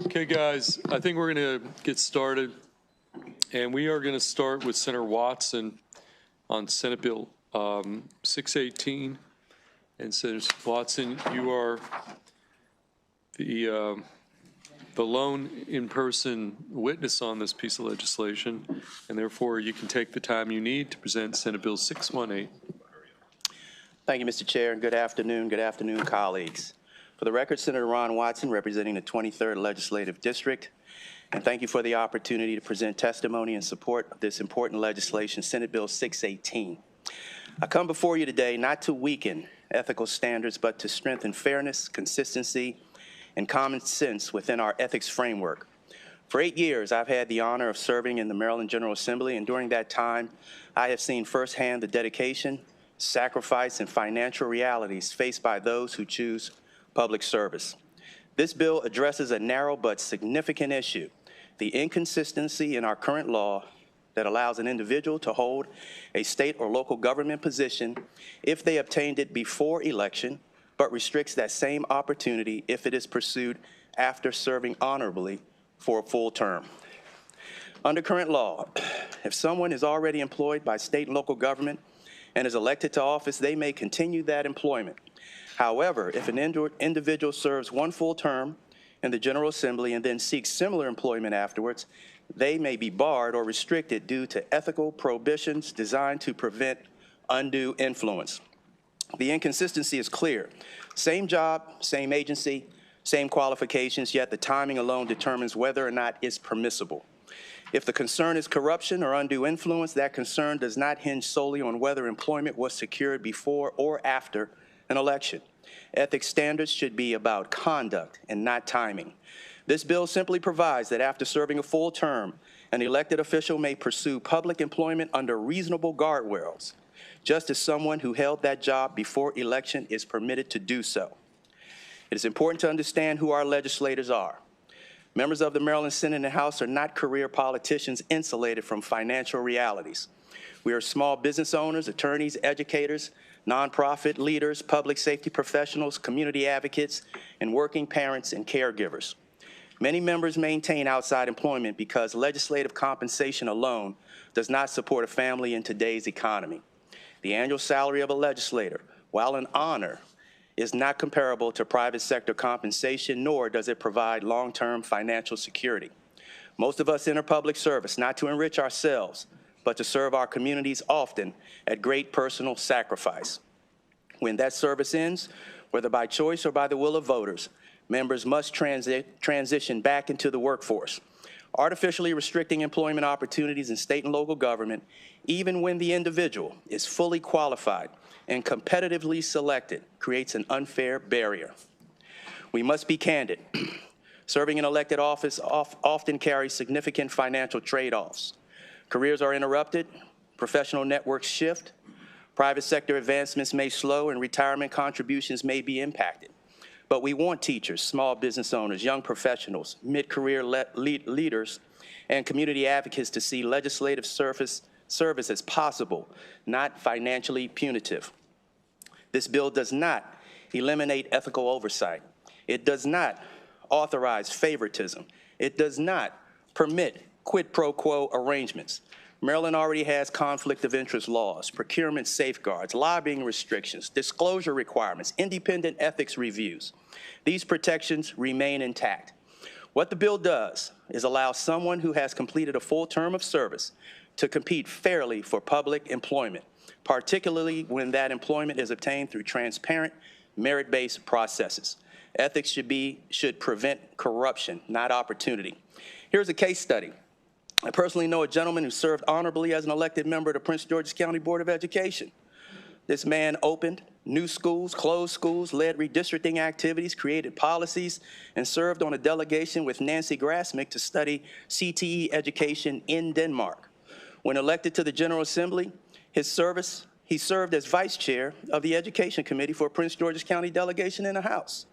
Okay, guys, I think we're going to get started, and we are going to start with Senator Watson on Senate Bill 618. And Senator Watson, you are the lone in-person witness on this piece of legislation, and therefore you can take the time you need to present Senate Bill 618. Thank you, Mr. Chair, and good afternoon, colleagues. For the record, Senator Ron Watson, representing the 23rd Legislative District, and thank you for the opportunity to present testimony in support of this important legislation, Senate Bill 618. I come before you today not to weaken ethical standards, but to strengthen fairness, consistency, and common sense within our ethics framework. For 8 years, I've had the honor of serving in the Maryland General Assembly, and during that time, I have seen firsthand the dedication, sacrifice, and financial realities faced by those who choose public service. This bill addresses a narrow but significant issue, the inconsistency in our current law that allows an individual to hold a state or local government position if they obtained it before election, but restricts that same opportunity if it is pursued after serving honorably for a full term. Under current law, if someone is already employed by state and local government and is elected to office, they may continue that employment. However, if an individual serves one full term in the General Assembly and then seeks similar employment afterwards, they may be barred or restricted due to ethical prohibitions designed to prevent undue influence. The inconsistency is clear. Same job, same agency, same qualifications, yet the timing alone determines whether or not it's permissible. If the concern is corruption or undue influence, that concern does not hinge solely on whether employment was secured before or after an election. Ethics standards should be about conduct and not timing. This bill simply provides that after serving a full term, an elected official may pursue public employment under reasonable guardrails, just as someone who held that job before election is permitted to do so. It is important to understand who our legislators are. Members of the Maryland Senate and House are not career politicians insulated from financial realities. We are small business owners, attorneys, educators, nonprofit leaders, public safety professionals, community advocates, and working parents and caregivers. Many members maintain outside employment because legislative compensation alone does not support a family in today's economy. The annual salary of a legislator, while an honor, is not comparable to private sector compensation, nor does it provide long-term financial security. Most of us enter public service not to enrich ourselves, but to serve our communities, often at great personal sacrifice. When that service ends, whether by choice or by the will of voters, members must transition back into the workforce, artificially restricting employment opportunities in state and local government, even when the individual is fully qualified and competitively selected, creates an unfair barrier. We must be candid. Serving in elected office often carries significant financial trade-offs. Careers are interrupted, professional networks shift, private sector advancements may slow, and retirement contributions may be impacted. But we want teachers, small business owners, young professionals, mid-career leaders, and community advocates to see legislative service as possible, not financially punitive. This bill does not eliminate ethical oversight. It does not authorize favoritism. It does not permit quid pro quo arrangements. Maryland already has conflict of interest laws, procurement safeguards, lobbying restrictions, disclosure requirements, independent ethics reviews. These protections remain intact. What the bill does is allow someone who has completed a full term of service to compete fairly for public employment, particularly when that employment is obtained through transparent, merit-based processes. Ethics should prevent corruption, not opportunity. Here's a case study. I personally know a gentleman who served honorably as an elected member of the Prince George's County Board of Education. This man opened new schools, closed schools, led redistricting activities, created policies, and served on a delegation with Nancy Grasmick to study CTE education in Denmark. When elected to the General Assembly, he served as vice chair of the Education Committee for Prince George's County delegation in the House.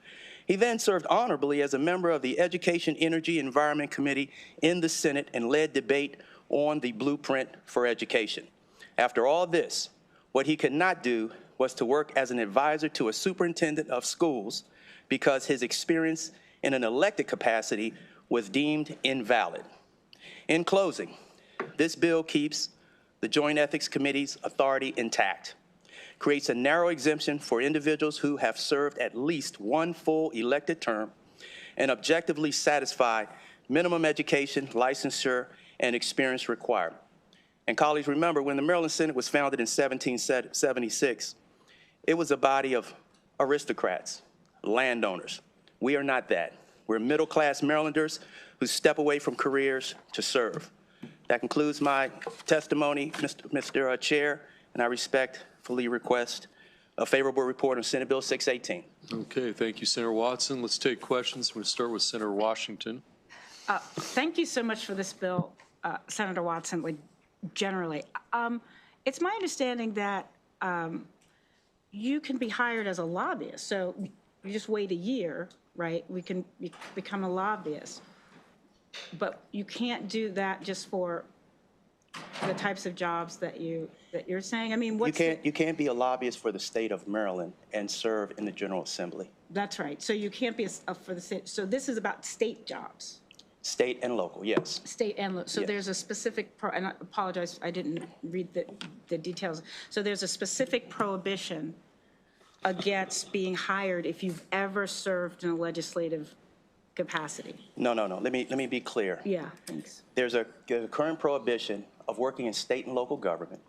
He then served honorably as a member of the Education, Energy, Environment Committee in the Senate and led debate on the blueprint for education. After all this, what he could not do was to work as an advisor to a superintendent of schools because his experience in an elected capacity was deemed invalid. In closing, this bill keeps the Joint Ethics Committee's authority intact, creates a narrow exemption for individuals who have served at least one full elected term, and objectively satisfy minimum education, licensure, and experience requirement. And colleagues, remember, when the Maryland Senate was founded in 1776, it was a body of aristocrats, landowners. We are not that. We're middle-class Marylanders who step away from careers to serve. That concludes my testimony, Mr. Chair, and I respectfully request a favorable report on Senate Bill 618. Okay, thank you, Senator Watson. Let's take questions. We'll start with Senator Washington. Thank you so much for this bill, Senator Watson. Generally, it's my understanding that you can be hired as a lobbyist. So you just wait a year, right? We can become a lobbyist. But you can't do that just for the types of jobs that you're saying. I mean, you can't be a lobbyist for the state of Maryland and serve in the General Assembly. That's right. So you can't be for the state. So this is about state jobs. State and local, yes. State and local. So yes. There's a specific, and I apologize, I didn't read the details. So there's a specific prohibition against being hired if you've ever served in a legislative capacity. No. Let me be clear. Yeah, thanks. There's a current prohibition of working in state and local government,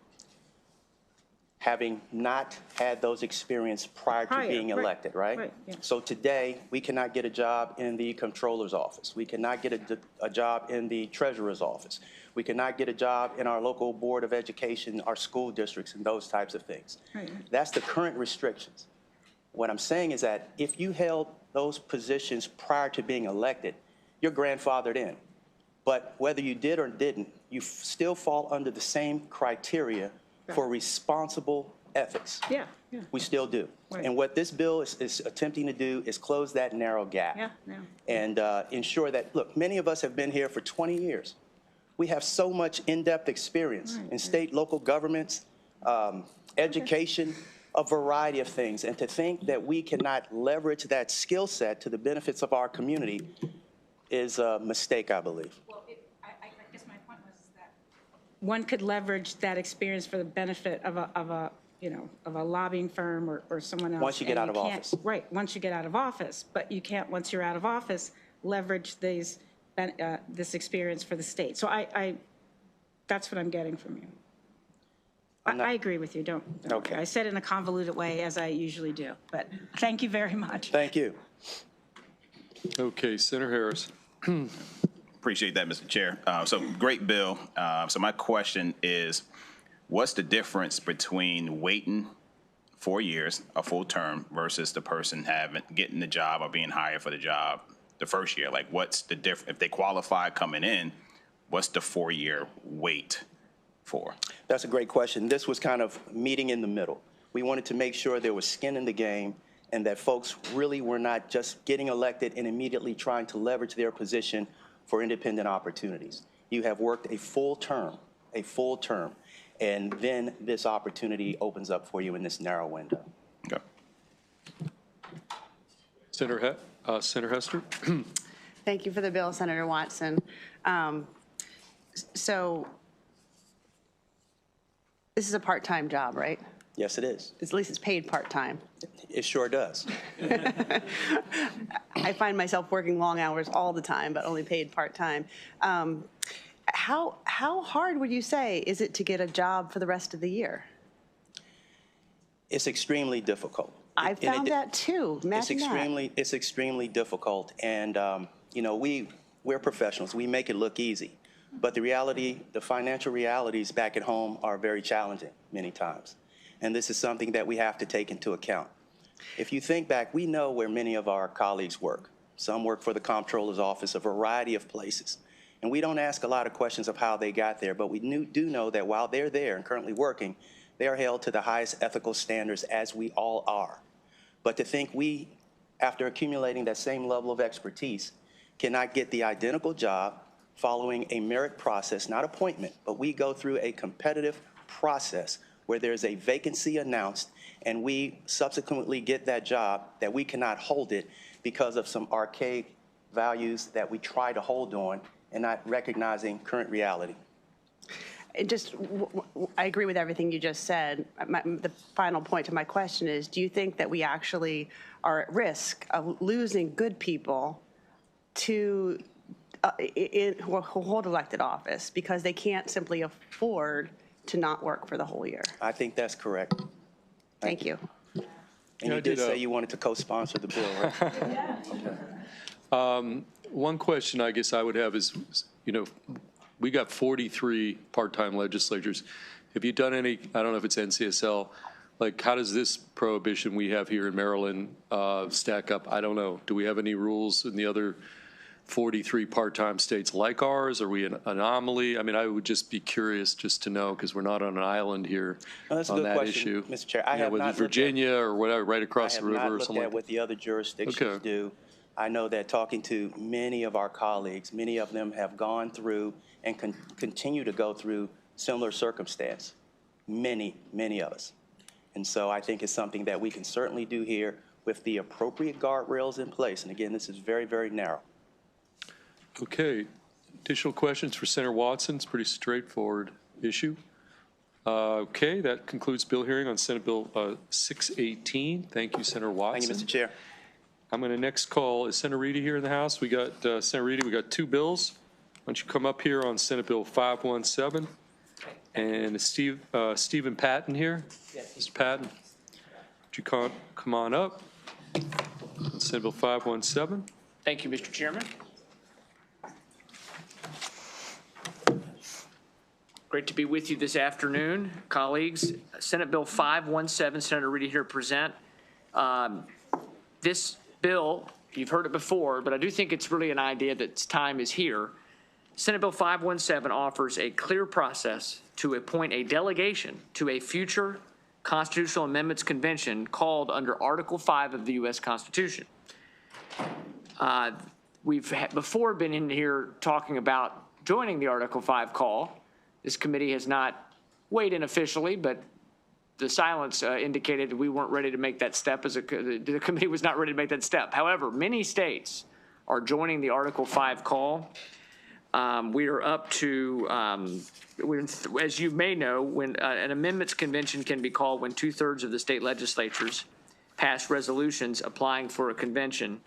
having not had those experience prior to being elected, right? Right, yeah. So today, we cannot get a job in the comptroller's office. We cannot get a job in the treasurer's office. We cannot get a job in our local board of education, our school districts, and those types of things. Right. That's the current restrictions. What I'm saying is that if you held those positions prior to being elected, you're grandfathered in. But whether you did or didn't, you still fall under the same criteria for responsible ethics. Yeah. We still do. Right. And what this bill is attempting to do is close that narrow gap. Yeah. And ensure that, look, many of us have been here for 20 years. We have so much in-depth experience in state, local governments, education, a variety of things. And to think that we cannot leverage that skill set to the benefits of our community is a mistake, I believe. Well, I guess my point was that one could leverage that experience for the benefit of a lobbying firm or someone else. Once you get out of office. Right, once you get out of office. But you can't, once you're out of office, leverage this experience for the state. So that's what I'm getting from you. I agree with you. Don't Okay. I said it in a convoluted way, as I usually do. But thank you very much. Thank you. Okay, Senator Harris. Appreciate that, Mr. Chair. So great bill. So my question is, what's the difference between waiting 4 years, a full term, versus the person getting the job or being hired for the job the first year? Like, what's the difference? If they qualify coming in, what's the 4-year wait for? That's a great question. This was kind of meeting in the middle. We wanted to make sure there was skin in the game and that folks really were not just getting elected and immediately trying to leverage their position for independent opportunities. You have worked a full term, and then this opportunity opens up for you in this narrow window. Okay. Senator Hester. Thank you for the bill, Senator Watson. So this is a part-time job, right? Yes, it is. At least it's paid part-time. It sure does. I find myself working long hours all the time, but only paid part-time. How hard would you say is it to get a job for the rest of the year? It's extremely difficult. I found that too. It's extremely difficult, and we're professionals. We make it look easy, but the financial realities back at home are very challenging many times, and this is something that we have to take into account. If you think back, we know where many of our colleagues work. Some work for the comptroller's office, a variety of places, and we don't ask a lot of questions of how they got there, but we do know that while they're there and currently working, they are held to the highest ethical standards, as we all are. But to think we, after accumulating that same level of expertise, cannot get the identical job following a merit process, not appointment, but we go through a competitive process where there's a vacancy announced and we subsequently get that job, that we cannot hold it because of some archaic values that we try to hold on and not recognizing current reality. I agree with everything you just said. The final point to my question is, do you think that we actually are at risk of losing good people to who hold elected office because they can't simply afford to not work for the whole year? I think that's correct. Thank you. And Yeah, I you did did, say you wanted to co-sponsor the bill, right? One question I guess I would have is, we got 43 part-time legislators. Have you done any, I don't know if it's NCSL, like how does this prohibition we have here in Maryland stack up? I don't know. Do we have any rules in the other 43 part-time states like ours? Are we an anomaly? I mean, I would just be curious just to know, because we're not on an island here No, that's a on good that question, issue. Mr. Chair. I have whether not it's looked at- Virginia or whatever, right across the river I have or not looked something at like what the other jurisdictions Okay. do. I know that talking to many of our colleagues, many of them have gone through and continue to go through similar circumstance. Many of us. And so I think it's something that we can certainly do here with the appropriate guardrails in place. And again, this is very, very narrow. Okay. Additional questions for Senator Watson? It's a pretty straightforward issue. Okay, that concludes bill hearing on Senate Bill 618. Thank you, Senator Watson. Thank you, Mr. Chair. I'm going to next call, is Senator Reedy here in the House? We got, Senator Reedy, we got two bills. Why don't you come up here on Senate Bill 517? And is Stephen Patton here? Yes. Mr. Patton, would you come on up? On Senate Bill 517. Thank you, Mr. Chairman. Great to be with you this afternoon, colleagues. Senate Bill 517, Senator Reedy here to present. This bill, you've heard it before, but I do think it's really an idea that time is here. Senate Bill 517 offers a clear process to appoint a delegation to a future Constitutional Amendments Convention called under Article 5 of the U.S. Constitution. We've before been in here talking about joining the Article 5 call. This committee has not weighed in officially, but the silence indicated we weren't ready to make that step. The committee was not ready to make that step. However, many states are joining the Article 5 call. We are up to, as you may know, when an amendments convention can be called when 2/3 of the state legislatures pass resolutions applying for a convention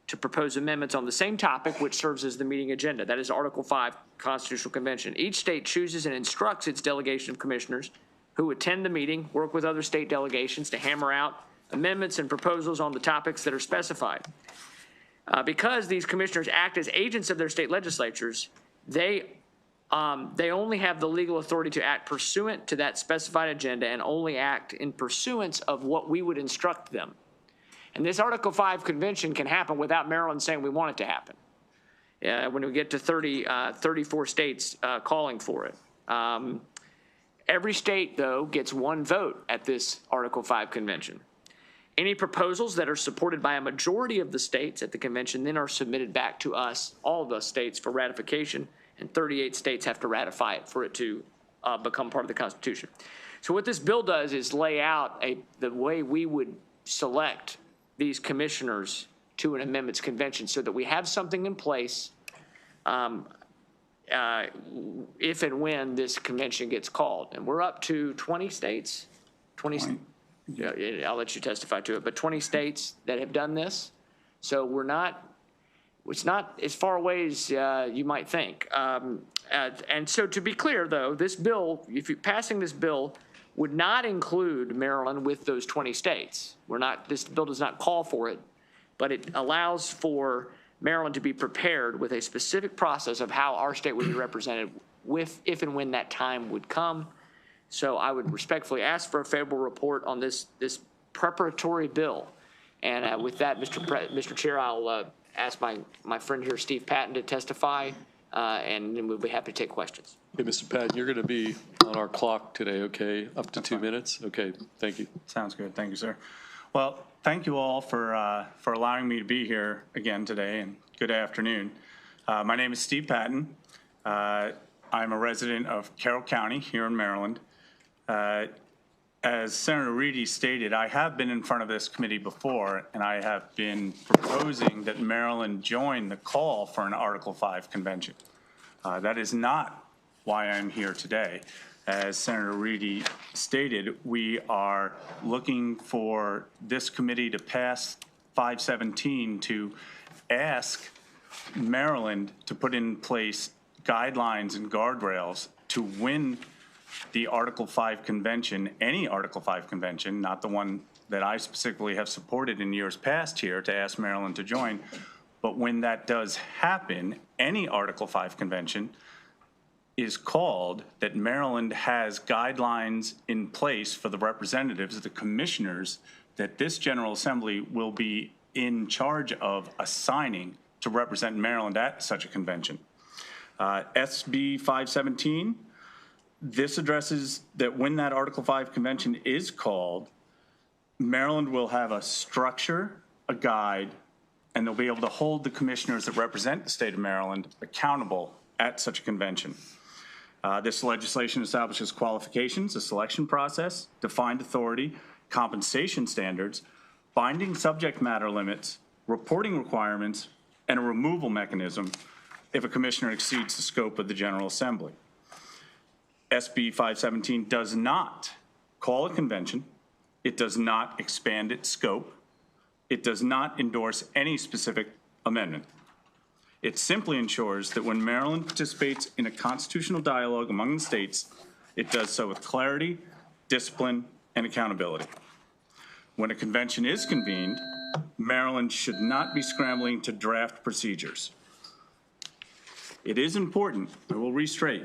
to propose amendments on the same topic which serves as the meeting agenda. That is Article 5 Constitutional Convention. Each state chooses and instructs its delegation of commissioners who attend the meeting, work with other state delegations to hammer out amendments and proposals on the topics that are specified. Because these commissioners act as agents of their state legislatures, they only have the legal authority to act pursuant to that specified agenda and only act in pursuance of what we would instruct them. And this Article 5 convention can happen without Maryland saying we want it to happen. When we get to 34 states calling for it. Every state, though, gets one vote at this Article 5 convention. Any proposals that are supported by a majority of the states at the convention then are submitted back to us, all of the states, for ratification, and 38 states have to ratify it for it to become part of the Constitution. So what this bill does is lay out the way we would select these commissioners to an amendments convention so that we have something in place if and when this convention gets called. And we're up to 20 states, 20. Yeah, I'll let you testify to it, but 20 states that have done this. So it's not as far away as you might think. And so to be clear, though, this bill, if you're passing this bill, would not include Maryland with those 20 states. This bill does not call for it, but it allows for Maryland to be prepared with a specific process of how our state would be represented if and when that time would come. So I would respectfully ask for a favorable report on this preparatory bill. And with that, Mr. Chair, I'll ask my friend here, Steve Patton, to testify, and then we'll be happy to take questions. Okay, Mr. Patton, you're going to be on our clock today, okay? Up to 2 minutes? Okay, thank you. Sounds good. Thank you, sir. Well, thank you all for allowing me to be here again today, and good afternoon. My name is Steve Patton. I'm a resident of Carroll County here in Maryland. as Senator Reedy stated, I have been in front of this committee before, and I have been proposing that Maryland join the call for an Article 5 convention. That is not why I'm here today. As Senator Reedy stated, we are looking for this committee to pass 517 to ask Maryland to put in place guidelines and guardrails to win the Article 5 convention, any Article 5 convention, not the one that I specifically have supported in years past here to ask Maryland to join. But when that does happen, any Article 5 convention is called that Maryland has guidelines in place for the representatives, the commissioners, that this General Assembly will be in charge of assigning to represent Maryland at such a convention. SB 517, this addresses that when that Article 5 convention is called, Maryland will have a structure, a guide, and they'll be able to hold the commissioners that represent the state of Maryland accountable at such a convention. This legislation establishes qualifications, a selection process, defined authority, compensation standards, binding subject matter limits, reporting requirements, and a removal mechanism if a commissioner exceeds the scope of the General Assembly. SB 517 does not call a convention. It does not expand its scope. It does not endorse any specific amendment. It simply ensures that when Maryland participates in a constitutional dialogue among the states, it does so with clarity, discipline, and accountability. When a convention is convened, Maryland should not be scrambling to draft procedures. It is important, I will restate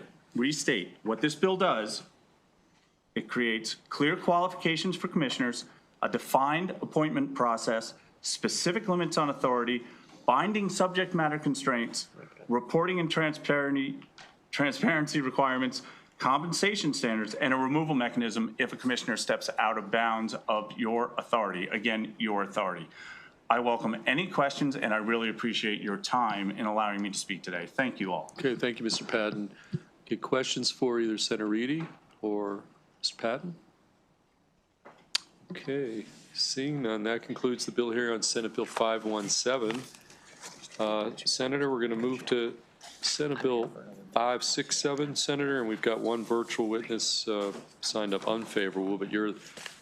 what this bill does. It creates clear qualifications for commissioners, a defined appointment process, specific limits on authority, binding subject matter constraints, reporting and transparency requirements, compensation standards, and a removal mechanism if a commissioner steps out of bounds of your authority. Again, your authority. I welcome any questions, and I really appreciate your time in allowing me to speak today. Thank you all. Okay, thank you, Mr. Patton. Get questions for either Senator Reedy or Mr. Patton? Okay, seeing none, that concludes the bill here on Senate Bill 517. Senator, we're going to move to Senate Bill 567, Senator, and we've got one virtual witness signed up unfavorable, but you're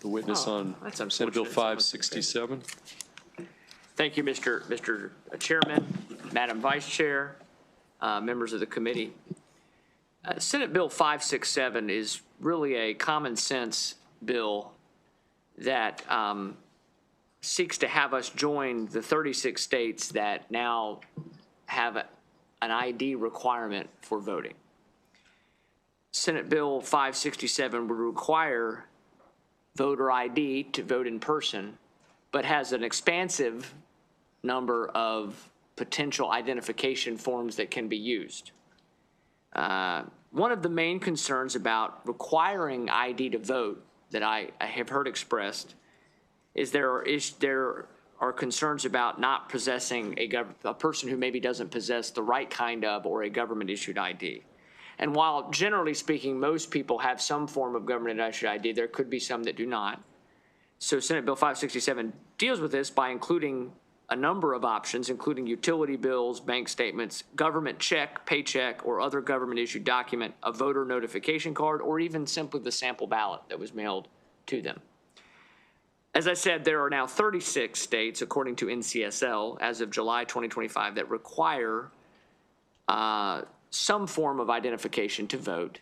the witness on Senate Bill 567. Thank you, Mr. Chairman, Madam Vice Chair, members of the committee. Senate Bill 567 is really a common sense bill that seeks to have us join the 36 states that now have an ID requirement for voting. Senate Bill 567 would require voter ID to vote in person, but has an expansive number of potential identification forms that can be used. One of the main concerns about requiring ID to vote that I have heard expressed is there are concerns about not possessing a person who maybe doesn't possess the right kind of or a government-issued ID. And while generally speaking, most people have some form of government-issued ID, there could be some that do not. So Senate Bill 567 deals with this by including a number of options, including utility bills, bank statements, government check, paycheck, or other government-issued document, a voter notification card, or even simply the sample ballot that was mailed to them. As I said, there are now 36 states, according to NCSL, as of July 2025, that require some form of identification to vote.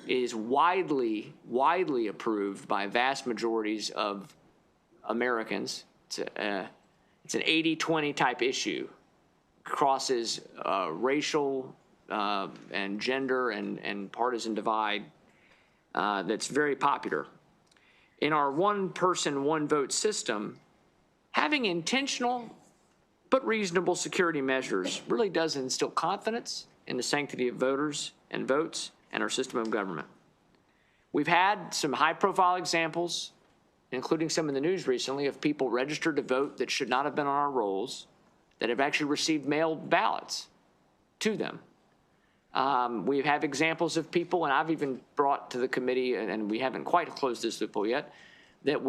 It is widely approved by vast majorities of Americans. It's an 80-20 type issue. Crosses racial and gender and partisan divide that's very popular. In our one-person, one-vote system, having intentional but reasonable security measures really does instill confidence in the sanctity of voters and votes and our system of government. We've had some high-profile examples, including some in the news recently, of people registered to vote that should not have been on our rolls, that have actually received mailed ballots to them. We have examples of people, and I've even brought to the committee, and we haven't quite closed this loophole yet, that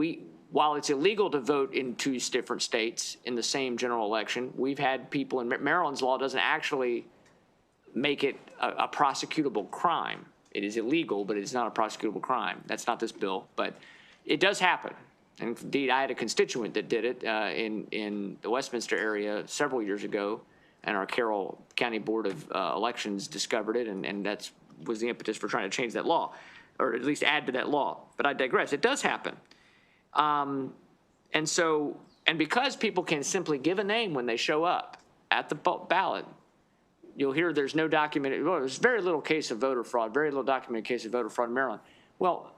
while it's illegal to vote in 2 different states in the same general election, we've had people in Maryland's law doesn't actually make it a prosecutable crime. It is illegal, but it's not a prosecutable crime. That's not this bill, but it does happen. And indeed, I had a constituent that did it in the Westminster area several years ago, and our Carroll County Board of Elections discovered it, and that was the impetus for trying to change that law, or at least add to that law. But I digress. It does happen. And because people can simply give a name when they show up at the ballot, you'll hear there's no documented, well, there's very little case of voter fraud, very little documented case of voter fraud in Maryland. Well,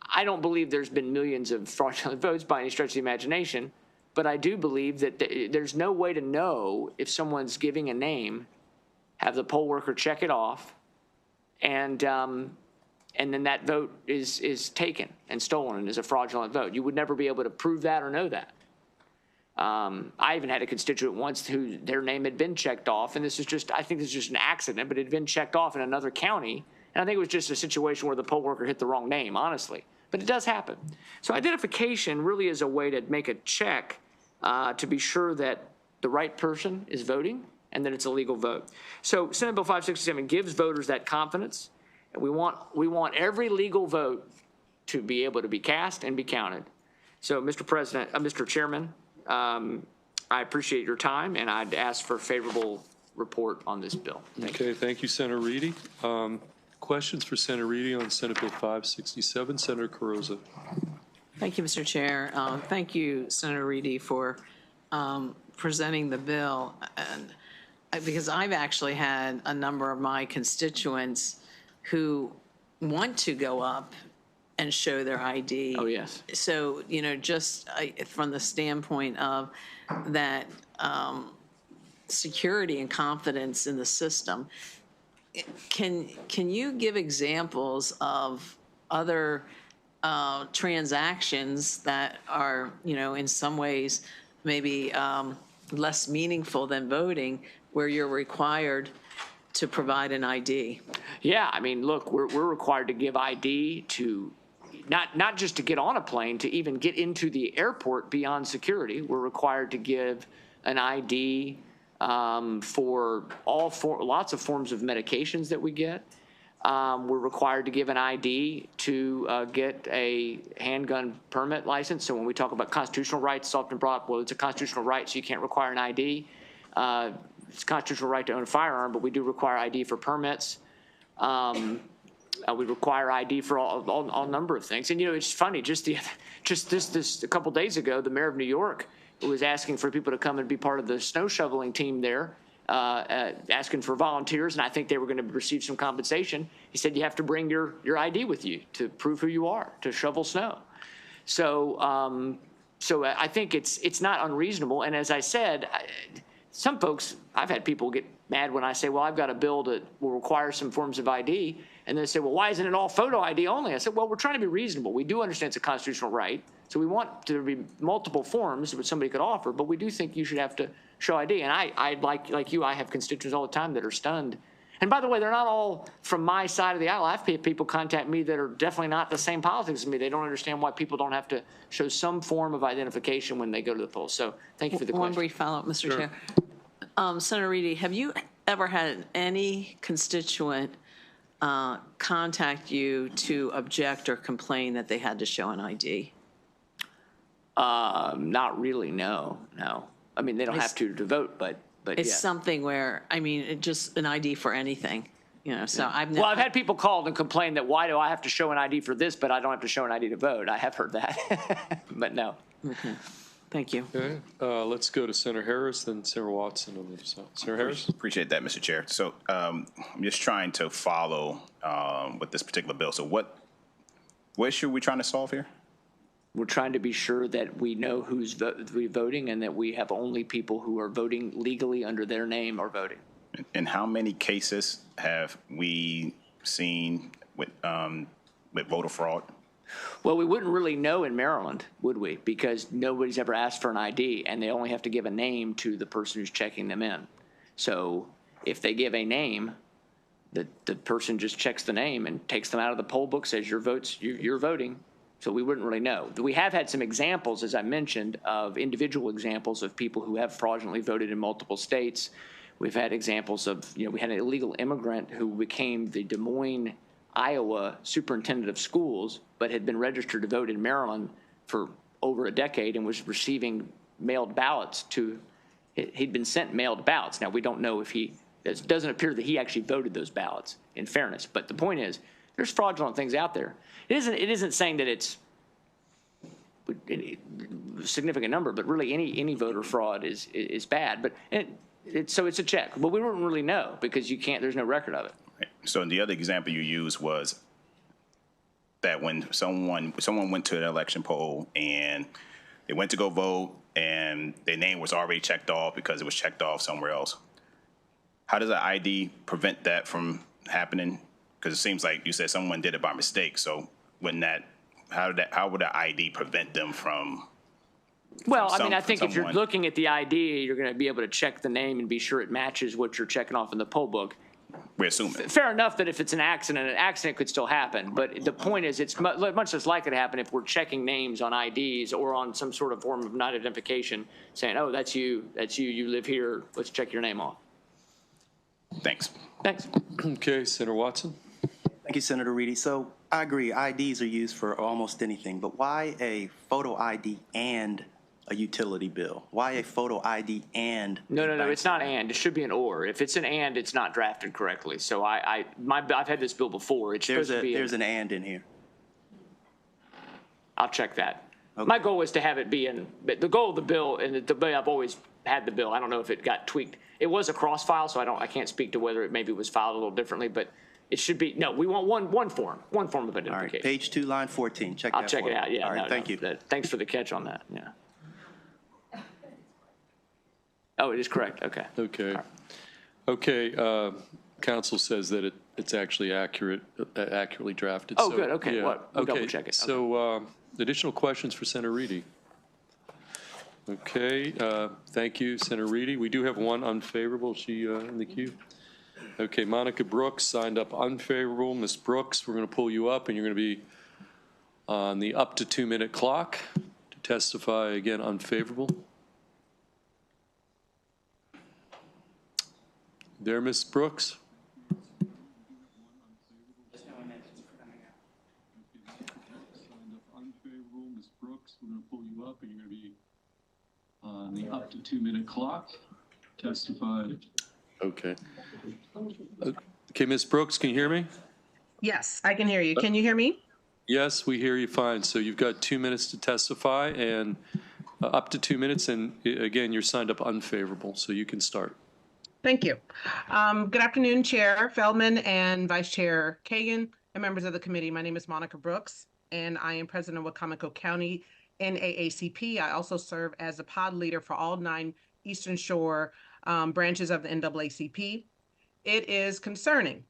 I don't believe there's been millions of fraudulent votes by any stretch of the imagination, but I do believe that there's no way to know if someone's giving a name, have the poll worker check it off, and then that vote is taken and stolen and is a fraudulent vote. You would never be able to prove that or know that. I even had a constituent once who their name had been checked off, and this is just, I think this is just an accident, but it had been checked off in another county, and I think it was just a situation where the poll worker hit the wrong name, honestly. But it does happen. So identification really is a way to make a check to be sure that the right person is voting and that it's a legal vote. So Senate Bill 567 gives voters that confidence, and we want every legal vote to be able to be cast and be counted. So Mr. Chairman, I appreciate your time, and I'd ask for a favorable report on this bill. Okay, thank you, Senator Reedy. Questions for Senator Reedy on Senate Bill 567? Senator Carrozza. Thank you, Mr. Chair. Thank you, Senator Reedy, for presenting the bill. And because I've actually had a number of my constituents who want to go up and show their ID. Oh, yes. So, just from the standpoint of that security and confidence in the system, can you give examples of other transactions that are, in some ways maybe less meaningful than voting, where you're required to provide an ID? Yeah, I mean, look, we're required to give ID to not just to get on a plane, to even get into the airport beyond security. We're required to give an ID for lots of forms of medications that we get. We're required to give an ID to get a handgun permit license. So when we talk about constitutional rights, it's often brought up, well, it's a constitutional right, so you can't require an ID. It's a constitutional right to own a firearm, but we do require ID for permits. We require ID for all number of things. And, it's funny, just this a couple days ago, the mayor of New York was asking for people to come and be part of the snow shoveling team there, asking for volunteers, and I think they were going to receive some compensation. He said, you have to bring your ID with you to prove who you are, to shovel snow. So I think it's not unreasonable. And as I said, some folks, I've had people get mad when I say, well, I've got a bill that will require some forms of ID. And they say, well, why isn't it all photo ID only? I said, well, we're trying to be reasonable. We do understand it's a constitutional right. So we want there to be multiple forms that somebody could offer, but we do think you should have to show ID. And I like you, I have constituents all the time that are stunned. And by the way, they're not all from my side of the aisle. I've had people contact me that are definitely not the same politics as me. They don't understand why people don't have to show some form of identification when they go to the polls. So thank you for the question. One brief follow-up, Mr. Chair. Senator Reedy, have you ever had any constituent contact you to object or complain that they had to show an ID? Not really, no. I mean, they don't have to vote, but It's yeah. something where, just an ID for anything, so I've never. Well, I've had people call and complain that why do I have to show an ID for this, but I don't have to show an ID to vote. I have heard that, but no. Okay. Thank you. Okay, let's go to Senator Harris, then Senator Watson on the other side. Senator Harris? Appreciate that, Mr. Chair. So I'm just trying to follow with this particular bill. So what issue are we trying to solve here? We're trying to be sure that we know who's voting and that we have only people who are voting legally under their name are voting. And how many cases have we seen with voter fraud? Well, we wouldn't really know in Maryland, would we? Because nobody's ever asked for an ID, and they only have to give a name to the person who's checking them in. So if they give a name, the person just checks the name and takes them out of the poll book, says you're voting, So we wouldn't really know. We have had some examples, as I mentioned, of individual examples of people who have fraudulently voted in multiple states. We've had examples of, we had an illegal immigrant who became the Des Moines, Iowa superintendent of schools, but had been registered to vote in Maryland for over a decade and was receiving mailed ballots he'd been sent mailed ballots. Now, we don't know if it doesn't appear that he actually voted those ballots, in fairness. But the point is, there's fraudulent things out there. It isn't saying that it's a significant number, but really any voter fraud is bad. But so it's a check. But we wouldn't really know because there's no record of it. Right. So the other example you used was that when someone went to an election poll and they went to go vote and their name was already checked off because it was checked off somewhere else. How does an ID prevent that from happening? Because it seems like you said someone did it by mistake. So how would an ID prevent them from? Well, I think if you're looking at the ID, you're going to be able to check the name and be sure it matches what you're checking off in the poll book. We're assuming. Fair enough that if it's an accident could still happen. But the point is, it's much less likely to happen if we're checking names on IDs or on some sort of form of non-identification, saying, "Oh, that's you. You live here. Let's check your name off." Thanks. Thanks. Okay, Senator Watson. Thank you, Senator Reedy. So I agree, IDs are used for almost anything, but why a photo ID and a utility bill? Why a photo ID and? No, it's not and. It should be an or. If it's an and, it's not drafted correctly. So I've had this bill before. It's supposed to be. There's an and in here. I'll check that. Okay. My goal was to have it be in, the goal of the bill, and the way I've always had the bill, I don't know if it got tweaked. It was a cross file, so I can't speak to whether it maybe was filed a little differently, but it should be, no, we want one form of All right, identification. page 2, line 14. Check that. I'll check it out, yeah. All right, thank you. Thanks for the catch on that, yeah. Oh, it is correct, okay. Okay. Okay, council says that it's actually accurately drafted. Oh, so, good, okay, yeah. well, we'll Okay, double check it. So additional questions for Senator Reedy? Okay, thank you, Senator Reedy. We do have one unfavorable. Is she in the queue? Okay, Monica Brooks signed up unfavorable. Ms. Brooks, we're going to pull you up, and you're going to be on the up to 2-minute clock to testify again unfavorable. There, Ms. Brooks? Unfavorable, Ms. Brooks, we're going to pull you up, and you're going to be on the up to 2-minute clock. Testify. Okay. Okay, Ms. Brooks, can you hear me? Yes, I can hear you. Can you hear me? Yes, we hear you fine. So you've got 2 minutes to testify, and up to 2 minutes, and again, you're signed up unfavorable, so you can start. Thank you. Good afternoon, Chair Feldman and Vice Chair Kagan and members of the committee. My name is Monica Brooks, and I am president of Wacomico County NAACP. I also serve as the pod leader for all 9 Eastern Shore branches of the NAACP. It is concerning.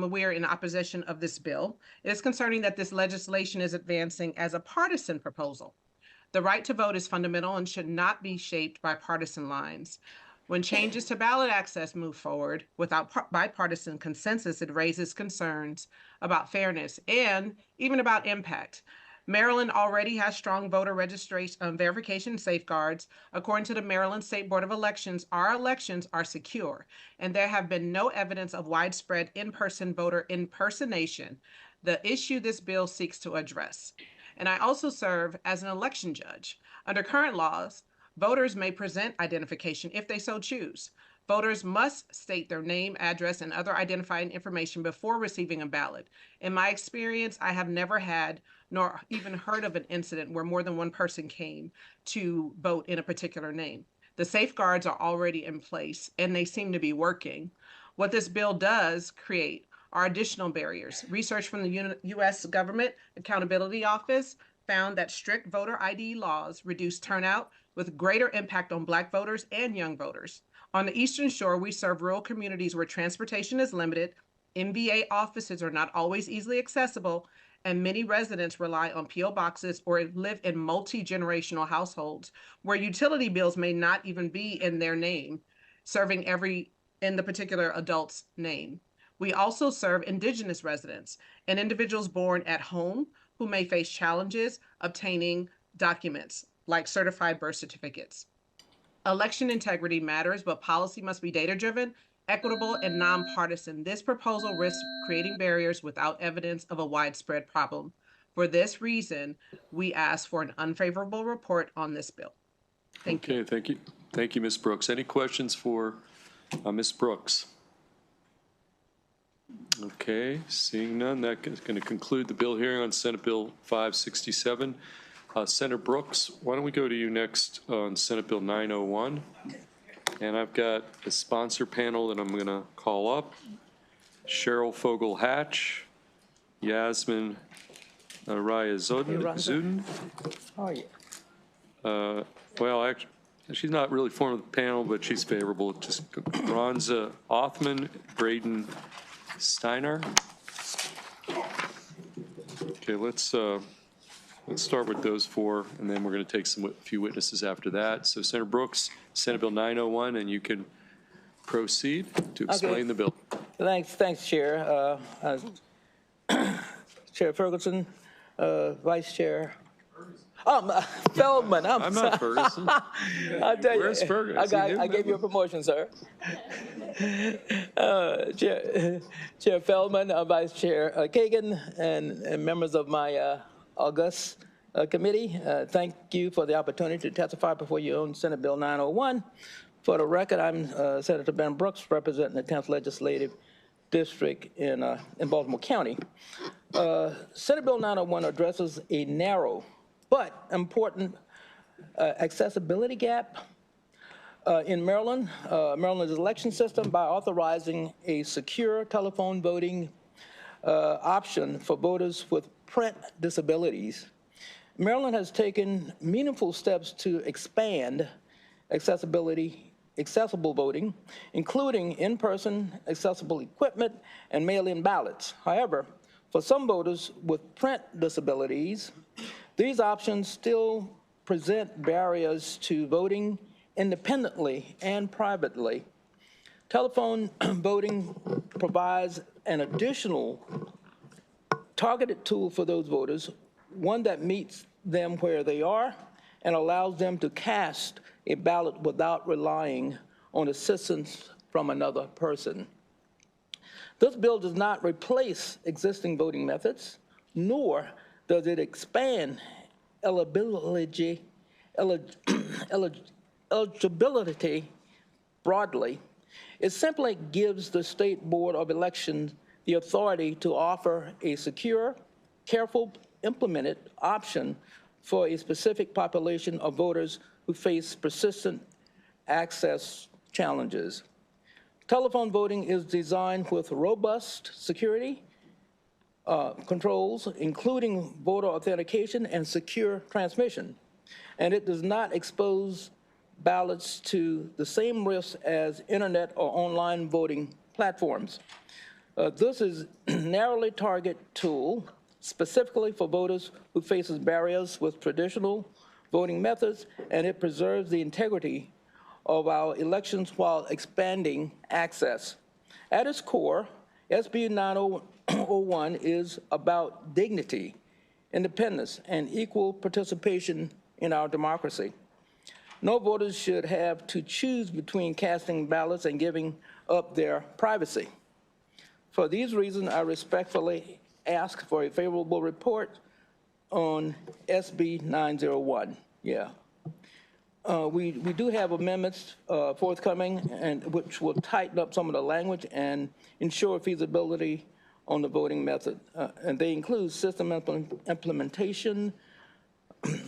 We are in opposition of this bill. It is concerning that this legislation is advancing as a partisan proposal. The right to vote is fundamental and should not be shaped by partisan lines. When changes to ballot access move forward without bipartisan consensus, it raises concerns about fairness and even about impact. Maryland already has strong voter registration verification safeguards. According to the Maryland State Board of Elections, our elections are secure, and there have been no evidence of widespread in-person voter impersonation, the issue this bill seeks to address. And I also serve as an election judge. Under current laws, voters may present identification if they so choose. Voters must state their name, address, and other identifying information before receiving a ballot. In my experience, I have never had nor even heard of an incident where more than one person came to vote in a particular name. The safeguards are already in place, and they seem to be working. What this bill does create are additional barriers. Research from the U.S. Government Accountability Office found that strict voter ID laws reduce turnout with greater impact on Black voters and young voters. On the Eastern Shore, we serve rural communities where transportation is limited, MVA offices are not always easily accessible, and many residents rely on P.O. boxes or live in multi-generational households where utility bills may not even be in their name, serving in the particular adult's name. We also serve Indigenous residents and individuals born at home who may face challenges obtaining documents like certified birth certificates. Election integrity matters, but policy must be data-driven, equitable, and nonpartisan. This proposal risks creating barriers without evidence of a widespread problem. For this reason, we ask for an unfavorable report on this bill. Thank you. Okay, thank you. Thank you, Ms. Brooks. Any questions for Ms. Brooks? Okay, seeing none, that is going to conclude the bill hearing on Senate Bill 567. Senator Brooks, why don't we go to you next on Senate Bill 901? And I've got a sponsor panel that I'm going to call up. Cheryl Fogel-Hatch, Yasmin Raya-Zudin. Oh, yeah. Well, actually, she's not really formed the panel, but she's favorable. Just Ronza Othman, Braden Steiner. Okay, let's start with those four, and then we're going to take a few witnesses after that. So Senator Brooks, Senate Bill 901, and you can proceed to explain the bill. Thanks, Chair. Chair Ferguson, Vice Chair. Feldman. I'm not Ferguson. I'll tell you. Where's Ferguson? I gave you a promotion, sir. Chair Feldman, Vice Chair Kagan, and members of my august committee, thank you for the opportunity to testify before you on Senate Bill 901. For the record, I'm Senator Ben Brooks, representing the 10th Legislative District in Baltimore County. Senate Bill 901 addresses a narrow but important accessibility gap in Maryland, Maryland's election system, by authorizing a secure telephone voting option for voters with print disabilities. Maryland has taken meaningful steps to expand accessible voting, including in-person accessible equipment and mail-in ballots. However, for some voters with print disabilities, these options still present barriers to voting independently and privately. Telephone voting provides an additional targeted tool for those voters, one that meets them where they are and allows them to cast a ballot without relying on assistance from another person. This bill does not replace existing voting methods, nor does it expand eligibility broadly. It simply gives the State Board of Elections the authority to offer a secure, careful, implemented option for a specific population of voters who face persistent access challenges. Telephone voting is designed with robust security controls, including voter authentication and secure transmission, and it does not expose ballots to the same risks as internet or online voting platforms. This is a narrowly targeted tool specifically for voters who faces barriers with traditional voting methods, and it preserves the integrity of our elections while expanding access. At its core, SB 901 is about dignity, independence, and equal participation in our democracy. No voters should have to choose between casting ballots and giving up their privacy. For these reasons, I respectfully ask for a favorable report on SB 901. We do have amendments forthcoming, and which will tighten up some of the language and ensure feasibility on the voting method. And they include system implementation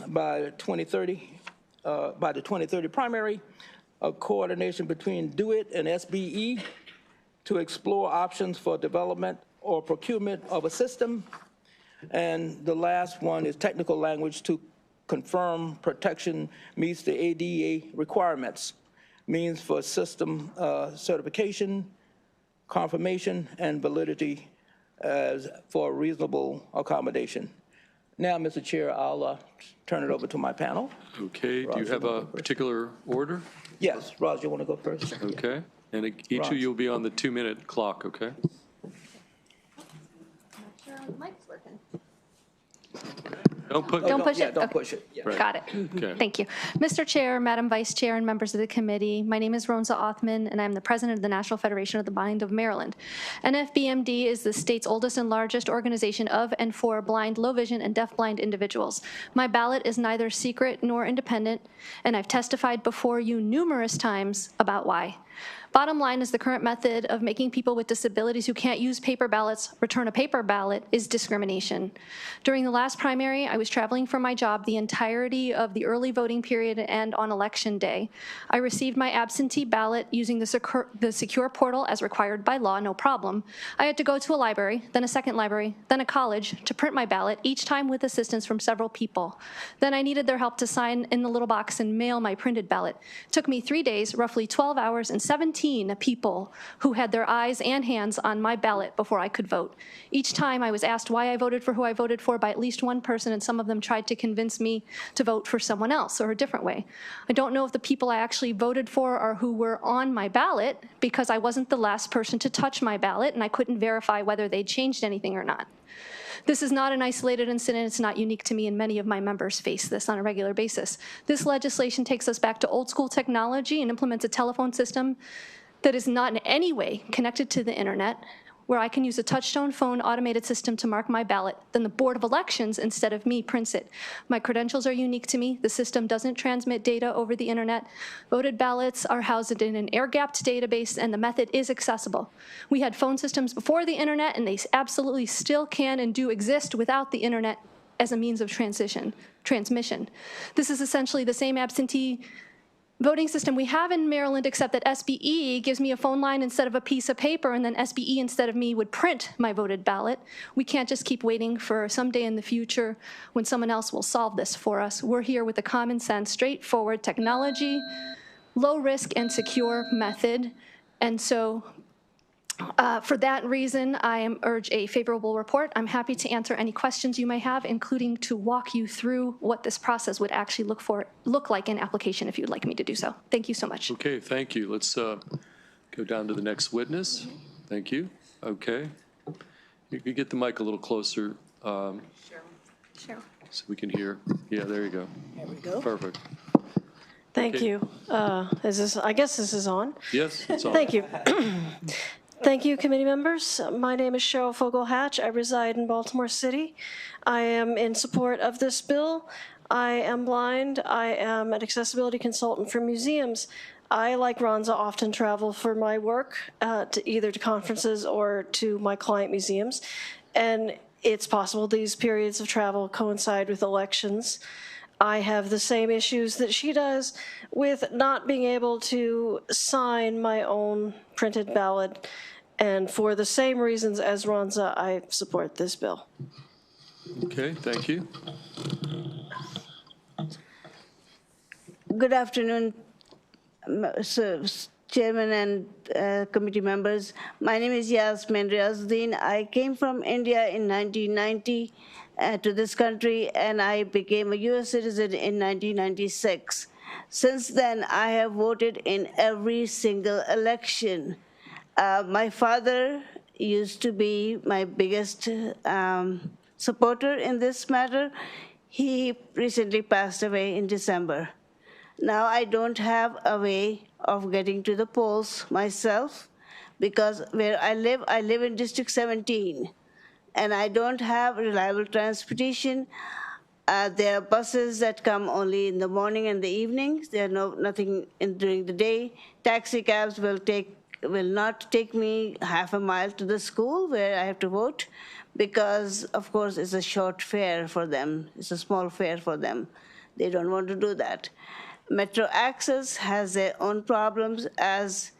by 2030, by the 2030 primary, coordination between DO-IT and SBE to explore options for development or procurement of a system. And the last one is technical language to confirm protection meets the ADA requirements, means for system certification, confirmation, and validity as for reasonable accommodation. Now, Mr. Chair, I'll turn it over to my panel. Okay, do you have a particular order? Yes, Roz, you want to go first? Okay, and each of you will be on the 2-minute clock, okay? Not sure the mic's working. Don't put. Don't push Yeah, it. don't Okay. push it. Yeah. Got it. Okay. Thank you. Mr. Chair, Madam Vice Chair, and members of the committee, my name is Ronza Othman, and I'm the president of the National Federation of the Blind of Maryland. NFBMD is the state's oldest and largest organization of and for blind, low vision, and deafblind individuals. My ballot is neither secret nor independent, and I've testified before you numerous times about why. Bottom line is the current method of making people with disabilities who can't use paper ballots return a paper ballot is discrimination. During the last primary, I was traveling for my job the entirety of the early voting period and on election day. I received my absentee ballot using the secure portal as required by law, no problem. I had to go to a library, then a second library, then a college to print my ballot, each time with assistance from several people. Then I needed their help to sign in the little box and mail my printed ballot. It took me 3 days, roughly 12 hours, and 17 people who had their eyes and hands on my ballot before I could vote. Each time I was asked why I voted for who I voted for by at least one person, and some of them tried to convince me to vote for someone else or a different way. I don't know if the people I actually voted for are who were on my ballot because I wasn't the last person to touch my ballot and I couldn't verify whether they'd changed anything or not. This is not an isolated incident. It's not unique to me, and many of my members face this on a regular basis. This legislation takes us back to old school technology and implements a telephone system that is not in any way connected to the internet, where I can use a touchtone phone automated system to mark my ballot. Then the Board of Elections, instead of me, prints it. My credentials are unique to me. The system doesn't transmit data over the internet. Voted ballots are housed in an air-gapped database, and the method is accessible. We had phone systems before the internet, and they absolutely still can and do exist without the internet as a means of transmission. This is essentially the same absentee voting system we have in Maryland, except that SBE gives me a phone line instead of a piece of paper, and then SBE instead of me would print my voted ballot. We can't just keep waiting for someday in the future when someone else will solve this for us. We're here with a common sense, straightforward technology, low risk and secure method. And so for that reason, I urge a favorable report. I'm happy to answer any questions you may have, including to walk you through what this process would actually look like in application if you'd like me to do so. Thank you so much. Okay, thank you. Let's go down to the next witness. Thank you. Okay. You could get the mic a little closer Cheryl. so we can hear. Yeah, there you go. There we go. Perfect. Thank Okay. you. Is this, I guess this is on. Yes, it's on. Thank you. Thank you, committee members. My name is Cheryl Fogle-Hatch. I reside in Baltimore City. I am in support of this bill. I am blind. I am an accessibility consultant for museums. I, like Ronza, often travel for my work, either to conferences or to my client museums. And it's possible these periods of travel coincide with elections. I have the same issues that she does with not being able to sign my own printed ballot. And for the same reasons as Ronza, I support this bill. Okay, thank you. Good afternoon, Chairman and committee members. My name is Yasmin Riazuddin. I came from India in 1990 to this country, and I became a U.S. citizen in 1996. Since then, I have voted in every single election. My father used to be my biggest supporter in this matter. He recently passed away in December. Now I don't have a way of getting to the polls myself because where I live in District 17, and I don't have reliable transportation. There are buses that come only in the morning and the evenings. There are nothing during the day. Taxi cabs will not take me half a mile to the school where I have to vote because, of course, it's a short fare for them. It's a small fare for them. They don't want to do that. Metro Access has their own problems. As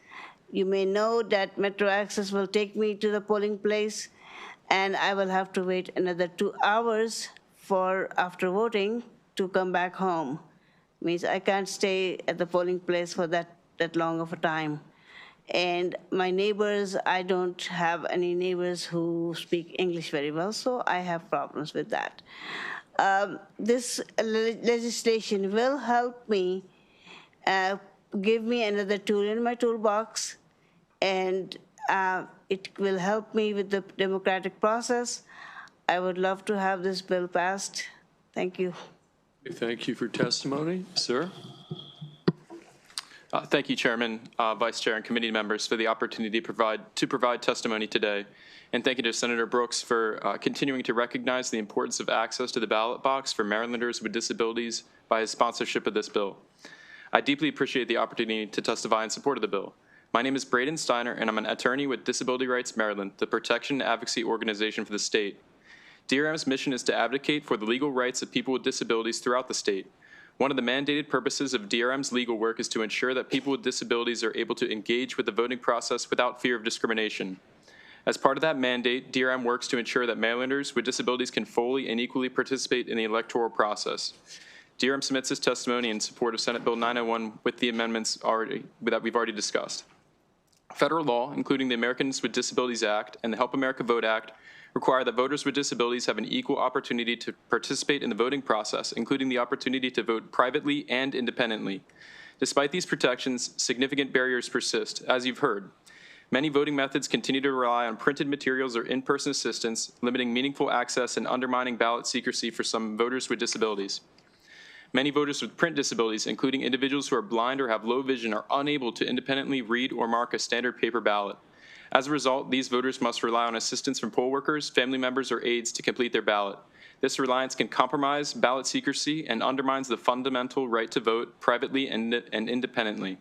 you may know, that Metro Access will take me to the polling place, and I will have to wait another 2 hours after voting to come back home. Means I can't stay at the polling place for that long of a time. And my neighbors, I don't have any neighbors who speak English very well, so I have problems with that. This legislation will help me, give me another tool in my toolbox, and it will help me with the democratic process. I would love to have this bill passed. Thank you. Thank you for testimony. Sir? Thank you, Chairman, Vice Chair, and committee members for the opportunity to provide testimony today. And thank you to Senator Brooks for continuing to recognize the importance of access to the ballot box for Marylanders with disabilities by his sponsorship of this bill. I deeply appreciate the opportunity to testify in support of the bill. My name is Braden Steiner, and I'm an attorney with Disability Rights Maryland, the protection and advocacy organization for the state. DRM's mission is to advocate for the legal rights of people with disabilities throughout the state. One of the mandated purposes of DRM's legal work is to ensure that people with disabilities are able to engage with the voting process without fear of discrimination. As part of that mandate, DRM works to ensure that Marylanders with disabilities can fully and equally participate in the electoral process. DRM submits its testimony in support of Senate Bill 901 with the amendments that we've already discussed. Federal law, including the Americans with Disabilities Act and the Help America Vote Act, require that voters with disabilities have an equal opportunity to participate in the voting process, including the opportunity to vote privately and independently. Despite these protections, significant barriers persist, as you've heard. Many voting methods continue to rely on printed materials or in-person assistance, limiting meaningful access and undermining ballot secrecy for some voters with disabilities. Many voters with print disabilities, including individuals who are blind or have low vision, are unable to independently read or mark a standard paper ballot. As a result, these voters must rely on assistance from poll workers, family members, or aides to complete their ballot. This reliance can compromise ballot secrecy and undermines the fundamental right to vote privately and independently.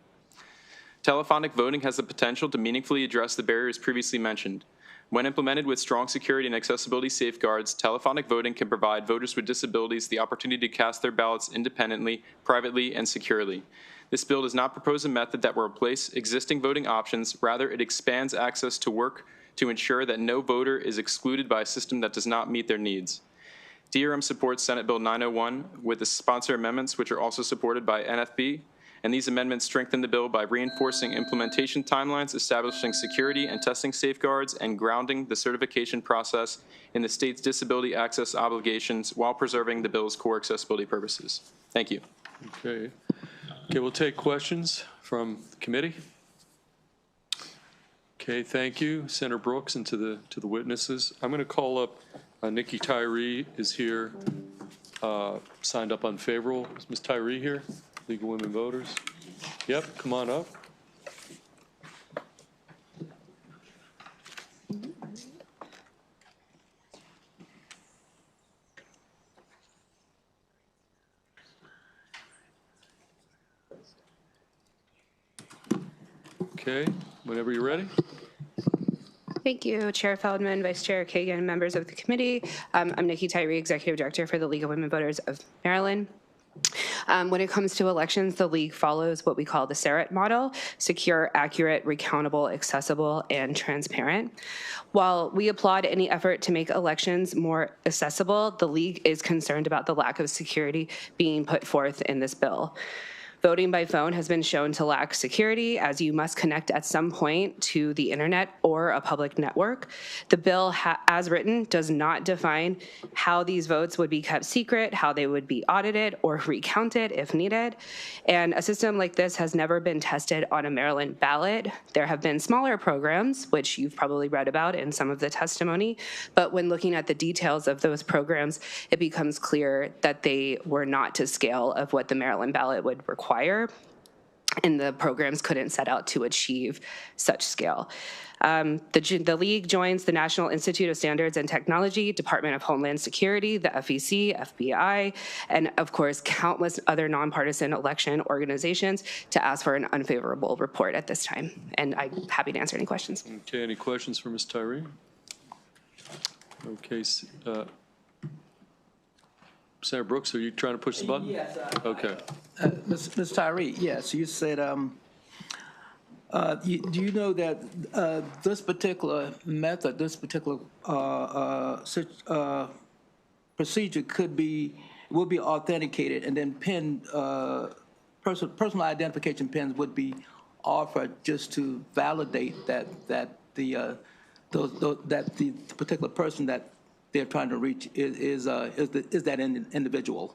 Telephonic voting has the potential to meaningfully address the barriers previously mentioned. When implemented with strong security and accessibility safeguards, telephonic voting can provide voters with disabilities the opportunity to cast their ballots independently, privately, and securely. This bill does not propose a method that will replace existing voting options. Rather, it expands access to work to ensure that no voter is excluded by a system that does not meet their needs. DRM supports Senate Bill 901 with the sponsor amendments, which are also supported by NFB. And these amendments strengthen the bill by reinforcing implementation timelines, establishing security and testing safeguards, and grounding the certification process in the state's disability access obligations while preserving the bill's core accessibility purposes. Thank you. Okay. Okay, we'll take questions from the committee. Okay, thank you, Senator Brooks, and to the witnesses. I'm going to call up Nikki Tyree is here, signed up unfavorable. Is Ms. Tyree here? League of Women Voters. Yep, come on up. Okay, whenever you're ready. Thank you, Chair Feldman, Vice Chair Kagan, members of the committee. I'm Nikki Tyree, Executive Director for the League of Women Voters of Maryland. When it comes to elections, the League follows what we call the SERET model: secure, accurate, recountable, accessible, and transparent. While we applaud any effort to make elections more accessible, the League is concerned about the lack of security being put forth in this bill. Voting by phone has been shown to lack security, as you must connect at some point to the internet or a public network. The bill, as written, does not define how these votes would be kept secret, how they would be audited or recounted if needed. And a system like this has never been tested on a Maryland ballot. There have been smaller programs, which you've probably read about in some of the testimony, but when looking at the details of those programs, it becomes clear that they were not to scale of what the Maryland ballot would require. And the programs couldn't set out to achieve such scale. The League joins the National Institute of Standards and Technology, Department of Homeland Security, the FEC, FBI, and of course, countless other nonpartisan election organizations to ask for an unfavorable report at this time. And I'm happy to answer any questions. Okay, any questions for Ms. Tyree? Okay, Senator Brooks, are you trying to push the button? Yes. Okay. Ms. Tyree, yes, you said, do you know that this particular method, this particular procedure will be authenticated, and then personal identification pins would be offered just to validate that the particular person that they're trying to reach is that individual?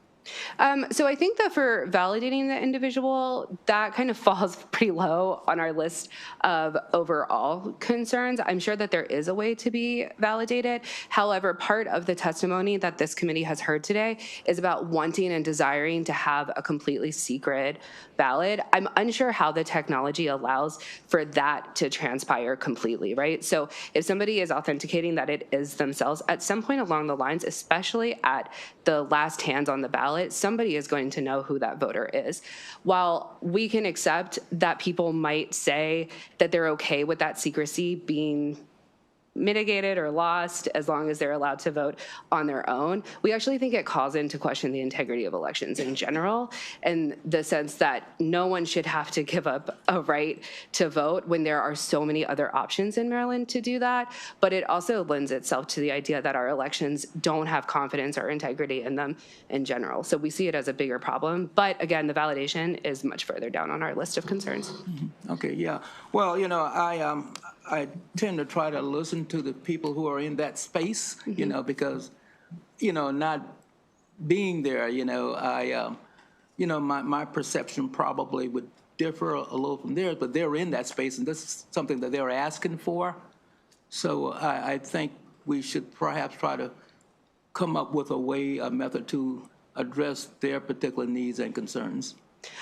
So I think that for validating the individual, that kind of falls pretty low on our list of overall concerns. I'm sure that there is a way to be validated. However, part of the testimony that this committee has heard today is about wanting and desiring to have a completely secret ballot. I'm unsure how the technology allows for that to transpire completely, right? So if somebody is authenticating that it is themselves, at some point along the lines, especially at the last hands on the ballot, somebody is going to know who that voter is. While we can accept that people might say that they're okay with that secrecy being mitigated or lost as long as they're allowed to vote on their own, we actually think it calls into question the integrity of elections in general, and the sense that no one should have to give up a right to vote when there are so many other options in Maryland to do that. But it also lends itself to the idea that our elections don't have confidence or integrity in them in general. So we see it as a bigger problem. But again, the validation is much further down on our list of concerns. Okay, yeah. Well, you know, I tend to try to listen to the people who are in that space, you know, because, you know, not being there, you know, my perception probably would differ a little from theirs, but they're in that space, and this is something that they're asking for. So I think we should perhaps try to come up with a method to address their particular needs and concerns.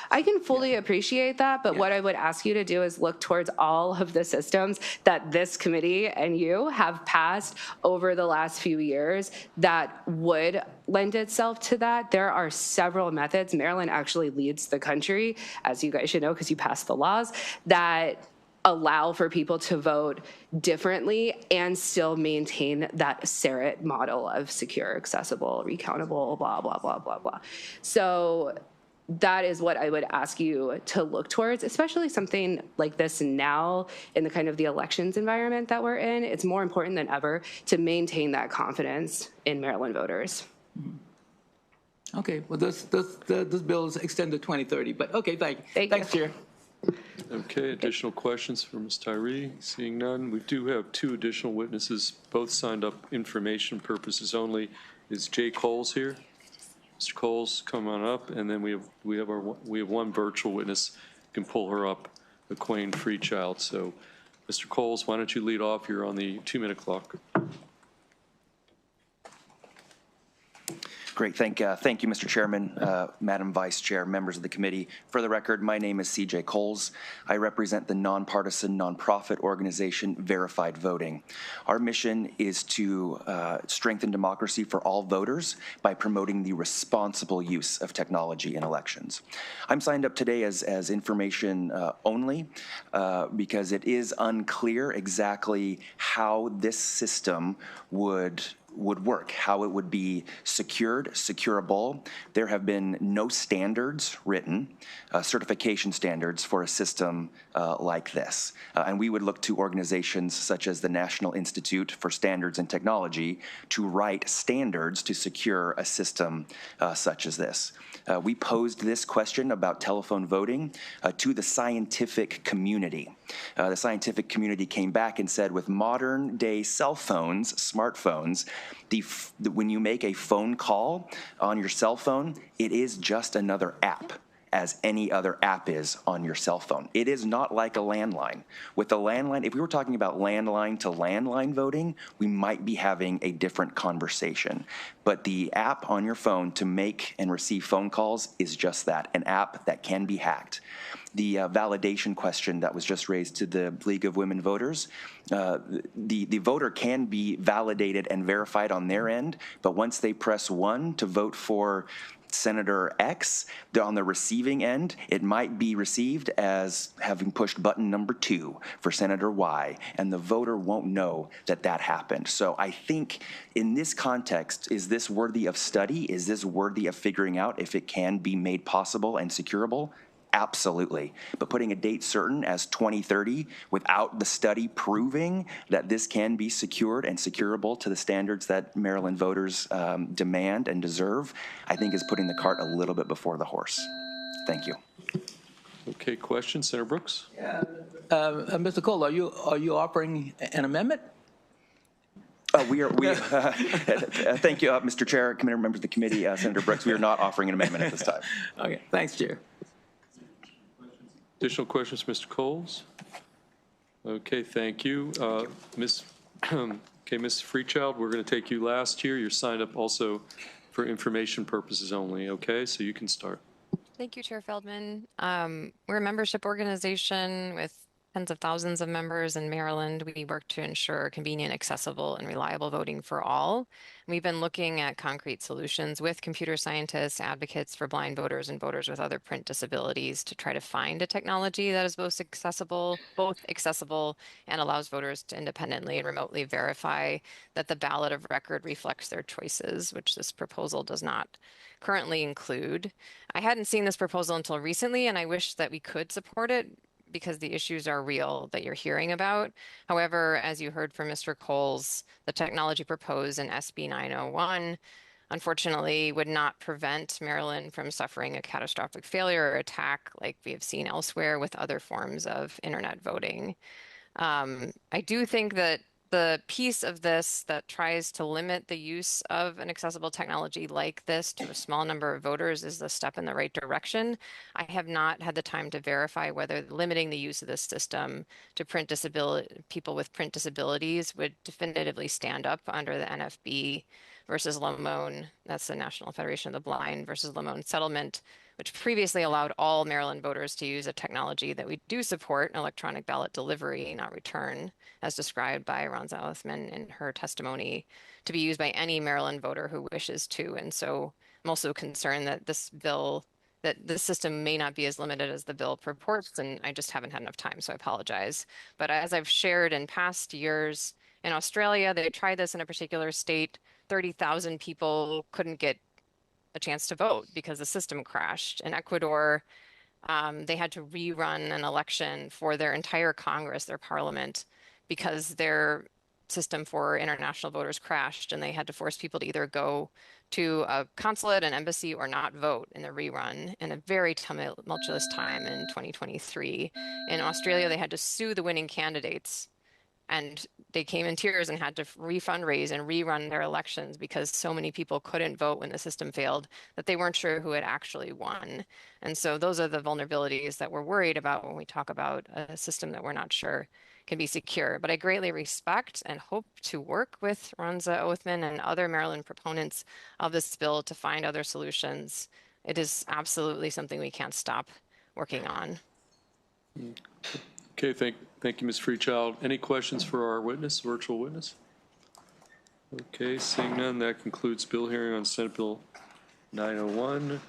I can fully appreciate that, but what I would ask you to do is look towards all of the systems that this committee and you have passed over the last few years that would lend itself to that. There are several methods. Maryland actually leads the country, as you guys should know because you passed the laws, that allow for people to vote differently and still maintain that SERET model of secure, accessible, recountable, blah, blah, blah, blah, blah. So that is what I would ask you to look towards, especially something like this now in the kind of the elections environment that we're in. It's more important than ever to maintain that confidence in Maryland voters. Okay, well, this bill is extended to 2030, but okay, thanks, Chair. Okay, additional questions for Ms. Tyree? Seeing none, we do have two additional witnesses, both signed up information purposes only. Is Jay Coles here? Mr. Coles, come on up, and then we have one virtual witness. You can pull her up, McQueen Freechild. So, Mr. Coles, why don't you lead off? You're on the 2-minute clock. Great. Thank you, Mr. Chairman, Madam Vice Chair, members of the committee. For the record, my name is C.J. Coles. I represent the nonpartisan nonprofit organization Verified Voting. Our mission is to strengthen democracy for all voters by promoting the responsible use of technology in elections. I'm signed up today as information only because it is unclear exactly how this system would work, how it would be secured, securable. There have been no standards written, certification standards for a system like this. And we would look to organizations such as the National Institute for Standards and Technology to write standards to secure a system such as this. We posed this question about telephone voting to the scientific community. The scientific community came back and said with modern day cell phones, smartphones, when you make a phone call on your cell phone, it is just another app, as any other app is on your cell phone. It is not like a landline. With a landline, if we were talking about landline to landline voting, we might be having a different conversation. But the app on your phone to make and receive phone calls is just that, an app that can be hacked. The validation question that was just raised to the League of Women Voters, the voter can be validated and verified on their end, but once they press 1 to vote for Senator X, on the receiving end, it might be received as having pushed button number 2 for Senator Y, and the voter won't know that that happened. So I think in this context, is this worthy of study? Is this worthy of figuring out if it can be made possible and securable? Absolutely. But putting a date certain as 2030 without the study proving that this can be secured and securable to the standards that Maryland voters demand and deserve, I think is putting the cart a little bit before the horse. Thank you. Okay, question, Senator Brooks? Mr. Cole, are you offering an amendment? Thank you, Mr. Chair, committee members of the committee, Senator Brooks. We are not offering an amendment at this time. Okay, thanks, Chair. Additional questions, Mr. Coles? Okay, thank you. Ms. Freechild, we're going to take you last here. You're signed up also for information purposes only, okay? So you can start. Thank you, Chair Feldman. We're a membership organization with tens of thousands of members in Maryland. We work to ensure convenient, accessible, and reliable voting for all. We've been looking at concrete solutions with computer scientists, advocates for blind voters, and voters with other print disabilities to try to find a technology that is both accessible and allows voters to independently and remotely verify that the ballot of record reflects their choices, which this proposal does not currently include. I hadn't seen this proposal until recently, and I wish that we could support it because the issues are real that you're hearing about. However, as you heard from Mr. Coles, the technology proposed in SB 901 unfortunately would not prevent Maryland from suffering a catastrophic failure or attack like we have seen elsewhere with other forms of internet voting. I do think that the piece of this that tries to limit the use of an accessible technology like this to a small number of voters is a step in the right direction. I have not had the time to verify whether limiting the use of this system to people with print disabilities would definitively stand up under the NFB versus Lamone, that's the National Federation of the Blind, versus Lamone settlement, which previously allowed all Maryland voters to use a technology that we do support, electronic ballot delivery, not return, as described by Ronza Othman in her testimony, to be used by any Maryland voter who wishes to. And so I'm also concerned that this system may not be as limited as the bill purports, and I just haven't had enough time, so I apologize. But as I've shared in past years, in Australia, they tried this in a particular state. 30,000 people couldn't get a chance to vote because the system crashed. In Ecuador, they had to rerun an election for their entire Congress, their parliament, because their system for international voters crashed, and they had to force people to either go to a consulate, an embassy, or not vote in the rerun in a very tumultuous time in 2023. In Australia, they had to sue the winning candidates, and they came in tears and had to refundraise and rerun their elections because so many people couldn't vote when the system failed that they weren't sure who had actually won. And so those are the vulnerabilities that we're worried about when we talk about a system that we're not sure can be secure. But I greatly respect and hope to work with Ronza Othman and other Maryland proponents of this bill to find other solutions. It is absolutely something we can't stop working on. Okay, thank you, Ms. Freechild. Any questions for our witness, virtual witness? Okay, seeing none, that concludes bill hearing on Senate Bill 901.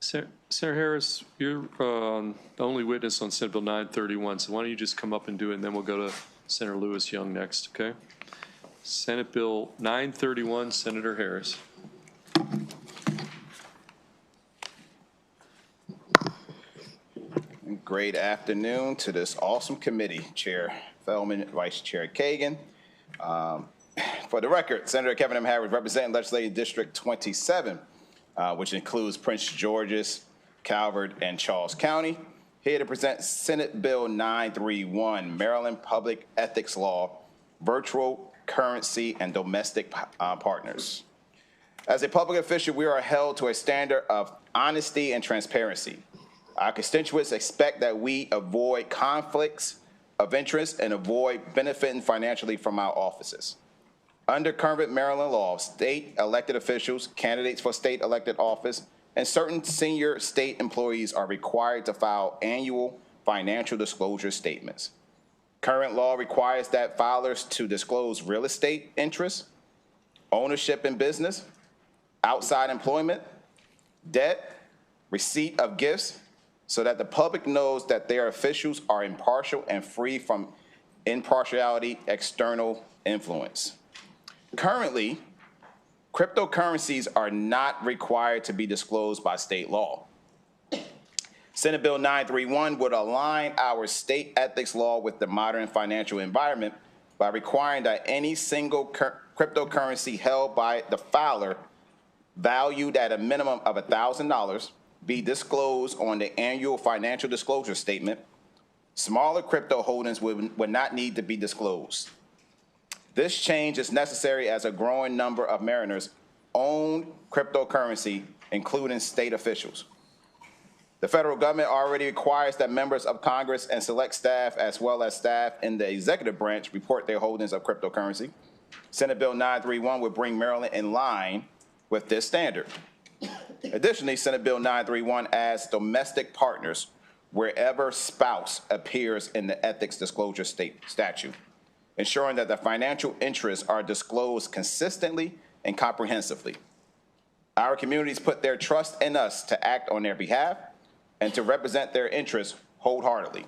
Senator Harris, you're the only witness on Senate Bill 931, so why don't you just come up and do it, and then we'll go to Senator Lewis Young next, okay? Senate Bill 931, Senator Harris. Great afternoon to this awesome committee, Chair Feldman, Vice Chair Kagan. For the record, Senator Kevin M. Harris representing Legislative District 27, which includes Prince George's, Calvert, and Charles County. Here to present Senate Bill 931, Maryland Public Ethics Law, Virtual Currency and Domestic Partners. As a public official, we are held to a standard of honesty and transparency. Our constituents expect that we avoid conflicts of interest and avoid benefiting financially from our offices. Under current Maryland law, state elected officials, candidates for state elected office, and certain senior state employees are required to file annual financial disclosure statements. Current law requires that filers to disclose real estate interests, ownership in business, outside employment, debt, receipt of gifts, so that the public knows that their officials are impartial and free from impartiality, external influence. Currently, cryptocurrencies are not required to be disclosed by state law. Senate Bill 931 would align our state ethics law with the modern financial environment by requiring that any single cryptocurrency held by the filer valued at a minimum of $1,000 be disclosed on the annual financial disclosure statement. Smaller crypto holdings would not need to be disclosed. This change is necessary as a growing number of Marylanders own cryptocurrency, including state officials. The federal government already requires that members of Congress and select staff, as well as staff in the executive branch, report their holdings of cryptocurrency. Senate Bill 931 would bring Maryland in line with this standard. Additionally, Senate Bill 931 adds domestic partners wherever spouse appears in the ethics disclosure statute, ensuring that the financial interests are disclosed consistently and comprehensively. Our communities put their trust in us to act on their behalf and to represent their interests wholeheartedly.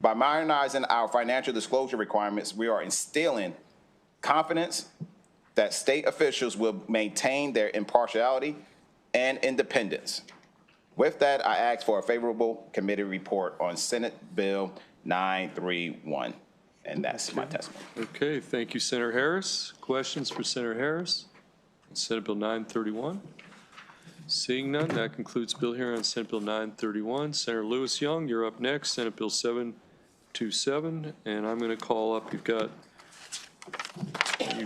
By modernizing our financial disclosure requirements, we are instilling confidence that state officials will maintain their impartiality and independence. With that, I ask for a favorable committee report on Senate Bill 931, and that's my testimony. Okay, thank you, Senator Harris. Questions for Senator Harris on Senate Bill 931? Seeing none, that concludes bill hearing on Senate Bill 931. Senator Lewis Young, you're up next, Senate Bill 727, and I'm going to call up, you've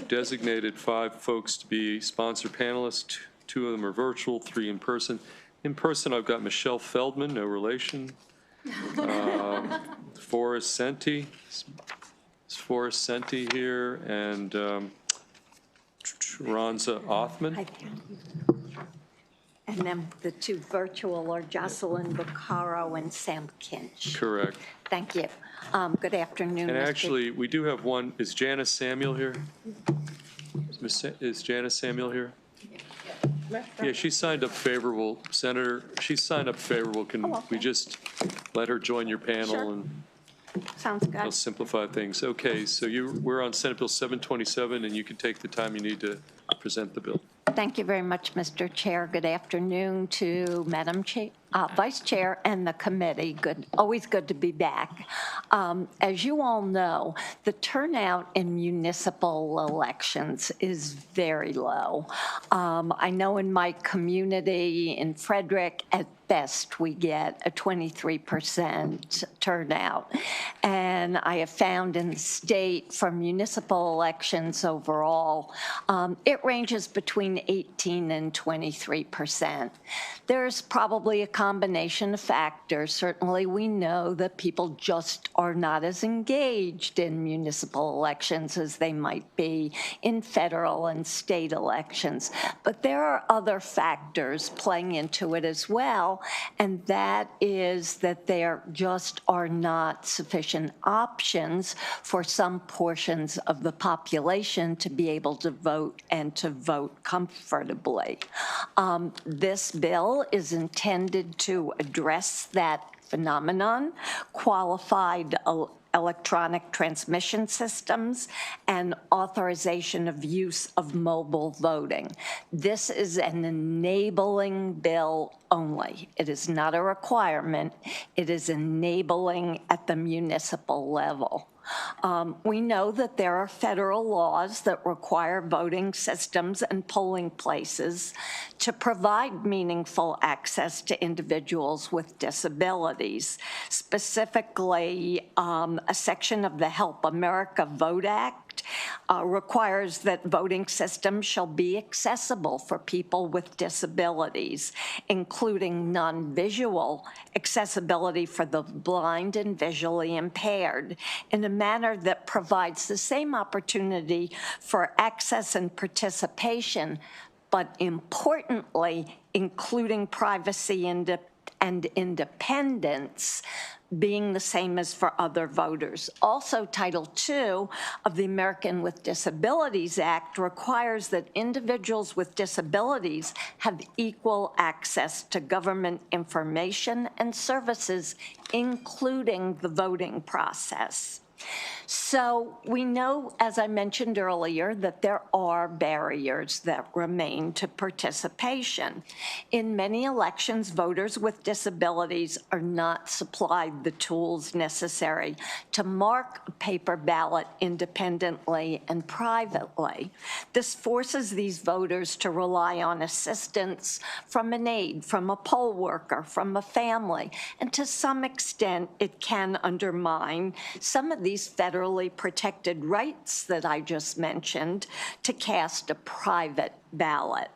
designated 5 folks to be sponsor panelists. 2 of them are virtual, 3 in person. In person, I've got Michelle Feldman, no relation. Forrest Senti. Is Forrest Senti here? And Ronza Othman. And then the 2 virtual are Jocelyn Buccaro and Sam Kinch. Correct. Thank you. Good afternoon. And actually, we do have one. Is Janice Samuel here? Is Janice Samuel here? Yeah, she signed up favorable. Senator, she signed up favorable. Can we just let her join your panel? Sure. And sounds good. I'll simplify things. Okay, so we're on Senate Bill 727, and you can take the time you need to present the bill. Thank you very much, Mr. Chair. Good afternoon to Madam Vice Chair and the committee. Always good to be back. As you all know, the turnout in municipal elections is very low. I know in my community in Frederick, at best, we get a 23% turnout. And I have found in the state for municipal elections overall, it ranges between 18 and 23%. There's probably a combination of factors. Certainly, we know that people just are not as engaged in municipal elections as they might be in federal and state elections. But there are other factors playing into it as well, and that is that there just are not sufficient options for some portions of the population to be able to vote and to vote comfortably. This bill is intended to address that phenomenon. Qualified electronic transmission systems and authorization of use of mobile voting. This is an enabling bill only. It is not a requirement. It is enabling at the municipal level. We know that there are federal laws that require voting systems and polling places to provide meaningful access to individuals with disabilities. Specifically, a section of the Help America Vote Act requires that voting systems shall be accessible for people with disabilities, including non-visual accessibility for the blind and visually impaired, in a manner that provides the same opportunity for access and participation, but importantly, including privacy and independence being the same as for other voters. Also, Title II of the American with Disabilities Act requires that individuals with disabilities have equal access to government information and services, including the voting process. So we know, as I mentioned earlier, that there are barriers that remain to participation. In many elections, voters with disabilities are not supplied the tools necessary to mark a paper ballot independently and privately. This forces these voters to rely on assistance from an aide, from a poll worker, from a family, and to some extent, it can undermine some of these federally federally protected rights that I just mentioned to cast a private ballot.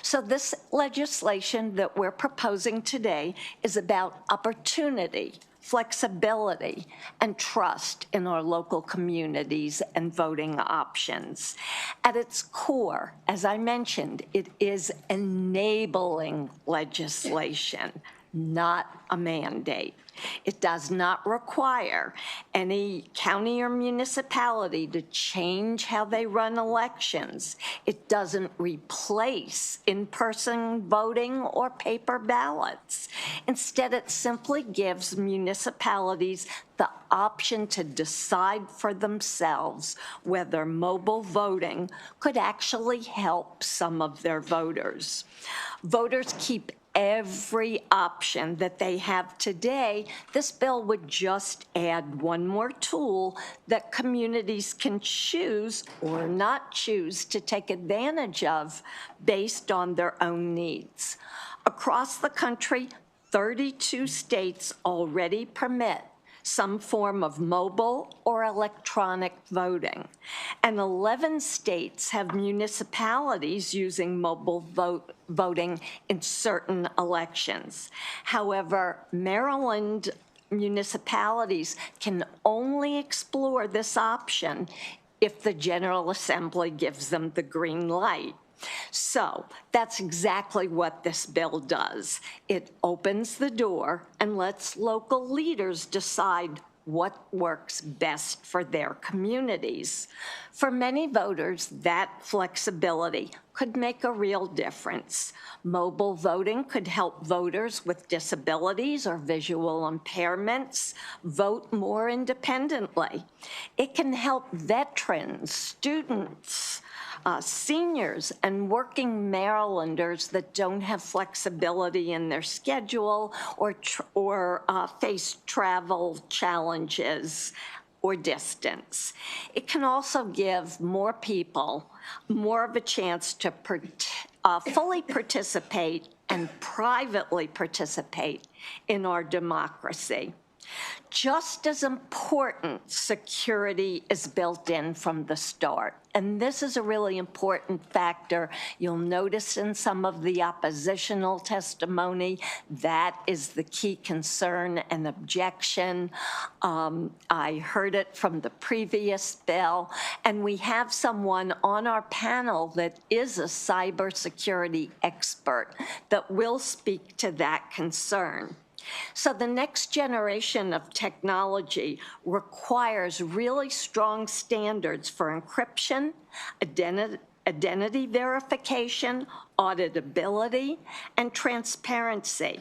So this legislation that we're proposing today is about opportunity, flexibility, and trust in our local communities and voting options. At its core, as I mentioned, it is enabling legislation, not a mandate. It does not require any county or municipality to change how they run elections. It doesn't replace in-person voting or paper ballots. Instead, it simply gives municipalities the option to decide for themselves whether mobile voting could actually help some of their voters. Voters keep every option that they have today. This bill would just add one more tool that communities can choose or not choose to take advantage of based on their own needs. Across the country, 32 states already permit some form of mobile or electronic voting. And 11 states have municipalities using mobile voting in certain elections. However, Maryland municipalities can only explore this option if the General Assembly gives them the green light. So that's exactly what this bill does. It opens the door and lets local leaders decide what works best for their communities. For many voters, that flexibility could make a real difference. Mobile voting could help voters with disabilities or visual impairments vote more independently. It can help veterans, students, seniors, and working Marylanders that don't have flexibility in their schedule or face travel challenges or distance. It can also give more people more of a chance to fully participate and privately participate in our democracy. Just as important, security is built in from the start. And this is a really important factor. You'll notice in some of the oppositional testimony, that is the key concern and objection. I heard it from the previous bill, and we have someone on our panel that is a cybersecurity expert that will speak to that concern. So the next generation of technology requires really strong standards for encryption, identity verification, auditability, and transparency.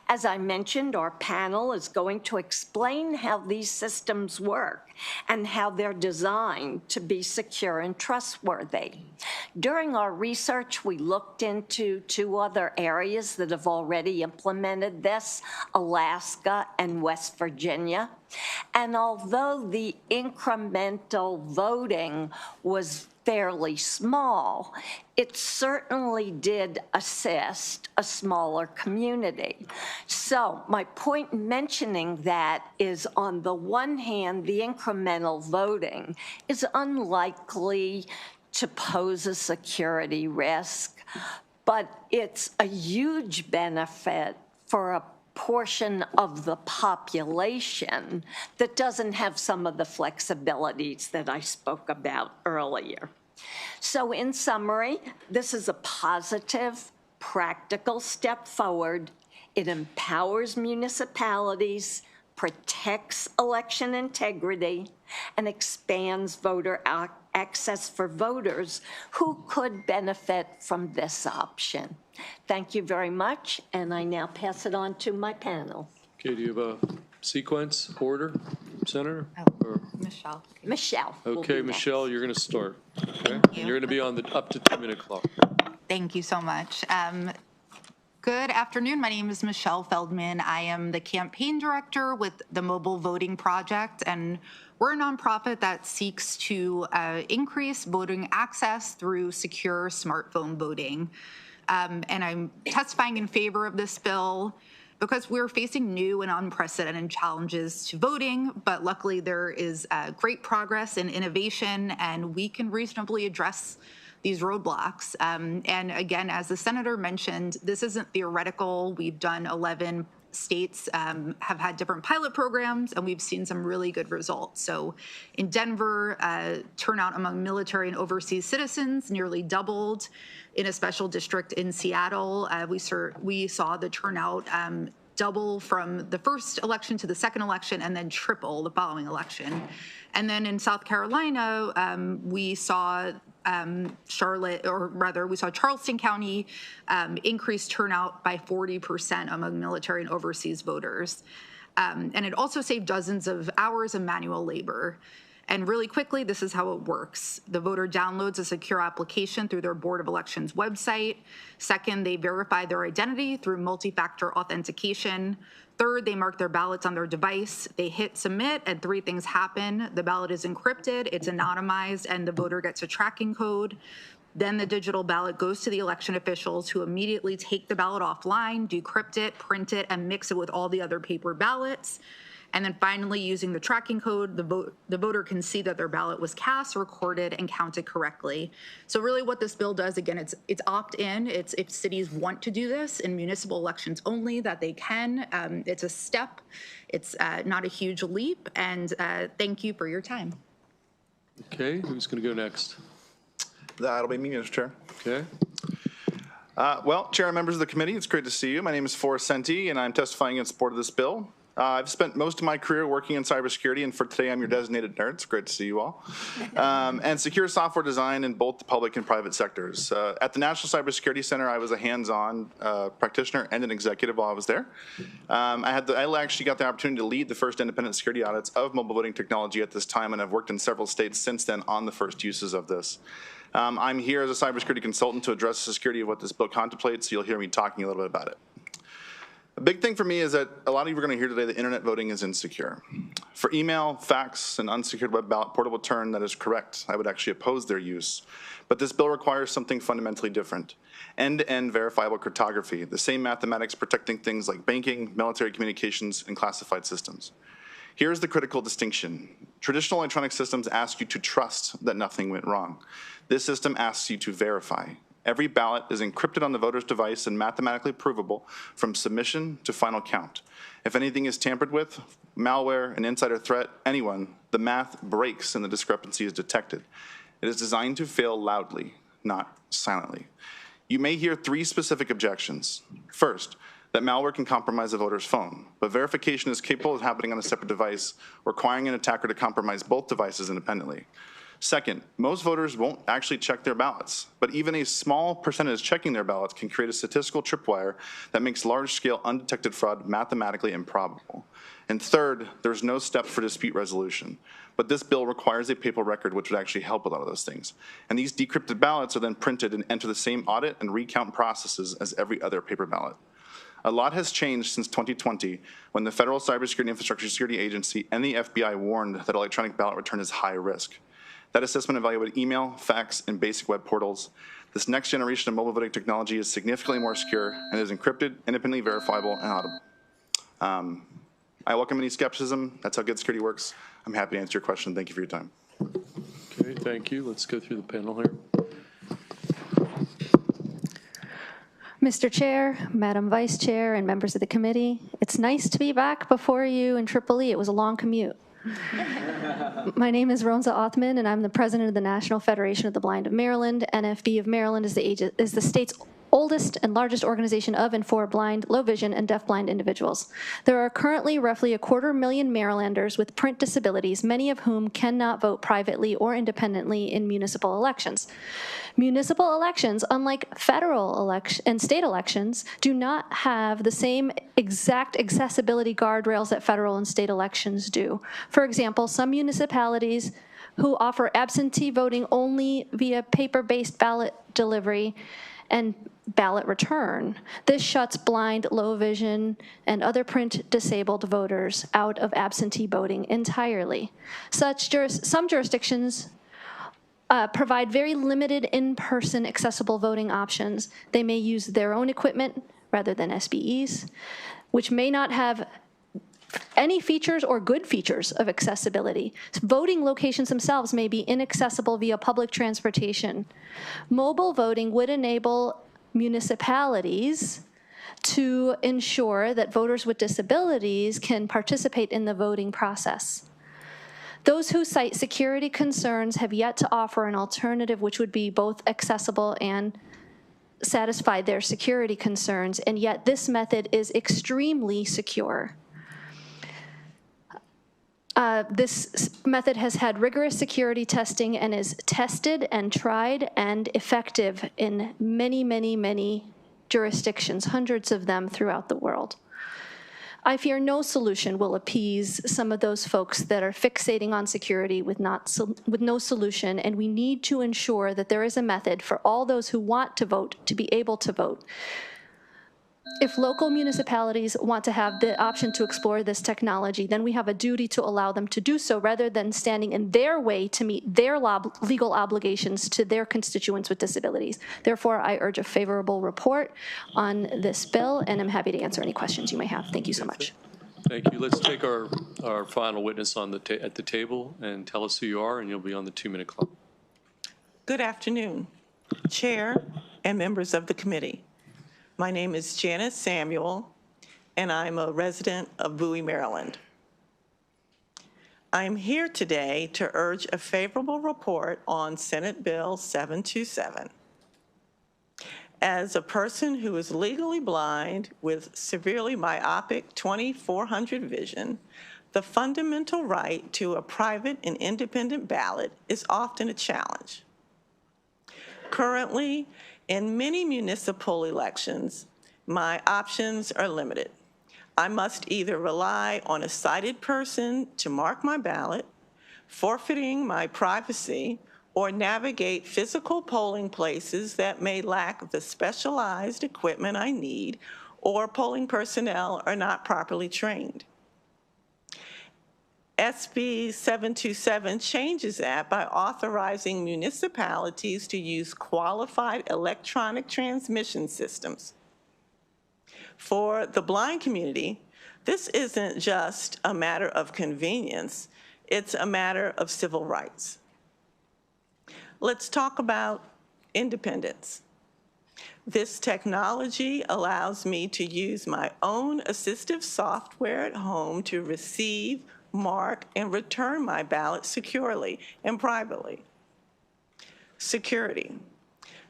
As I mentioned, our panel is going to explain how these systems work and how they're designed to be secure and trustworthy. During our research, we looked into 2 other areas that have already implemented this, Alaska and West Virginia. And although the incremental voting was fairly small, it certainly did assist a smaller community. So my point in mentioning that is, on the one hand, the incremental voting is unlikely to pose a security risk, but it's a huge benefit for a portion of the population that doesn't have some of the flexibilities that I spoke about earlier. So in summary, this is a positive, practical step forward. It empowers municipalities, protects election integrity, and expands voter access for voters who could benefit from this option. Thank you very much, and I now pass it on to my panel. Okay, do you have a sequence, order, Senator? Or- Michelle. Michelle. will Okay, be next. Michelle, you're going to start. Okay? And you're going to be on the up to 2-minute clock. Thank you so much. Good afternoon. My name is Michelle Feldman. I am the campaign director with the Mobile Voting Project, and we're a nonprofit that seeks to increase voting access through secure smartphone voting. And I'm testifying in favor of this bill because we're facing new and unprecedented challenges to voting, but luckily there is great progress and innovation, and we can reasonably address these roadblocks. And again, as the senator mentioned, this isn't theoretical. We've done 11 states have had different pilot programs, and we've seen some really good results. So in Denver, turnout among military and overseas citizens nearly doubled. In a special district in Seattle, we saw the turnout double from the first election to the second election, and then triple the following election. And then in South Carolina, we saw Charleston County increase turnout by 40% among military and overseas voters. And it also saved dozens of hours of manual labor. And really quickly, this is how it works. The voter downloads a secure application through their Board of Elections website. Second, they verify their identity through multi-factor authentication. Third, they mark their ballots on their device. They hit submit, and 3 things happen. The ballot is encrypted, it's anonymized, and the voter gets a tracking code. Then the digital ballot goes to the election officials, who immediately take the ballot offline, decrypt it, print it, and mix it with all the other paper ballots. And then finally, using the tracking code, the voter can see that their ballot was cast, recorded, and counted correctly. So really what this bill does, again, it's opt-in. It's if cities want to do this in municipal elections only, that they can. It's a step. It's not a huge leap. And thank you for your time. Okay, who's going to go next? That'll be me, Mr. Chair. Okay. Well, Chair and members of the committee, it's great to see you. My name is Forrest Senti, and I'm testifying in support of this bill. I've spent most of my career working in cybersecurity, and for today I'm your designated nerd. It's great to see you all. And secure software design in both the public and private sectors. At the National Cybersecurity Center, I was a hands-on practitioner and an executive while I was there. I actually got the opportunity to lead the first independent security audits of mobile voting technology at this time, and I've worked in several states since then on the first uses of this. I'm here as a cybersecurity consultant to address the security of what this bill contemplates, so you'll hear me talking a little bit about it. A big thing for me is that a lot of you are going to hear today that internet voting is insecure. For email, fax, and unsecured web ballot portable turn, that is correct. I would actually oppose their use. But this bill requires something fundamentally different. End-to-end verifiable cryptography, the same mathematics protecting things like banking, military communications, and classified systems. Here's the critical distinction. Traditional electronic systems ask you to trust that nothing went wrong. This system asks you to verify. Every ballot is encrypted on the voter's device and mathematically provable from submission to final count. If anything is tampered with, malware, an insider threat, anyone, the math breaks and the discrepancy is detected. It is designed to fail loudly, not silently. You may hear 3 specific objections. First, that malware can compromise the voter's phone, but verification is capable of happening on a separate device, requiring an attacker to compromise both devices independently. Second, most voters won't actually check their ballots, but even a small percentage checking their ballots can create a statistical tripwire that makes large-scale undetected fraud mathematically improbable. And third, there's no step for dispute resolution, but this bill requires a paper record, which would actually help with a lot of those things. And these decrypted ballots are then printed and enter the same audit and recount processes as every other paper ballot. A lot has changed since 2020, when the Federal Cybersecurity Infrastructure Security Agency and the FBI warned that electronic ballot return is high risk. That assessment evaluated email, fax, and basic web portals. This next generation of mobile voting technology is significantly more secure and is encrypted, independently verifiable, and audible. I welcome any skepticism. That's how good security works. I'm happy to answer your question. Thank you for your time. Okay, thank you. Let's go through the panel here. Mr. Chair, Madam Vice Chair, and members of the committee, it's nice to be back before you in EEE. It was a long commute. My name is Ronza Othman, and I'm the president of the National Federation of the Blind of Maryland. NFB of Maryland is the state's oldest and largest organization of and for blind, low vision, and deafblind individuals. There are currently roughly 250,000 Marylanders with print disabilities, many of whom cannot vote privately or independently in municipal elections. Municipal elections, unlike federal and state elections, do not have the same exact accessibility guardrails that federal and state elections do. For example, some municipalities who offer absentee voting only via paper-based ballot delivery and ballot return. This shuts blind, low vision, and other print disabled voters out of absentee voting entirely. Some jurisdictions provide very limited in-person accessible voting options. They may use their own equipment rather than SBEs. which may not have any features or good features of accessibility. Voting locations themselves may be inaccessible via public transportation. Mobile voting would enable municipalities to ensure that voters with disabilities can participate in the voting process. Those who cite security concerns have yet to offer an alternative which would be both accessible and satisfy their security concerns, and yet this method is extremely secure. This method has had rigorous security testing and is tested and tried and effective in many, many, many jurisdictions, hundreds of them throughout the world. I fear no solution will appease some of those folks that are fixating on security with no solution, and we need to ensure that there is a method for all those who want to vote to be able to vote. If local municipalities want to have the option to explore this technology, then we have a duty to allow them to do so rather than standing in their way to meet their legal obligations to their constituents with disabilities. Therefore, I urge a favorable report on this bill, and I'm happy to answer any questions you may have. Thank you so much. Thank you. Let's take our final witness on at the table and tell us who you are, and you'll be on the 2-minute clock. Good afternoon, Chair and members of the committee. My name is Janice Samuel, and I'm a resident of Bowie, Maryland. I'm here today to urge a favorable report on Senate Bill 727. As a person who is legally blind with severely myopic 20/400 vision, the fundamental right to a private and independent ballot is often a challenge. Currently, in many municipal elections, my options are limited. I must either rely on a sighted person to mark my ballot, forfeiting my privacy, or navigate physical polling places that may lack the specialized equipment I need, or polling personnel are not properly trained. SB 727 changes that by authorizing municipalities to use qualified electronic transmission systems. For the blind community, this isn't just a matter of convenience, it's a matter of civil rights. Let's talk about independence. This technology allows me to use my own assistive software at home to receive, mark, and return my ballot securely and privately. Security.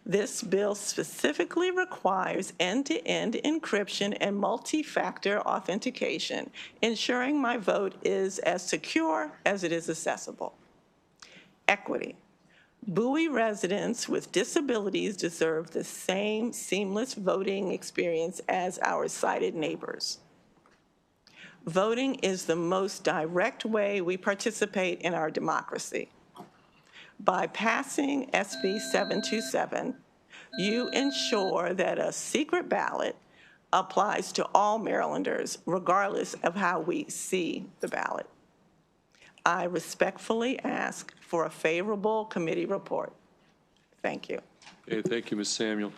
This bill specifically requires end-to-end encryption and multi-factor authentication, ensuring my vote is as secure as it is accessible. Equity. Bowie residents with disabilities deserve the same seamless voting experience as our sighted neighbors. Voting is the most direct way we participate in our democracy. By passing SB 727, you ensure that a secret ballot applies to all Marylanders, regardless of how we see the ballot. I respectfully ask for a favorable committee report. Thank you. Okay, thank you, Ms. Samuel.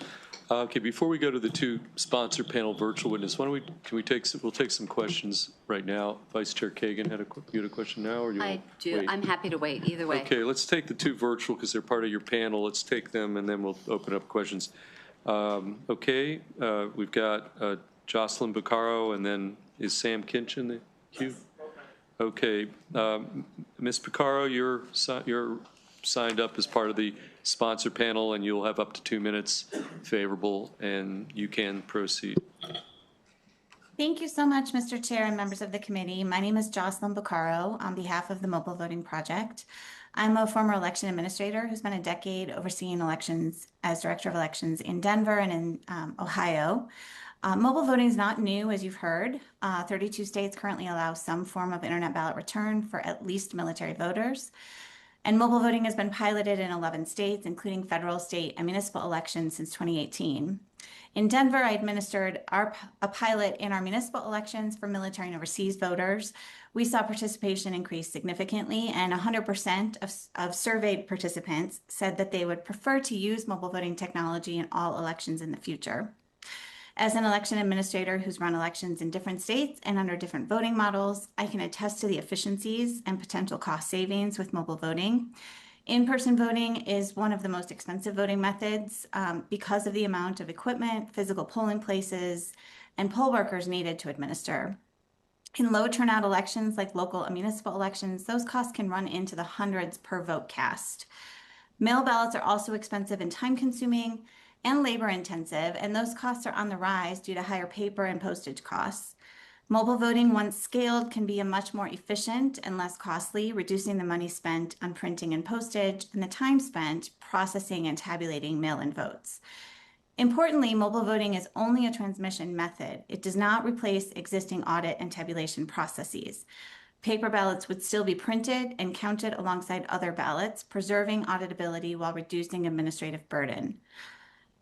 Okay, before we go to the two sponsor panel virtual witness, why don't we'll take some questions right now. Vice Chair Kagan you had a question now, or you I do. wait? I'm happy to wait either way. Okay, let's take the two virtual because they're part of your panel. Let's take them and then we'll open up questions. Okay, we've got Jocelyn Buccaro, and then is Sam Kinch in the queue? Okay, Ms. Buccaro, you're signed up as part of the sponsor panel, and you'll have up to 2 minutes favorable, and you can proceed. Thank you so much, Mr. Chair and members of the committee. My name is Jocelyn Buccaro on behalf of the Mobile Voting Project. I'm a former election administrator who spent a decade overseeing elections as director of elections in Denver and in Ohio. Mobile voting is not new, as you've heard. 32 states currently allow some form of internet ballot return for at least military voters. And mobile voting has been piloted in 11 states, including federal, state, and municipal elections since 2018. In Denver, I administered a pilot in our municipal elections for military and overseas voters. We saw participation increase significantly, and 100% of surveyed participants said that they would prefer to use mobile voting technology in all elections in the future. As an election administrator who's run elections in different states and under different voting models, I can attest to the efficiencies and potential cost savings with mobile voting. In-person voting is one of the most expensive voting methods because of the amount of equipment, physical polling places, and poll workers needed to administer. In low turnout elections like local and municipal elections, those costs can run into the hundreds per vote cast. Mail ballots are also expensive and time-consuming and labor-intensive, and those costs are on the rise due to higher paper and postage costs. Mobile voting, once scaled, can be a much more efficient and less costly, reducing the money spent on printing and postage and the time spent processing and tabulating mail-in votes. Importantly, mobile voting is only a transmission method. It does not replace existing audit and tabulation processes. Paper ballots would still be printed and counted alongside other ballots, preserving auditability while reducing administrative burden.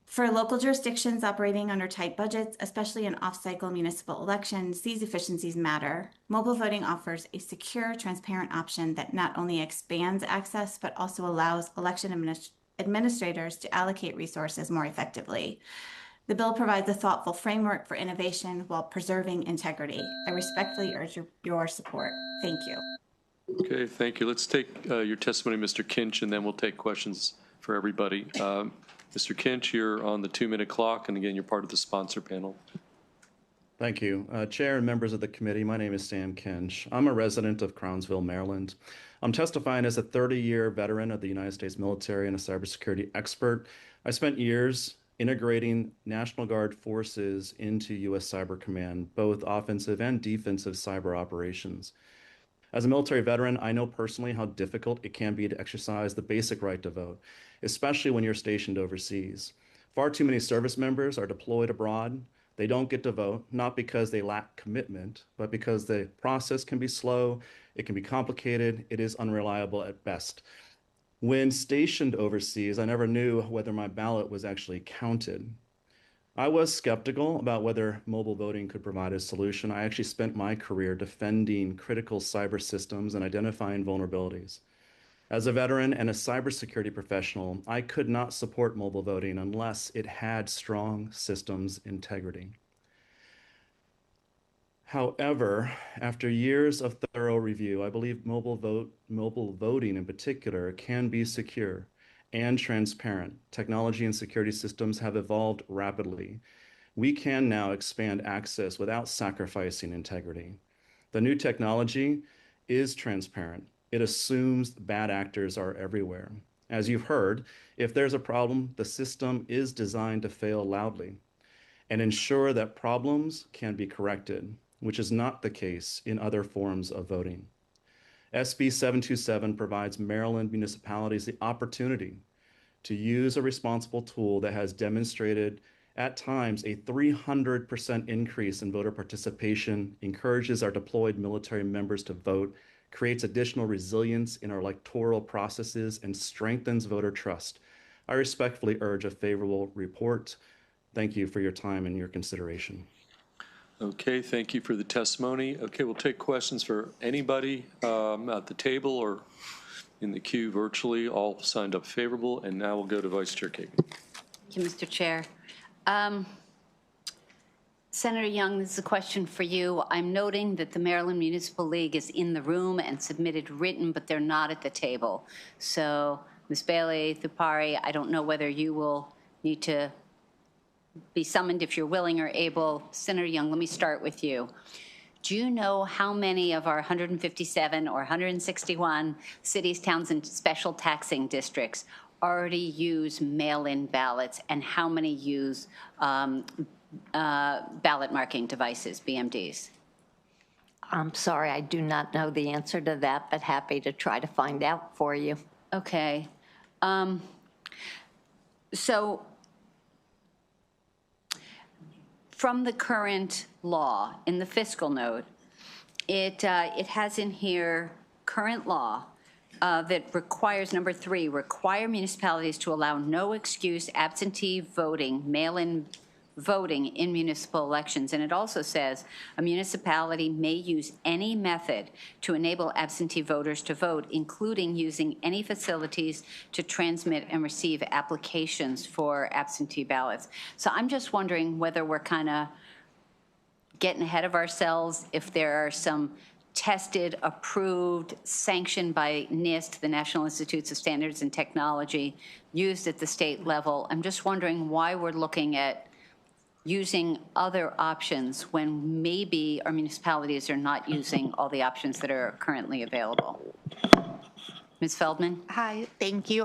For local jurisdictions operating under tight budgets, especially in off-cycle municipal elections, these efficiencies matter. Mobile voting offers a secure, transparent option that not only expands access, but also allows election administrators to allocate resources more effectively. The bill provides a thoughtful framework for innovation while preserving integrity. I respectfully urge your support. Thank you. Okay, thank you. Let's take your testimony, Mr. Kinch, and then we'll take questions for everybody. Mr. Kinch, you're on the 2-minute clock, and again, you're part of the sponsor panel. Thank you. Chair and members of the committee, my name is Sam Kinch. I'm a resident of Crownsville, Maryland. I'm testifying as a 30-year veteran of the United States military and a cybersecurity expert. I spent years integrating National Guard forces into U.S. Cyber Command, both offensive and defensive cyber operations. As a military veteran, I know personally how difficult it can be to exercise the basic right to vote, especially when you're stationed overseas. Far too many service members are deployed abroad. They don't get to vote, not because they lack commitment, but because the process can be slow, it can be complicated, it is unreliable at best. When stationed overseas, I never knew whether my ballot was actually counted. I was skeptical about whether mobile voting could provide a solution. I actually spent my career defending critical cyber systems and identifying vulnerabilities. As a veteran and a cybersecurity professional, I could not support mobile voting unless it had strong systems integrity. However, after years of thorough review, I believe mobile voting in particular can be secure and transparent. Technology and security systems have evolved rapidly. We can now expand access without sacrificing integrity. The new technology is transparent. It assumes bad actors are everywhere. As you've heard, if there's a problem, the system is designed to fail loudly and ensure that problems can be corrected, which is not the case in other forms of voting. SB 727 provides Maryland municipalities the opportunity to use a responsible tool that has demonstrated at times a 300% increase in voter participation, encourages our deployed military members to vote, creates additional resilience in our electoral processes, and strengthens voter trust. I respectfully urge a favorable report. Thank you for your time and your consideration. Okay, thank you for the testimony. Okay, we'll take questions for anybody at the table or in the queue virtually. All signed up favorable, and now we'll go to Vice Chair Kagan. Thank you, Mr. Chair. Senator Young, this is a question for you. I'm noting that the Maryland Municipal League is in the room and submitted written, but they're not at the table. So, Ms. Bailey, Thupari, I don't know whether you will need to be summoned if you're willing or able. Senator Young, let me start with you. Do you know how many of our 157 or 161 cities, towns, and special taxing districts already use mail-in ballots, and how many use ballot marking devices, BMDs? I'm sorry, I do not know the answer to that, but happy to try to find out for you. Okay. So from the current law in the fiscal note, it has in here current law that requires, number 3, require municipalities to allow no excuse absentee voting, mail-in voting in municipal elections. And it also says a municipality may use any method to enable absentee voters to vote, including using any facilities to transmit and receive applications for absentee ballots. So I'm just wondering whether we're kind of getting ahead of ourselves, if there are some tested, approved, sanctioned by NIST, the National Institutes of Standards and Technology, used at the state level. I'm just wondering why we're looking at using other options when maybe our municipalities are not using all the options that are currently available. Ms. Feldman? Hi, thank you.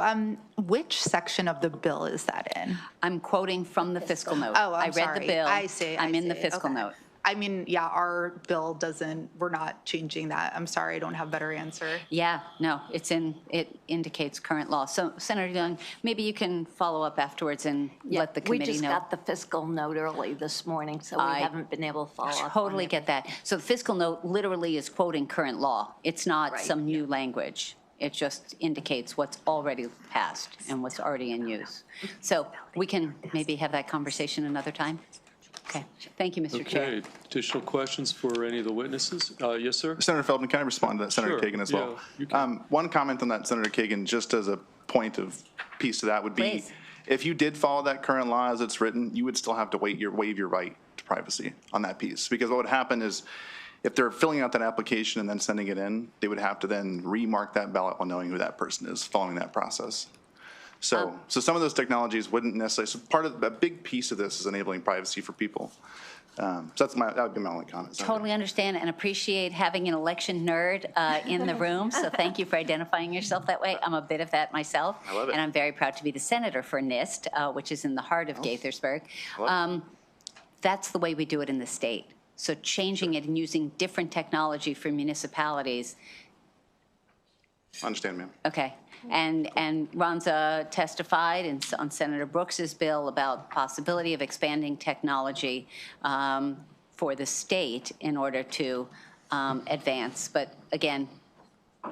Which section of the bill is that in? I'm quoting from the fiscal note. Oh, I read sorry. the bill. I see. I'm in the fiscal note. I mean, yeah, our bill doesn't, we're not changing that. I'm sorry, I don't have a better answer. Yeah, no, it indicates current law. So Senator Young, maybe you can follow up afterwards and let the committee know. We just got the fiscal note early this morning, so we haven't been able to follow up. Totally get that. So the fiscal note literally is quoting current law. It's not some new language. It just indicates what's already passed and what's already in use. So we can maybe have that conversation another time. Okay. Thank you, Mr. Chair. Okay. Additional questions for any of the witnesses? Yes, sir. Senator Feldman, can I respond to that, Senator Sure. Kagan, as well? Yeah, you can. One comment on that, Senator Kagan, just as a point of piece to that would be, Please. if you did follow that current law as it's written, you would still have to waive your right to privacy on that piece. Because what would happen is, if they're filling out that application and then sending it in, they would have to then remark that ballot while knowing who that person is following that process. So some of those technologies wouldn't necessarily, so part of a big piece of this is enabling privacy for people. So that would be my only comment. Totally understand and appreciate having an election nerd in the room. So thank you for identifying yourself that way. I'm a bit of that myself. I love it. And I'm very proud to be the senator for NIST, which is in the heart of Gaithersburg. That's the way we do it in the state. So changing it and using different technology for municipalities. Understand, ma'am. Okay. And Ronza testified on Senator Brooks's bill about possibility of expanding technology for the state in order to advance. But again,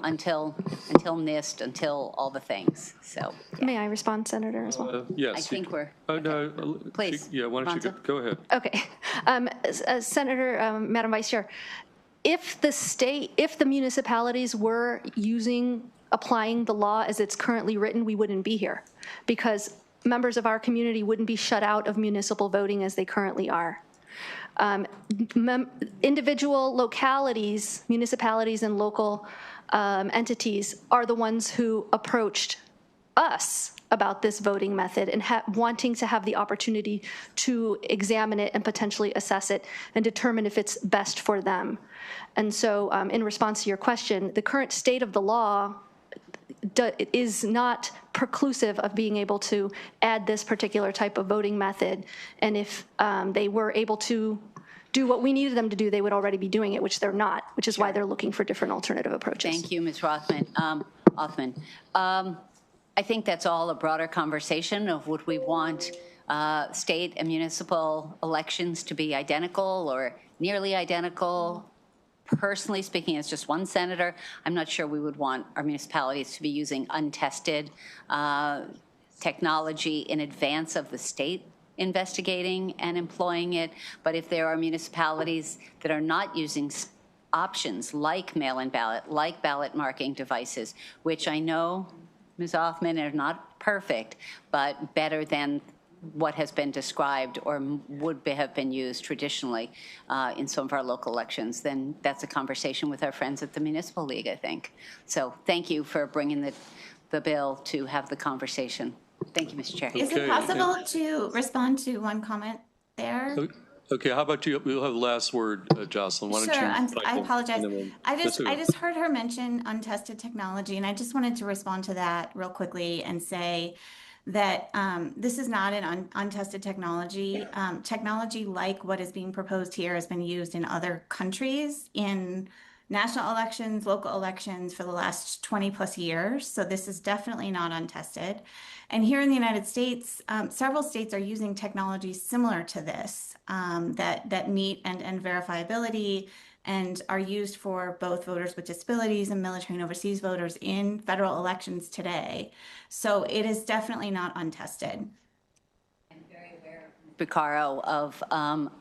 until NIST, until all the things. So May I respond, Senator, as well? Yes. I think we're. No, Please. Yeah, why don't you go ahead? Okay. Senator, Madam Vice Chair, if the municipalities were applying the law as it's currently written, we wouldn't be here because members of our community wouldn't be shut out of municipal voting as they currently are. Individual localities, municipalities and local entities are the ones who approached us about this voting method and wanting to have the opportunity to examine it and potentially assess it and determine if it's best for them. And so in response to your question, the current state of the law is not preclusive of being able to add this particular type of voting method. And if they were able to do what we needed them to do, they would already be doing it, which they're not, which is why they're looking for different alternative approaches. Thank you, Ms. Othman. I think that's all a broader conversation of would we want state and municipal elections to be identical or nearly identical. Personally speaking, as just one senator, I'm not sure we would want our municipalities to be using untested technology in advance of the state investigating and employing it. But if there are municipalities that are not using options like mail-in ballot, like ballot marking devices, which I know, Ms. Othman, are not perfect, but better than what has been described or would have been used traditionally in some of our local elections, then that's a conversation with our friends at the Municipal League, I think. So thank you for bringing the bill to have the conversation. Thank you, Mr. Chair. Is it possible to respond to one comment there? Okay, how about you? We'll have the last word, Jocelyn. Why don't Sure, you? I apologize. I just heard her mention untested technology, and I just wanted to respond to that real quickly and say that this is not an untested technology. Technology like what is being proposed here has been used in other countries in national elections, local elections for the last 20 plus years. So this is definitely not untested. And here in the United States, several states are using technologies similar to this that meet and verifiability and are used for both voters with disabilities and military and overseas voters in federal elections today. So it is definitely not untested. I'm very aware of Bicaro of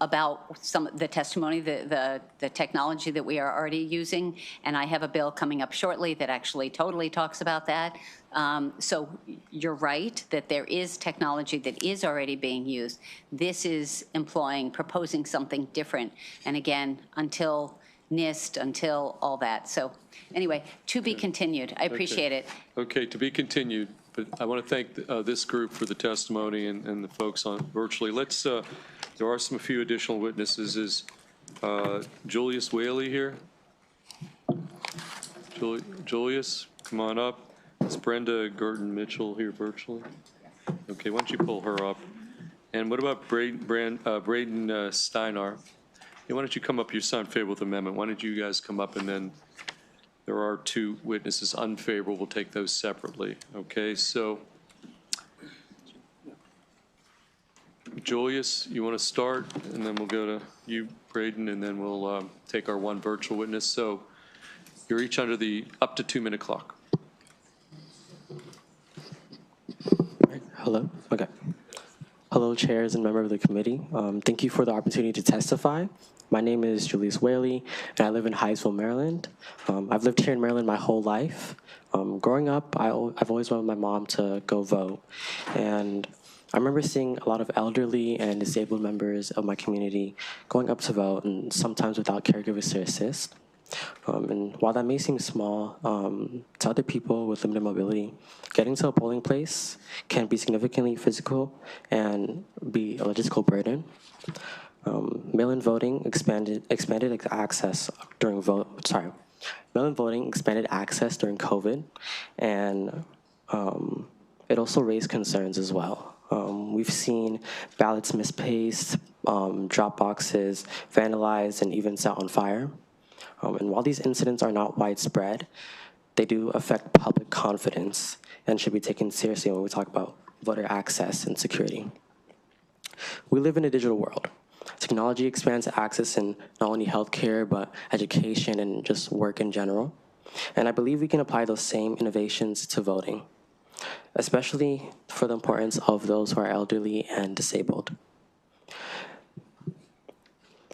about some of the testimony, the technology that we are already using, and I have a bill coming up shortly that actually totally talks about that. So you're right that there is technology that is already being used. This is proposing something different, and again, until NIST, until all that. So anyway, to be continued. I appreciate it. Okay, to be continued. But I want to thank this group for the testimony and the folks on virtually. There are a few additional witnesses. Is Julius Whaley here? Julius, come on up. Is Brenda Gerton Mitchell here virtually? Okay, why don't you pull her up? And what about Braden Steinar? Hey, why don't you come up? You sound favorable with the amendment. Why don't you guys come up, and then there are 2 witnesses unfavorable. We'll take those separately. Okay, so Julius, you want to start, and then we'll go to you, Braden, and then we'll take our 1 virtual witness. So you're each under the up to 2-minute clock. Hello. Okay. Hello, chairs and members of the committee. Thank you for the opportunity to testify. My name is Julius Whaley, and I live in Hyattsville, Maryland. I've lived here in Maryland my whole life. Growing up, I've always wanted my mom to go vote. And I remember seeing a lot of elderly and disabled members of my community going up to vote, and sometimes without caregivers to assist. And while that may seem small, to other people with limited mobility, getting to a polling place can be significantly physical and be a logistical burden. Mail-in voting expanded access during mail-in voting expanded access during COVID, and it also raised concerns as well. We've seen ballots misplaced, drop boxes vandalized, and even set on fire. And while these incidents are not widespread, they do affect public confidence and should be taken seriously when we talk about voter access and security. We live in a digital world. Technology expands access in not only healthcare, but education and just work in general. And I believe we can apply those same innovations to voting, especially for the importance of those who are elderly and disabled.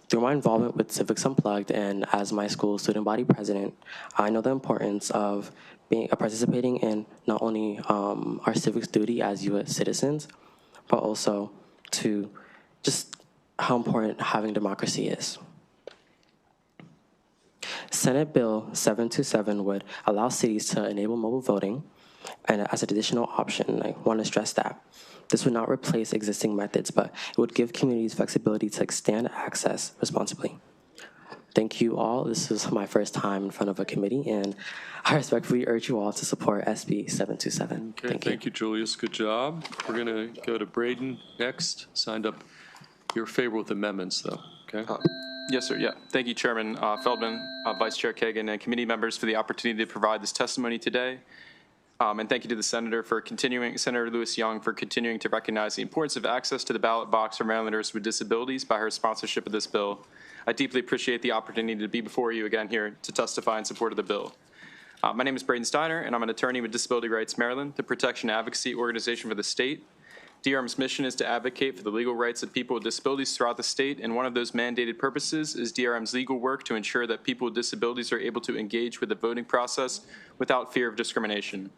Through my involvement with Civics Unplugged and as my school student body president, I know the importance of participating in not only our civics duty as U.S. citizens, but also to just how important having democracy is. Senate Bill 727 would allow cities to enable mobile voting, and as an additional option, I want to stress that this would not replace existing methods, but it would give communities flexibility to extend access responsibly. Thank you all. This is my first time in front of a committee, and I respectfully urge you all to support SB 727. Okay, thank you, Julius. Good job. We're going to go to Braden next. Signed up. You're favorable with amendments, though. Okay. Yes, sir. Yeah. Thank you, Chairman Feldman, Vice Chair Kagan, and committee members for the opportunity to provide this testimony today. And thank you to the Senator Lewis Young, for continuing to recognize the importance of access to the ballot box for Marylanders with disabilities by her sponsorship of this bill. I deeply appreciate the opportunity to be before you again here to testify in support of the bill. My name is Braden Steiner, and I'm an attorney with Disability Rights Maryland, the protection advocacy organization for the state. DRM's mission is to advocate for the legal rights of people with disabilities throughout the state, and one of those mandated purposes is DRM's legal work to ensure that people with disabilities are able to engage with the voting process without fear of discrimination.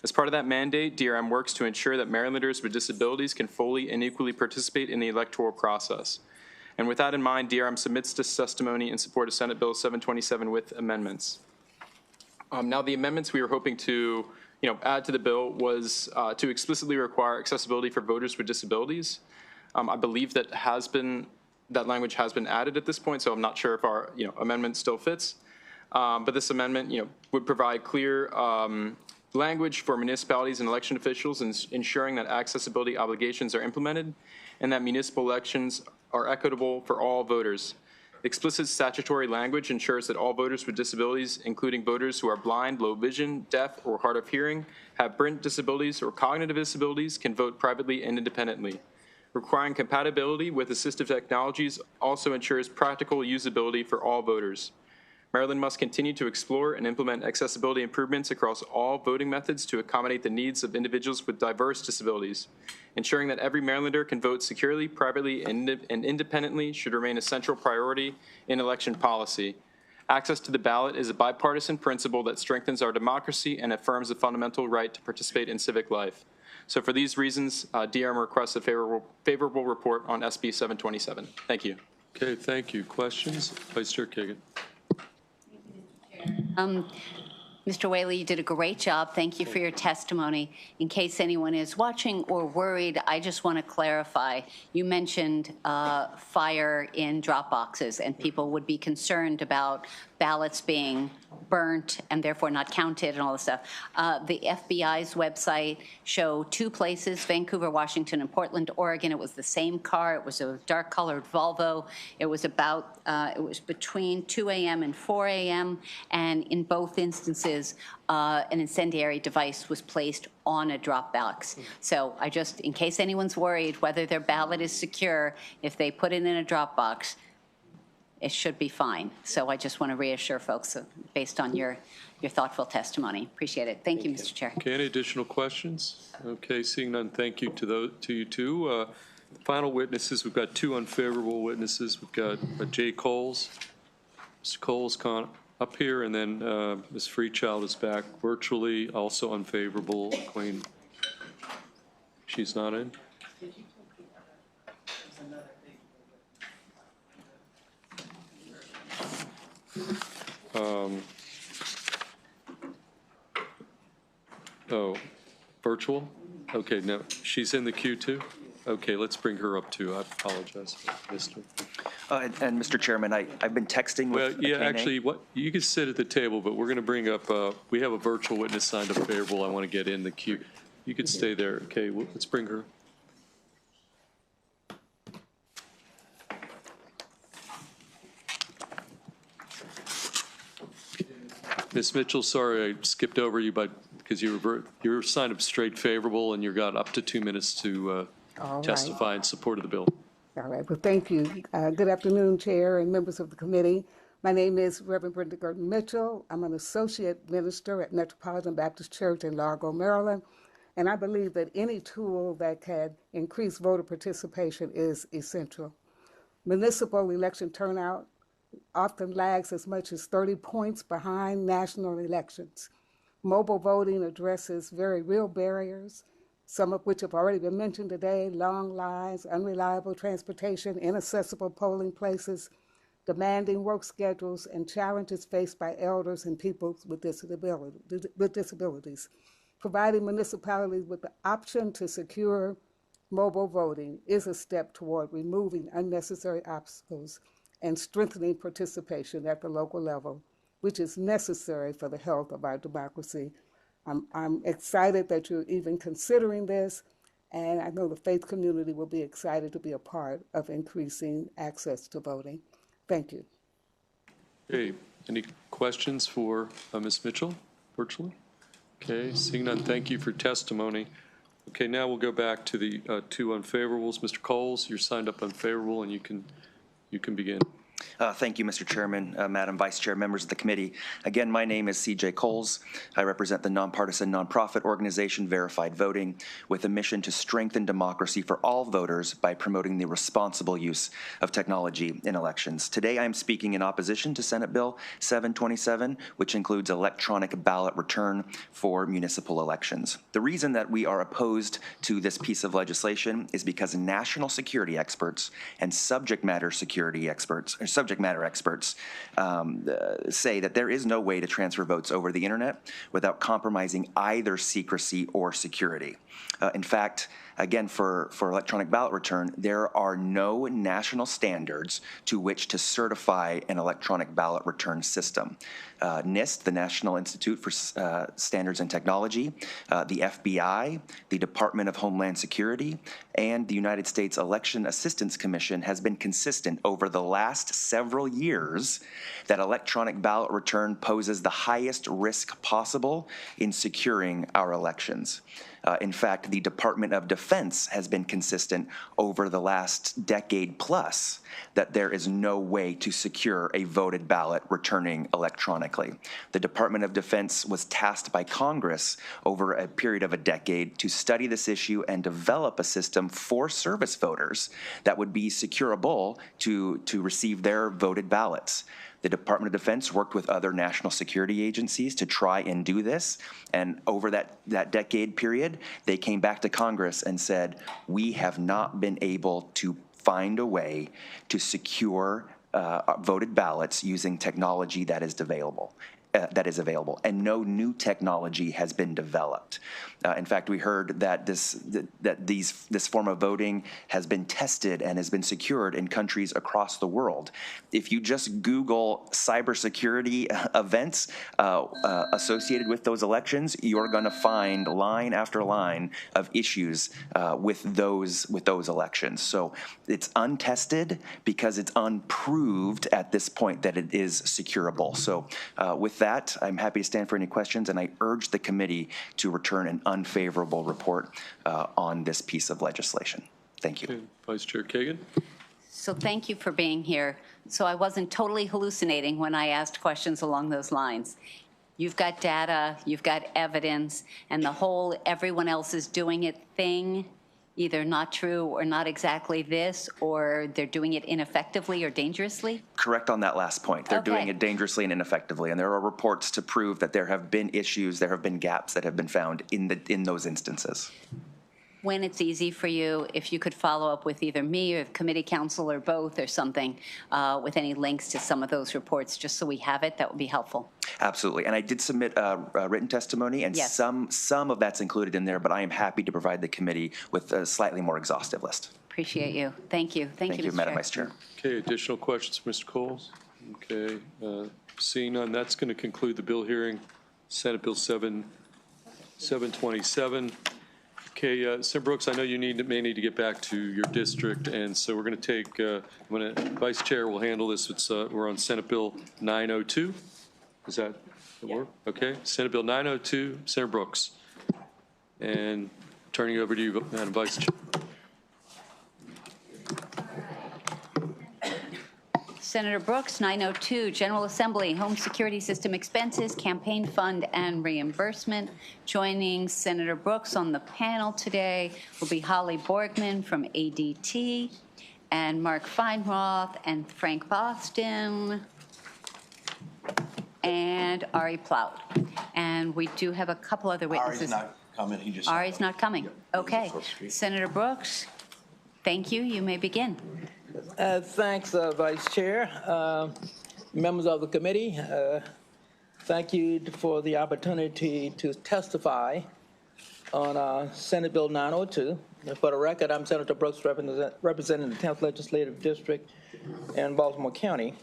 As part of that mandate, DRM works to ensure that Marylanders with disabilities can fully and equally participate in the electoral process. And with that in mind, DRM submits this testimony in support of Senate Bill 727 with amendments. Now, the amendments we were hoping to add to the bill was to explicitly require accessibility for voters with disabilities. I believe that language has been added at this point, so I'm not sure if our amendment still fits. But this amendment would provide clear language for municipalities and election officials in ensuring that accessibility obligations are implemented and that municipal elections are equitable for all voters. Explicit statutory language ensures that all voters with disabilities, including voters who are blind, low vision, deaf, or hard of hearing, have print disabilities or cognitive disabilities, can vote privately and independently. Requiring compatibility with assistive technologies also ensures practical usability for all voters. Maryland must continue to explore and implement accessibility improvements across all voting methods to accommodate the needs of individuals with diverse disabilities. Ensuring that every Marylander can vote securely, privately, and independently should remain a central priority in election policy. Access to the ballot is a bipartisan principle that strengthens our democracy and affirms the fundamental right to participate in civic life. So for these reasons, DRM requests a favorable report on SB 727. Thank you. Okay, thank you. Questions? Vice Chair Kagan. Mr. Whaley, you did a great job. Thank you for your testimony. In case anyone is watching or worried, I just want to clarify. You mentioned fire in drop boxes, and people would be concerned about ballots being burnt and therefore not counted and all this stuff. The FBI's website showed 2 places, Vancouver, Washington, and Portland, Oregon. It was the same car. It was a dark-colored Volvo. It was about, it was between 2 a.m. and 4 a.m., and in both instances, an incendiary device was placed on a drop box. So I just, in case anyone's worried whether their ballot is secure, if they put it in a drop box, it should be fine. So I just want to reassure folks based on your thoughtful testimony. Appreciate it. Thank you, Mr. Chair. Okay, any additional questions? Okay, seeing none, thank you to you two. Final witnesses, we've got 2 unfavorable witnesses. We've got Jay Coles. Mr. Coles up here, and then Ms. Freechild is back virtually, also unfavorable. Queen, she's not in. Oh, virtual? Okay, no, she's in the queue too? Okay, let's bring her up too. I apologize, Mr. And Mr. Chairman, I've been texting with Well, yeah, actually, you can sit at the table, but we're going to bring up, we have a virtual witness signed up favorable. I want to get in the queue. You could stay there. Okay, well, let's bring her. Ms. Mitchell, sorry I skipped over you, but because you're signed up straight favorable, and you've got up to 2 minutes to testify in support of the bill. All right. Well, thank you. Good afternoon, Chair and members of the committee. My name is Reverend Brenda Gordon Mitchell. I'm an associate minister at Metropolitan Baptist Church in Largo, Maryland, and I believe that any tool that can increase voter participation is essential. Municipal election turnout often lags as much as 30 points behind national elections. Mobile voting addresses very real barriers, some of which have already been mentioned today: long lines, unreliable transportation, inaccessible polling places, demanding work schedules, and challenges faced by elders and people with disabilities. Providing municipalities with the option to secure mobile voting is a step toward removing unnecessary obstacles and strengthening participation at the local level, which is necessary for the health of our democracy. I'm excited that you're even considering this, and I know the faith community will be excited to be a part of increasing access to voting. Thank you. Okay, any questions for Ms. Mitchell virtually? Okay, seeing none, thank you for testimony. Okay, now we'll go back to the 2 unfavorables. Mr. Coles, you're signed up unfavorable, and you can begin. Thank you, Mr. Chairman, Madam Vice Chair, members of the committee. Again, my name is CJ Coles. I represent the nonpartisan nonprofit organization Verified Voting, with a mission to strengthen democracy for all voters by promoting the responsible use of technology in elections. Today, I am speaking in opposition to Senate Bill 727, which includes electronic ballot return for municipal elections. The reason that we are opposed to this piece of legislation is because national security experts and subject matter experts say that there is no way to transfer votes over the internet without compromising either secrecy or security. In fact, again, for electronic ballot return, there are no national standards to which to certify an electronic ballot return system. NIST, the National Institute for Standards and Technology, the FBI, the Department of Homeland Security, and the United States Election Assistance Commission has been consistent over the last several years that electronic ballot return poses the highest risk possible in securing our elections. In fact, the Department of Defense has been consistent over the last decade plus that there is no way to secure a voted ballot returning electronically. The Department of Defense was tasked by Congress over a period of a decade to study this issue and develop a system for service voters that would be securable to receive their voted ballots. The Department of Defense worked with other national security agencies to try and do this. And over that decade period, they came back to Congress and said, we have not been able to find a way to secure voted ballots using technology that is available. And no new technology has been developed. In fact, we heard that this form of voting has been tested and has been secured in countries across the world. If you just Google cybersecurity events associated with those elections, you're going to find line after line of issues with those elections. So it's untested because it's unproved at this point that it is securable. So with that, I'm happy to stand for any questions, and I urge the committee to return an unfavorable report on this piece of legislation. Thank you. Okay. Vice Chair Kagan. So thank you for being here. So I wasn't totally hallucinating when I asked questions along those lines. You've got data, you've got evidence, and the whole everyone else is doing it thing, either not true or not exactly this, or they're doing it ineffectively or dangerously? Correct on that last point. They're doing it dangerously and ineffectively, and there are reports to prove that there have been issues, there have been gaps that have been found in those instances. When it's easy for you, if you could follow up with either me or the committee counsel or both or something with any links to some of those reports, just so we have it, that would be helpful. Absolutely. And I did submit a written testimony, and yes, some of that's included in there, but I am happy to provide the committee with a slightly more exhaustive list. Appreciate you. Thank you. Thank you, Mr. Madam Chair. Vice Chair. Okay, additional questions, Mr. Coles? Okay, seeing none, that's going to conclude the bill hearing, Senate Bill 727. Okay, Senator Brooks, I know you may need to get back to your district, and so we're going to take, Vice Chair will handle this. We're on Senate Bill 902. Is that the work? Okay, Senate Bill 902, Senator Brooks. And turning it over to you, Madam Vice Chair. Senator Brooks, 902, General Assembly, Home Security System Expenses, Campaign Fund, and Reimbursement. Joining Senator Brooks on the panel today will be Holly Borgman from ADT, and Mark Feinroth, and Frank Boston, and Ari Plout. And we do have a couple other witnesses. Ari's not coming. He just Ari's not coming. Okay. Senator Brooks, thank you. You may begin. Thanks, Vice Chair. Members of the committee, thank you for the opportunity to testify on Senate Bill 902. For the record, I'm Senator Brooks, representing the 10th Legislative District in Baltimore County.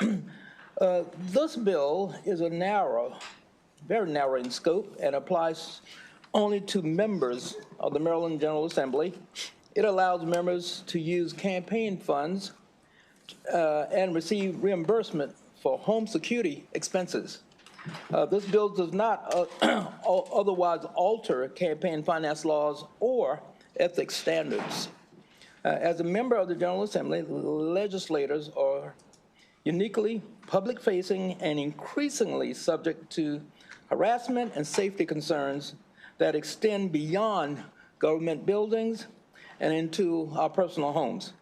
This bill is very narrow in scope, and applies only to members of the Maryland General Assembly. It allows members to use campaign funds and receive reimbursement for home security expenses. This bill does not otherwise alter campaign finance laws or ethics standards. As a member of the General Assembly, legislators are uniquely public-facing and increasingly subject to harassment and safety concerns that extend beyond government buildings and into our personal homes.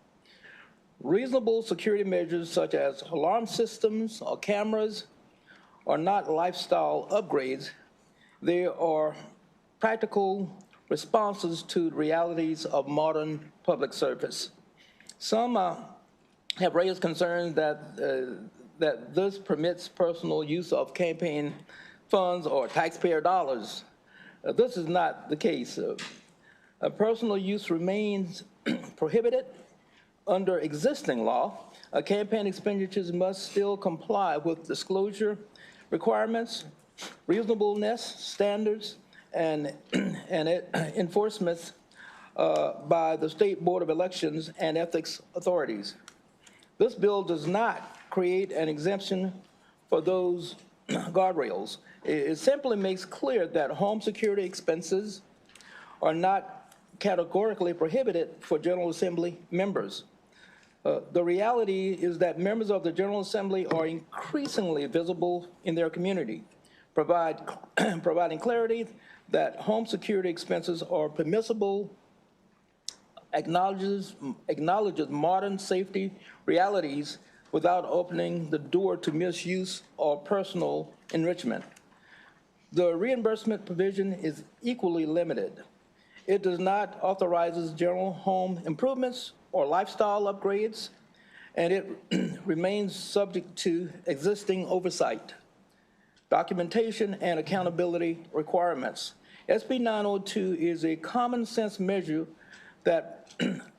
Reasonable security measures such as alarm systems or cameras are not lifestyle upgrades. They are practical responses to the realities of modern public service. Some have raised concerns that this permits personal use of campaign funds or taxpayer dollars. This is not the case. Personal use remains prohibited under existing law. Campaign expenditures must still comply with disclosure requirements, reasonableness standards, and enforcement by the State Board of Elections and ethics authorities. This bill does not create an exemption for those guardrails. It simply makes clear that home security expenses are not categorically prohibited for General Assembly members. The reality is that members of the General Assembly are increasingly visible in their community, providing clarity that home security expenses are permissible, acknowledges modern safety realities without opening the door to misuse or personal enrichment. The reimbursement provision is equally limited. It does not authorize general home improvements or lifestyle upgrades, and it remains subject to existing oversight, documentation, and accountability requirements. SB 902 is a common sense measure that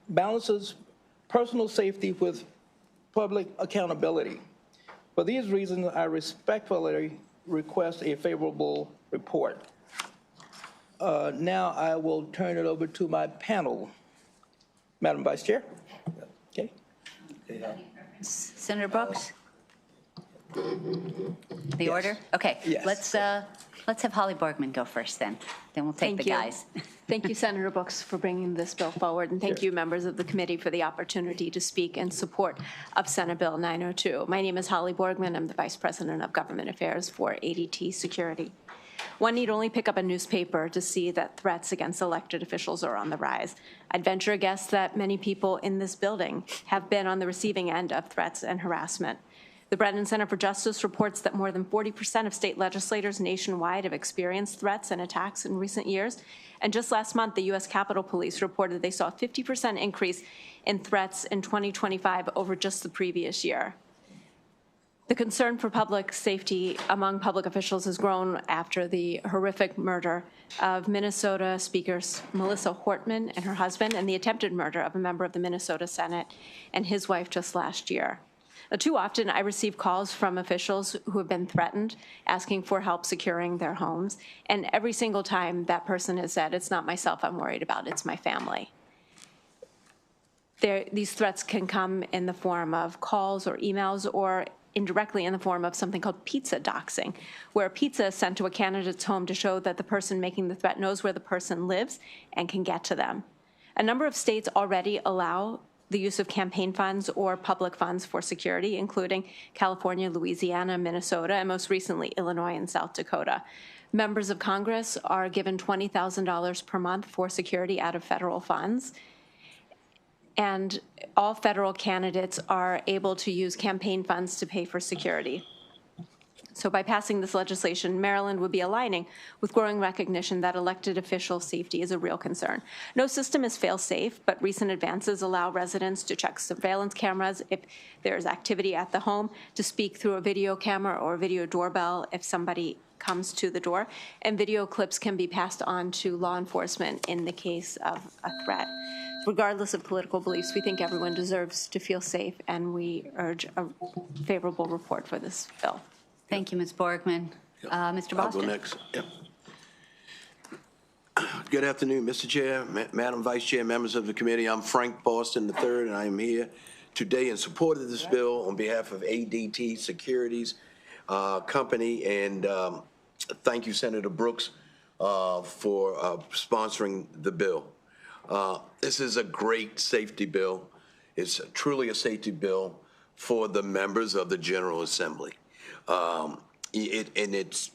balances personal safety with public accountability. For these reasons, I respectfully request a favorable report. Now I will turn it over to my panel. Madam Vice Chair. Okay. Senator Brooks? The order? Okay, Yes. let's have Holly Borgman go first then. Then we'll take Thank the you. guys. Thank you, Senator Brooks, for bringing this bill forward, and thank you, members of the committee, for the opportunity to speak in support of Senate Bill 902. My name is Holly Borgman. I'm the Vice President of Government Affairs for ADT Security. One need only pick up a newspaper to see that threats against elected officials are on the rise. I'd venture a guess that many people in this building have been on the receiving end of threats and harassment. The Brennan Center for Justice reports that more than 40% of state legislators nationwide have experienced threats and attacks in recent years. And just last month, the U.S. Capitol Police reported they saw a 50% increase in threats in 2025 over just the previous year. The concern for public safety among public officials has grown after the horrific murder of Minnesota Speaker Melissa Hortman and her husband, and the attempted murder of a member of the Minnesota Senate and his wife just last year. Too often, I receive calls from officials who have been threatened, asking for help securing their homes, and every single time that person has said, "It's not myself I'm worried about, it's my family." These threats can come in the form of calls or emails, or indirectly in the form of something called pizza doxing, where pizza is sent to a candidate's home to show that the person making the threat knows where the person lives and can get to them. A number of states already allow the use of campaign funds or public funds for security, including California, Louisiana, Minnesota, and most recently, Illinois and South Dakota. Members of Congress are given $20,000 per month for security out of federal funds. And all federal candidates are able to use campaign funds to pay for security. So by passing this legislation, Maryland would be aligning with growing recognition that elected official safety is a real concern. No system is fail-safe, but recent advances allow residents to check surveillance cameras if there's activity at the home, to speak through a video camera or a video doorbell if somebody comes to the door, and video clips can be passed on to law enforcement in the case of a threat. Regardless of political beliefs, we think everyone deserves to feel safe, and we urge a favorable report for this bill. Thank you, Ms. Borgman. Mr. Boston. I'll go next. Yep. Good afternoon, Mr. Chair, Madam Vice Chair, members of the committee. I'm Frank Boston III, and I am here today in support of this bill on behalf of ADT Securities Company. And thank you, Senator Brooks, for sponsoring the bill. This is a great safety bill. It's truly a safety bill for the members of the General Assembly. And it's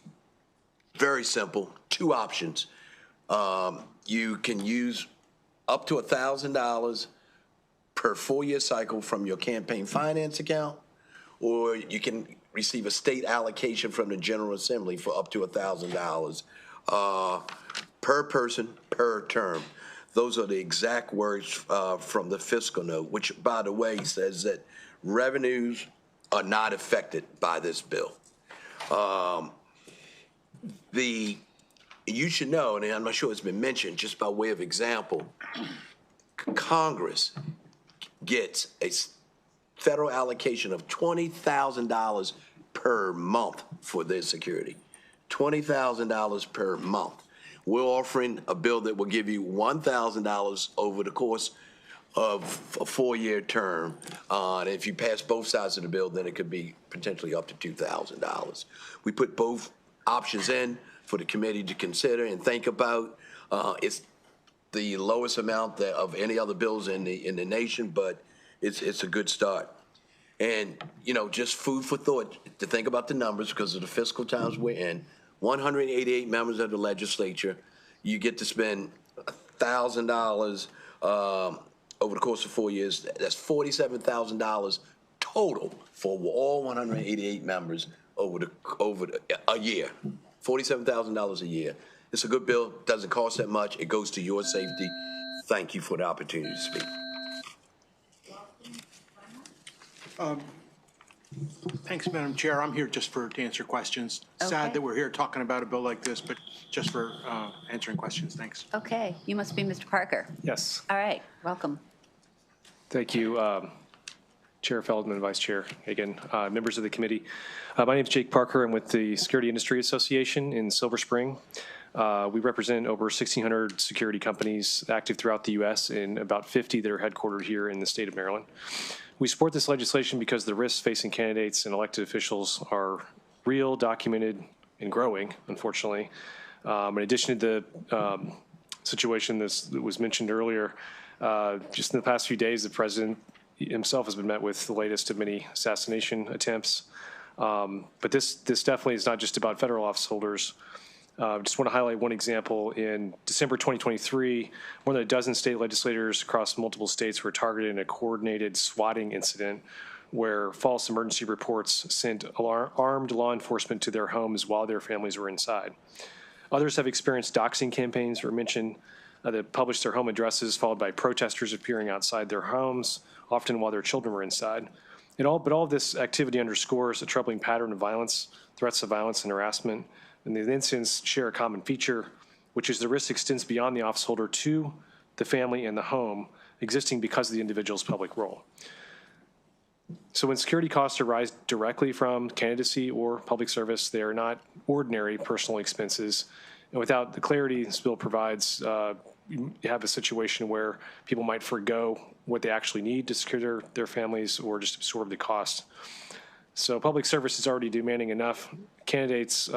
very simple, two options. You can use up to $1,000 per 4-year cycle from your campaign finance account, or you can receive a state allocation from the General Assembly for up to $1,000 per person, per term. Those are the exact words from the fiscal note, which, by the way, says that revenues are not affected by this bill. You should know, and I'm not sure it's been mentioned, just by way of example, Congress gets a federal allocation of $20,000 per month for their security. $20,000 per month. We're offering a bill that will give you $1,000 over the course of a 4-year term. And if you pass both sides of the bill, then it could be potentially up to $2,000. We put both options in for the committee to consider and think about. It's the lowest amount of any other bills in the nation, but it's a good start. And, you know, just food for thought to think about the numbers because of the fiscal times we're in. 188 members of the legislature, you get to spend $1,000 over the course of 4 years. That's $47,000 total for all 188 members over a year. $47,000 a year. It's a good bill. Doesn't cost that much. It goes to your safety. Thank you for the opportunity to speak. Thanks, Madam Chair. I'm here just to answer questions. Okay. Sad that we're here talking about a bill like this, but just for answering questions. Thanks. Okay, you must be Mr. Parker. Yes. All right, welcome. Thank you, Chair Feldman, Vice Chair Hagan, members of the committee. My name is Jake Parker. I'm with the Security Industry Association in Silver Spring. We represent over 1,600 security companies active throughout the U.S. and about 50 that are headquartered here in the state of Maryland. We support this legislation because the risks facing candidates and elected officials are real, documented, and growing, unfortunately. In addition to the situation that was mentioned earlier, just in the past few days, the president himself has been met with the latest of many assassination attempts. But this definitely is not just about federal office holders. Just want to highlight one example. In December 2023, more than a dozen state legislators across multiple states were targeted in a coordinated swatting incident where false emergency reports sent armed law enforcement to their homes while their families were inside. Others have experienced doxing campaigns were mentioned that published their home addresses, followed by protesters appearing outside their homes, often while their children were inside. But all of this activity underscores a troubling pattern of violence, threats of violence and harassment. And the incidents share a common feature, which is the risk extends beyond the office holder to the family and the home, existing because of the individual's public role. So when security costs arise directly from candidacy or public service, they are not ordinary personal expenses. And without the clarity this bill provides, you have a situation where people might forgo what they actually need to secure their families or just absorb the cost. So public service is already demanding enough. Candidates'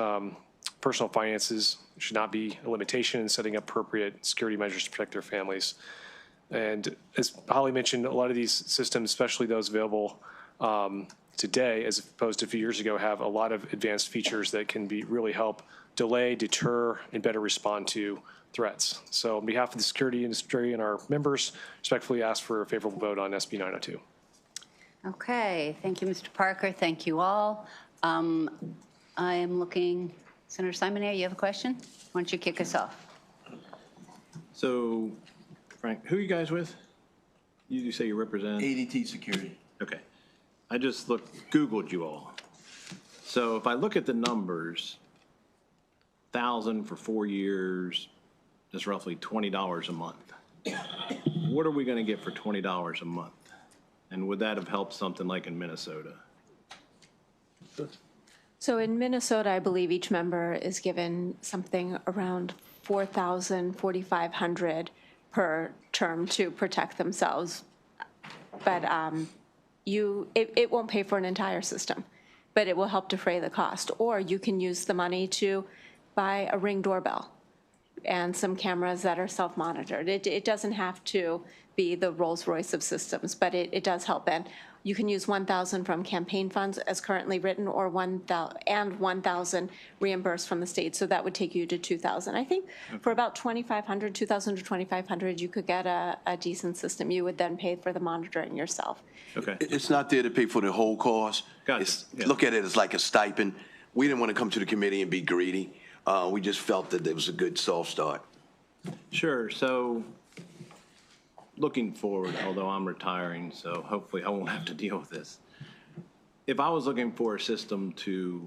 personal finances should not be a limitation in setting up appropriate security measures to protect their families. And as Holly mentioned, a lot of these systems, especially those available today, as opposed to a few years ago, have a lot of advanced features that can really help delay, deter, and better respond to threats. So on behalf of the security industry and our members, respectfully ask for a favorable vote on SB 902. Okay, thank you, Mr. Parker. Thank you all. I am looking, Senator Simonet, you have a question? Why don't you kick us off? So, Frank, who are you guys with? You say you represent? ADT Security. Okay. I just Googled you all. So if I look at the numbers, 1,000 for 4 years, that's roughly $20 a month. What are we going to get for $20 a month? And would that have helped something like in Minnesota? So in Minnesota, I believe each member is given something around $4,000, $4,500 per term to protect themselves. But it won't pay for an entire system, but it will help defray the cost. Or you can use the money to buy a Ring doorbell and some cameras that are self-monitored. It doesn't have to be the Rolls-Royce of systems, but it does help. And you can use $1,000 from campaign funds as currently written, or $1,000 reimbursed from the state. So that would take you to $2,000. I think for about $2,500, $2,000 to $2,500, you could get a decent system. You would then pay for the monitoring yourself. Okay. It's not there to pay for the whole cost. Got it. Yeah. Look at it as like a stipend. We didn't want to come to the committee and be greedy. We just felt that it was a good soft start. Sure. So looking forward, although I'm retiring, so hopefully I won't have to deal with this. If I was looking for a system to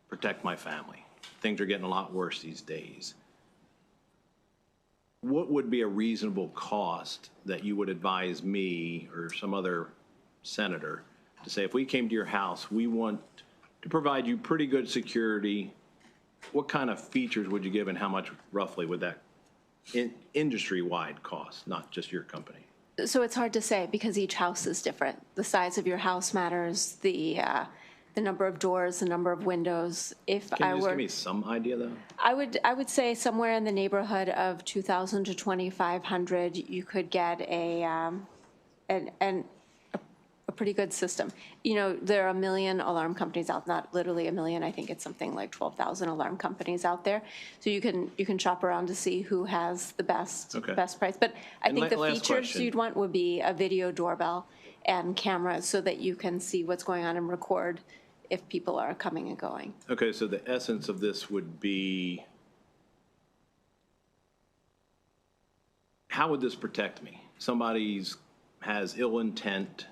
protect my family, things are getting a lot worse these days. What would be a reasonable cost that you would advise me or some other senator to say, if we came to your house, we want to provide you pretty good security, what kind of features would you give and how much roughly would that industry-wide cost, not just your company? So it's hard to say because each house is different. The size of your house matters. The the number of doors, the number of windows. If Can I you just were, give me some idea, though? I would say somewhere in the neighborhood of 2,000 to 2,500, you could get a pretty good system. You know, there are 1 million alarm companies out, not literally 1 million, I think it's something like 12,000 alarm companies out there. So you can shop around to see who has the best price. But I think the features you'd want would be a video doorbell and cameras so that you can see what's going on and record if people are coming and going. Okay, so the essence of this would be, how would this protect me? Somebody has ill intent.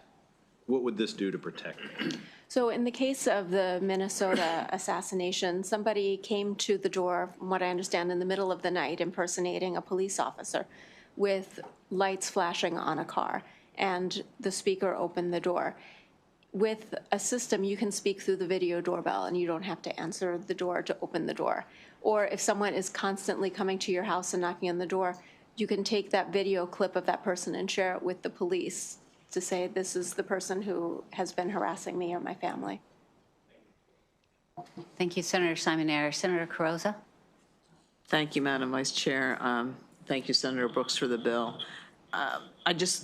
What would this do to protect me? So in the case of the Minnesota assassination, somebody came to the door, from what I understand, in the middle of the night impersonating a police officer with lights flashing on a car, and the speaker opened the door. With a system, you can speak through the video doorbell and you don't have to answer the door to open the door. Or if someone is constantly coming to your house and knocking on the door, you can take that video clip of that person and share it with the police to say, this is the person who has been harassing me or my family. Thank you, Senator Simonaire. Senator Carrozza? Thank you, Madam Vice Chair. Thank you, Senator Brooks, for the bill.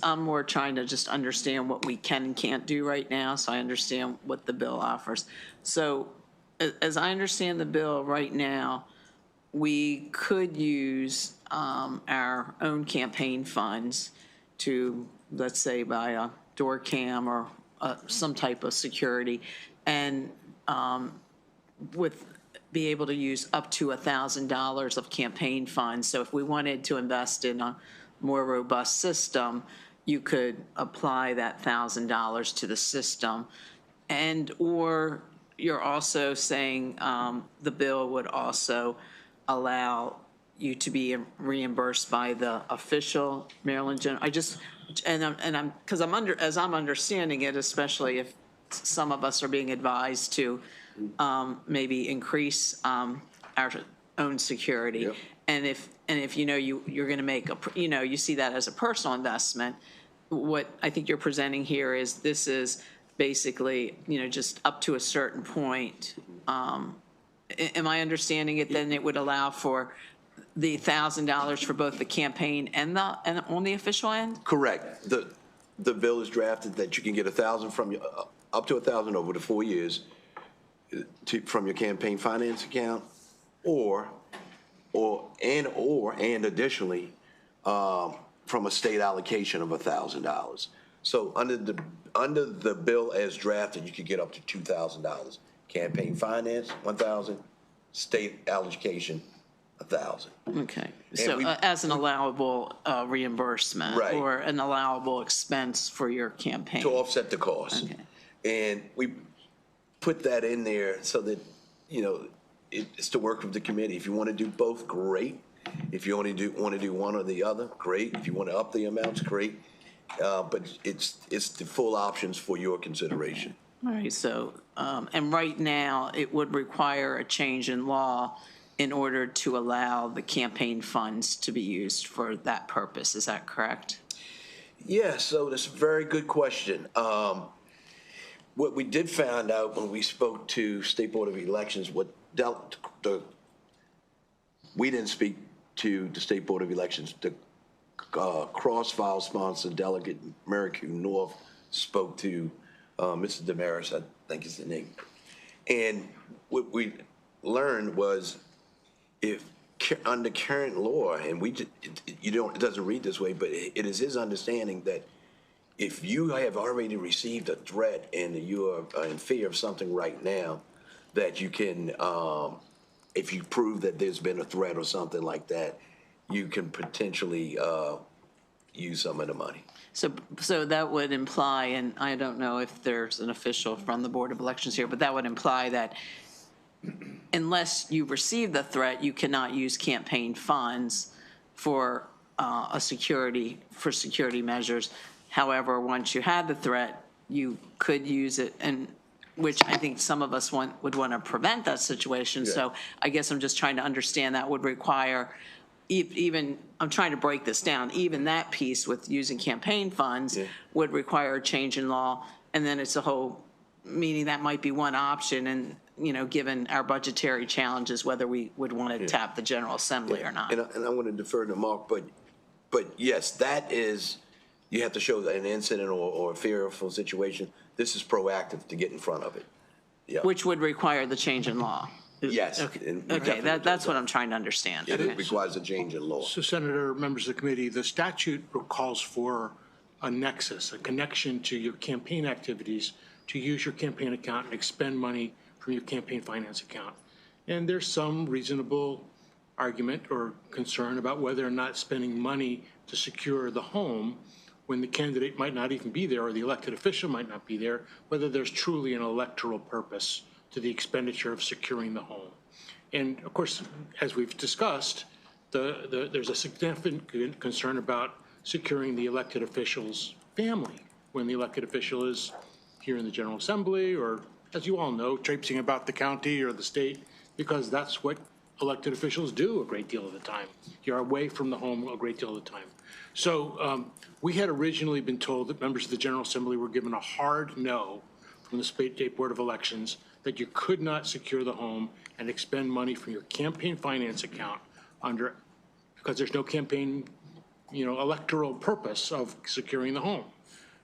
I'm more trying to just understand what we can and can't do right now, so I understand what the bill offers. So as I understand the bill right now, we could use our own campaign funds to, let's say, buy a door cam or some type of security, and be able to use up to $1,000 of campaign funds. So if we wanted to invest in a more robust system, you could apply that $1,000 to the system. And or you're also saying the bill would also allow you to be reimbursed by the official Maryland General. As I'm understanding it, especially if some of us are being advised to maybe increase our own security. Yep. And if you know you're going to make you see that as a personal investment, what I think you're presenting here is this is basically just up to a certain point. Am I understanding it? Then it would allow for the $1,000 for both the campaign and on the official end? Correct. The bill is drafted that you can get $1,000 from up to $1,000 over the 4 years from your campaign finance account, and additionally from a state allocation of $1,000. So under the bill as drafted, you could get up to $2,000. Campaign finance, $1,000. State allocation, $1,000. Okay. So as an allowable reimbursement, right, or an allowable expense for your campaign to offset the cost. Okay. And we put that in there so that it's to work with the committee. If you want to do both, great. If you only want to do one or the other, great. If you want to up the amounts, great. But it's the full options for your consideration. All right. So and right now it would require a change in law in order to allow the campaign funds to be used for that purpose. Is that correct? Yeah. So that's a very good question. What we did find out when we spoke to State Board of Elections, we didn't speak to the State Board of Elections. The cross-file sponsor, Delegate Merrick North, spoke to Mr. Damaris, I think is the name. And what we learned was, if under current law, and it doesn't read this way, but it is his understanding that if you have already received a threat and you are in fear of something right now, that you can, if you prove that there's been a threat or something like that, you can potentially use some of the money. So that would imply, and I don't know if there's an official from the Board of Elections here, but that would imply that unless you receive the threat, you cannot use campaign funds for security measures. However, once you had the threat, you could use it, and which I think some of us would want to prevent that situation. Yeah. So I guess I'm just trying to understand that would require even, I'm trying to break this down, even that piece with using campaign funds would require a change in law, and then it's a whole meaning that might be one option, and, given our budgetary challenges, whether we would want to tap the General Assembly or not. And I want to defer to Mark, but yes, that is, you have to show that an incident or a fearful situation. This is proactive to get in front of it. Yeah. Which would require the change in law. Yes. Okay, that's what I'm trying to understand. It requires a change in law. So Senator, members of the committee, the statute calls for a nexus, a connection to your campaign activities to use your campaign account and expend money from your campaign finance account. And there's some reasonable argument or concern about whether or not spending money to secure the home when the candidate might not even be there or the elected official might not be there, whether there's truly an electoral purpose to the expenditure of securing the home. And of course, as we've discussed, there's a significant concern about securing the elected official's family when the elected official is here in the General Assembly or, as you all know, traipsing about the county or the state, because that's what elected officials do a great deal of the time. You're away from the home a great deal of the time. So we had originally been told that members of the General Assembly were given a hard no from the State Board of Elections that you could not secure the home and expend money from your campaign finance account because there's no campaign, electoral purpose of securing the home.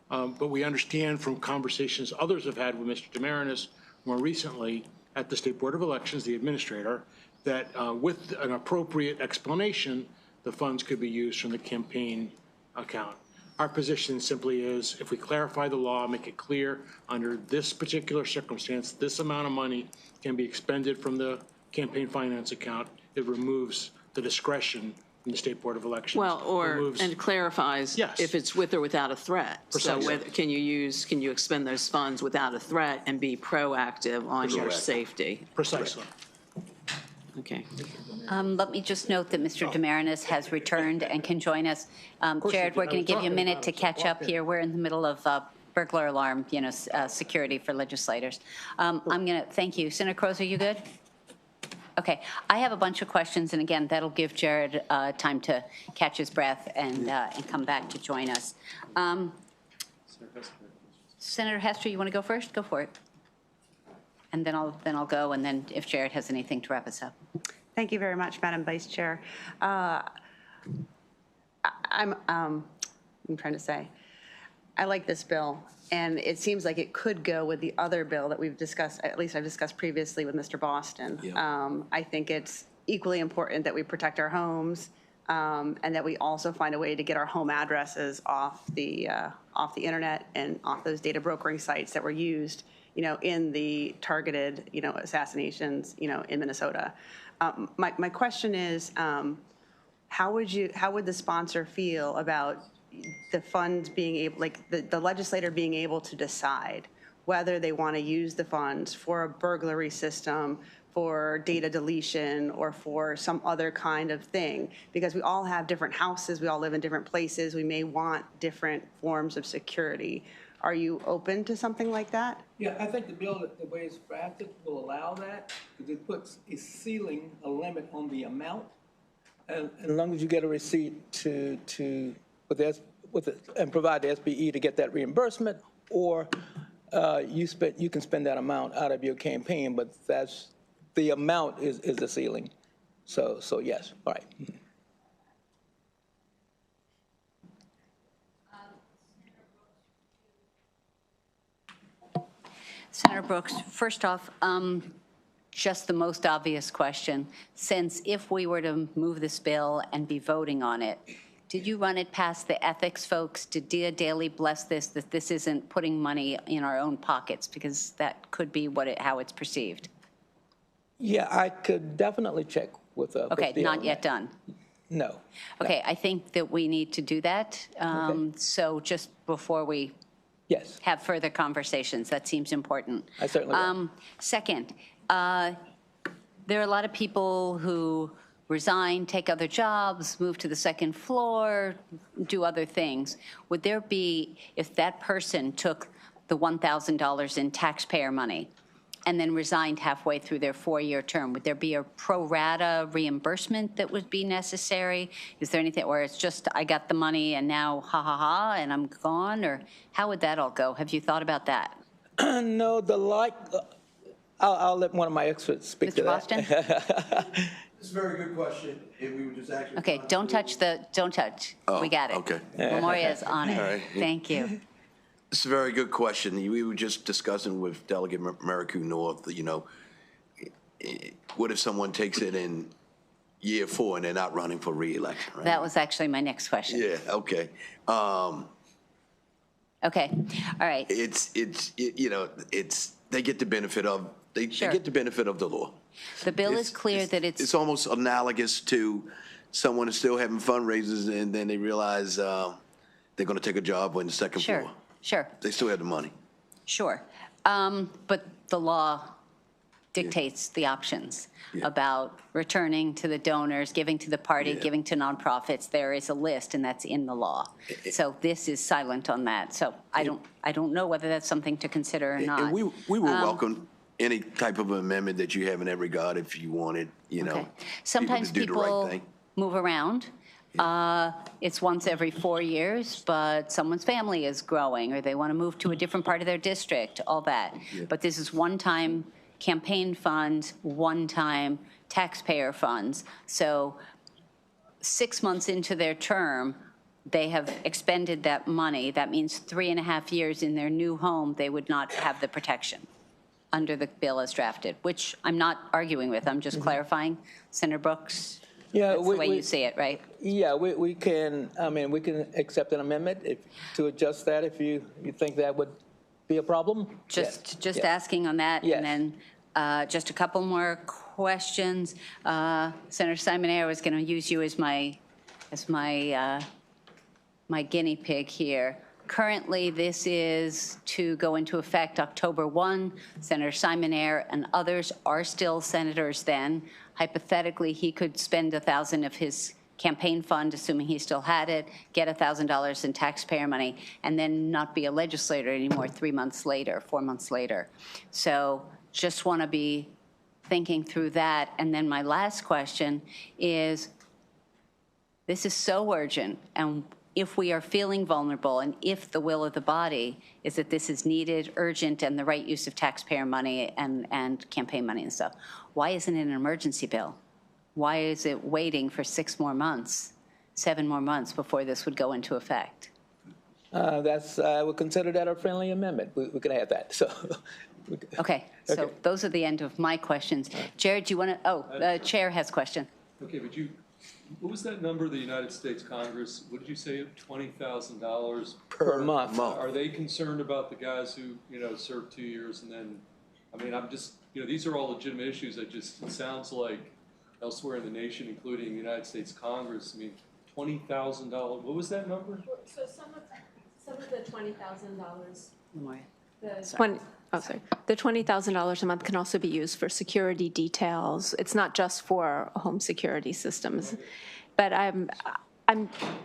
But we understand from conversations others have had with Mr. Demarinis more recently at the State Board of Elections, the administrator, that with an appropriate explanation, the funds could be used from the campaign account. Our position simply is, if we clarify the law, make it clear under this particular circumstance, this amount of money can be expended from the campaign finance account, it removes the discretion from the State Board of Elections. Well, and clarifies if it's with or without a threat. Precisely. So can you expend those funds without a threat and be proactive on your safety? Precisely. Okay. Let me just note that Mr. Demarinis has returned and can join us. Jared, we're going to give you a minute to catch up here. We're in the middle of burglar alarm, security for legislators. I'm going to thank you. Senator Crows, are you good? Okay. I have a bunch of questions, and again, that'll give Jared time to catch his breath and come back to join us. Senator Hester, you want to go first? Go for it. And then I'll go, and then if Jared has anything to wrap us up. Thank you very much, Madam Vice Chair. I'm trying to say, I like this bill, and it seems like it could go with the other bill that we've discussed, at least I've discussed previously with Mr. Boston. Yeah. I think it's equally important that we protect our homes and that we also find a way to get our home addresses off the internet and off those data brokering sites that were used in the targeted, assassinations, in Minnesota. My question is, how would the sponsor feel about the funds being able, the legislator being able to decide whether they want to use the funds for a burglary system, for data deletion, or for some other kind of thing? Because we all have different houses, we all live in different places, we may want different forms of security. Are you open to something like that? Yeah, I think the bill, the way it's drafted, will allow that, because it puts a ceiling, a limit on the amount. And as long as you get a receipt and provide the SBE to get that reimbursement, or you can spend that amount out of your campaign, but the amount is the ceiling. So yes, all right. Senator Brooks, first off, just the most obvious question. Since if we were to move this bill and be voting on it, did you run it past the ethics folks? Did Dia Daly bless this, that this isn't putting money in our own pockets? Because that could be how it's perceived. Yeah, I could definitely check with okay, not yet done. No. Okay, I think that we need to do that. So just before we have further conversations, that seems important. I certainly will. Second, there are a lot of people who resign, take other jobs, move to the second floor, do other things. Would there be, if that person took the $1,000 in taxpayer money and then resigned halfway through their 4-year term, would there be a pro rata reimbursement that would be necessary? Is there anything where it's just, I got the money and now ha ha ha and I'm gone? Or how would that all go? Have you thought about that? No, I'll let one of my experts speak to that. Mr. Boston? It's a very good question, and we were just actually. Okay, don't touch. Oh, We got it. okay. Memoria's on it. All right. Thank you. It's a very good question. We were just discussing with Delegate Merrick North, what if someone takes it in year 4 and they're not running for reelection, right? That was actually my next question. Yeah, okay. Okay, all right. They get the benefit of, they get the benefit of the law. The bill is clear that It's almost analogous to someone is still having fundraisers and then they realize they're going to take a job on the second floor. Sure. They still have the money. Sure. But the law dictates the options about returning to the donors, giving to the party, giving to nonprofits. There is a list, and that's in the law. So this is silent on that. So I don't know whether that's something to consider or not. And we will welcome any type of amendment that you have in that regard if you wanted, Sometimes people to do the right people thing. move around. It's once every 4 years, but someone's family is growing or they want to move to a different part of their district, all that. But this is one-time campaign funds, one-time taxpayer funds. So 6 months into their term, they have expended that money. That means 3.5 years in their new home, they would not have the protection under the bill as drafted, which I'm not arguing with. I'm just clarifying. Senator Brooks? Yeah, that's the way you see it, right? Yeah, we can accept an amendment to adjust that if you think that would be a problem. Just asking on that. Yes. And then just a couple more questions. Senator Simoneau, I was going to use you as my guinea pig here. Currently, this is to go into effect October 1. Senator Simoneau and others are still senators then. Hypothetically, he could spend $1,000 of his campaign fund, assuming he still had it, get $1,000 in taxpayer money, and then not be a legislator anymore 3 months later, 4 months later. So just want to be thinking through that. And then my last question is, this is so urgent, and if we are feeling vulnerable and if the will of the body is that this is needed, urgent, and the right use of taxpayer money and campaign money and stuff, why isn't it an emergency bill? Why is it waiting for 6 more months, 7 more months before this would go into effect? I would consider that a friendly amendment. We can have that. So. Okay, so those are the end of my questions. Jared, do you want to, the chair has a question. Okay, but what was that number of the United States Congress? What did you say, $20,000 per month? Are they concerned about the guys who, served 2 years and then, I'm just, these are all legitimate issues. It sounds like elsewhere in the nation, including the United States Congress, $20,000, what was that number? So some of the $20,000. The $20,000 a month can also be used for security details. It's not just for home security systems. But I'm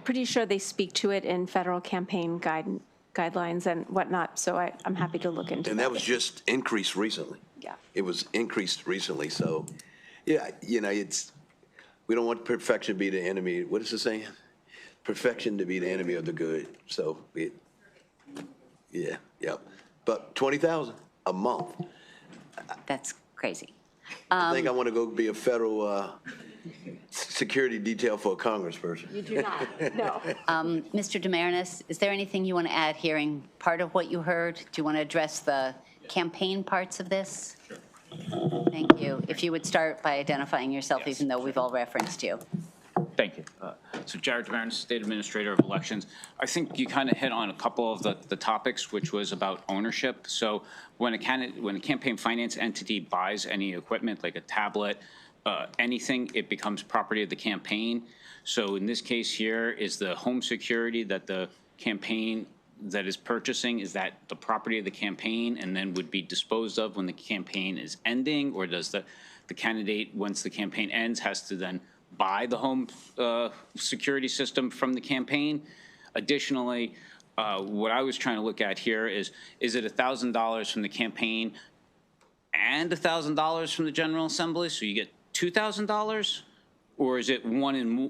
pretty sure they speak to it in federal campaign guidelines and whatnot, so I'm happy to look into that. And that was just increased recently. Yeah. It was increased recently, so, yeah, we don't want perfection to be the enemy. What is it saying? Perfection to be the enemy of the good. So, but 20,000 a month. That's crazy. I think I want to go be a federal security detail for a congressperson. You do not, no. Mr. Demarinis, is there anything you want to add, hearing part of what you heard? Do you want to address the campaign parts of this? Sure. Thank you. If you would start by identifying yourself, yes, even though we've all referenced you. Thank you. So Jared Demarinis, State Administrator of Elections. I think you kind of hit on a couple of the topics, which was about ownership. So when a campaign finance entity buys any equipment, like a tablet, anything, it becomes property of the campaign. So in this case here, is the home security that the campaign that is purchasing, is that the property of the campaign and then would be disposed of when the campaign is ending? Or does the candidate, once the campaign ends, has to then buy the home security system from the campaign? Additionally, what I was trying to look at here is it $1,000 from the campaign and $1,000 from the General Assembly, so you get $2,000? Or is it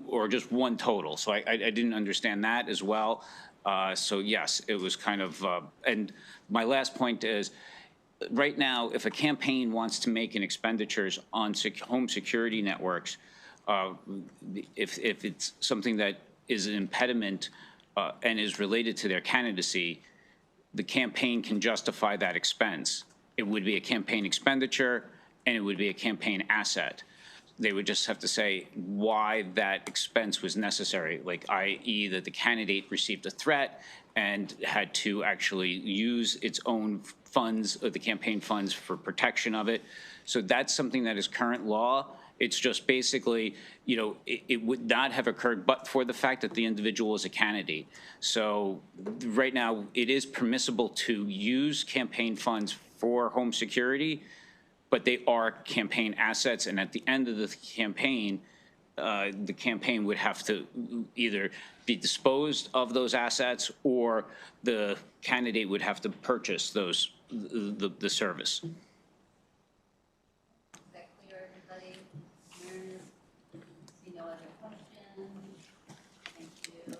or just one total? So I didn't understand that as well. So yes, it was kind of, and my last point is, right now, if a campaign wants to make an expenditures on home security networks, if it's something that is an impediment and is related to their candidacy, the campaign can justify that expense. It would be a campaign expenditure, and it would be a campaign asset. They would just have to say why that expense was necessary, like i.e. that the candidate received a threat and had to actually use its own funds, the campaign funds, for protection of it. So that's something that is current law. It's just basically, you know, it would not have occurred but for the fact that the individual is a candidate. So right now, it is permissible to use campaign funds for home security, but they are campaign assets, and at the end of the campaign would have to either be disposed of those assets, or the candidate would have to purchase those the service. Is that clear, everybody? See no other questions? Thank you.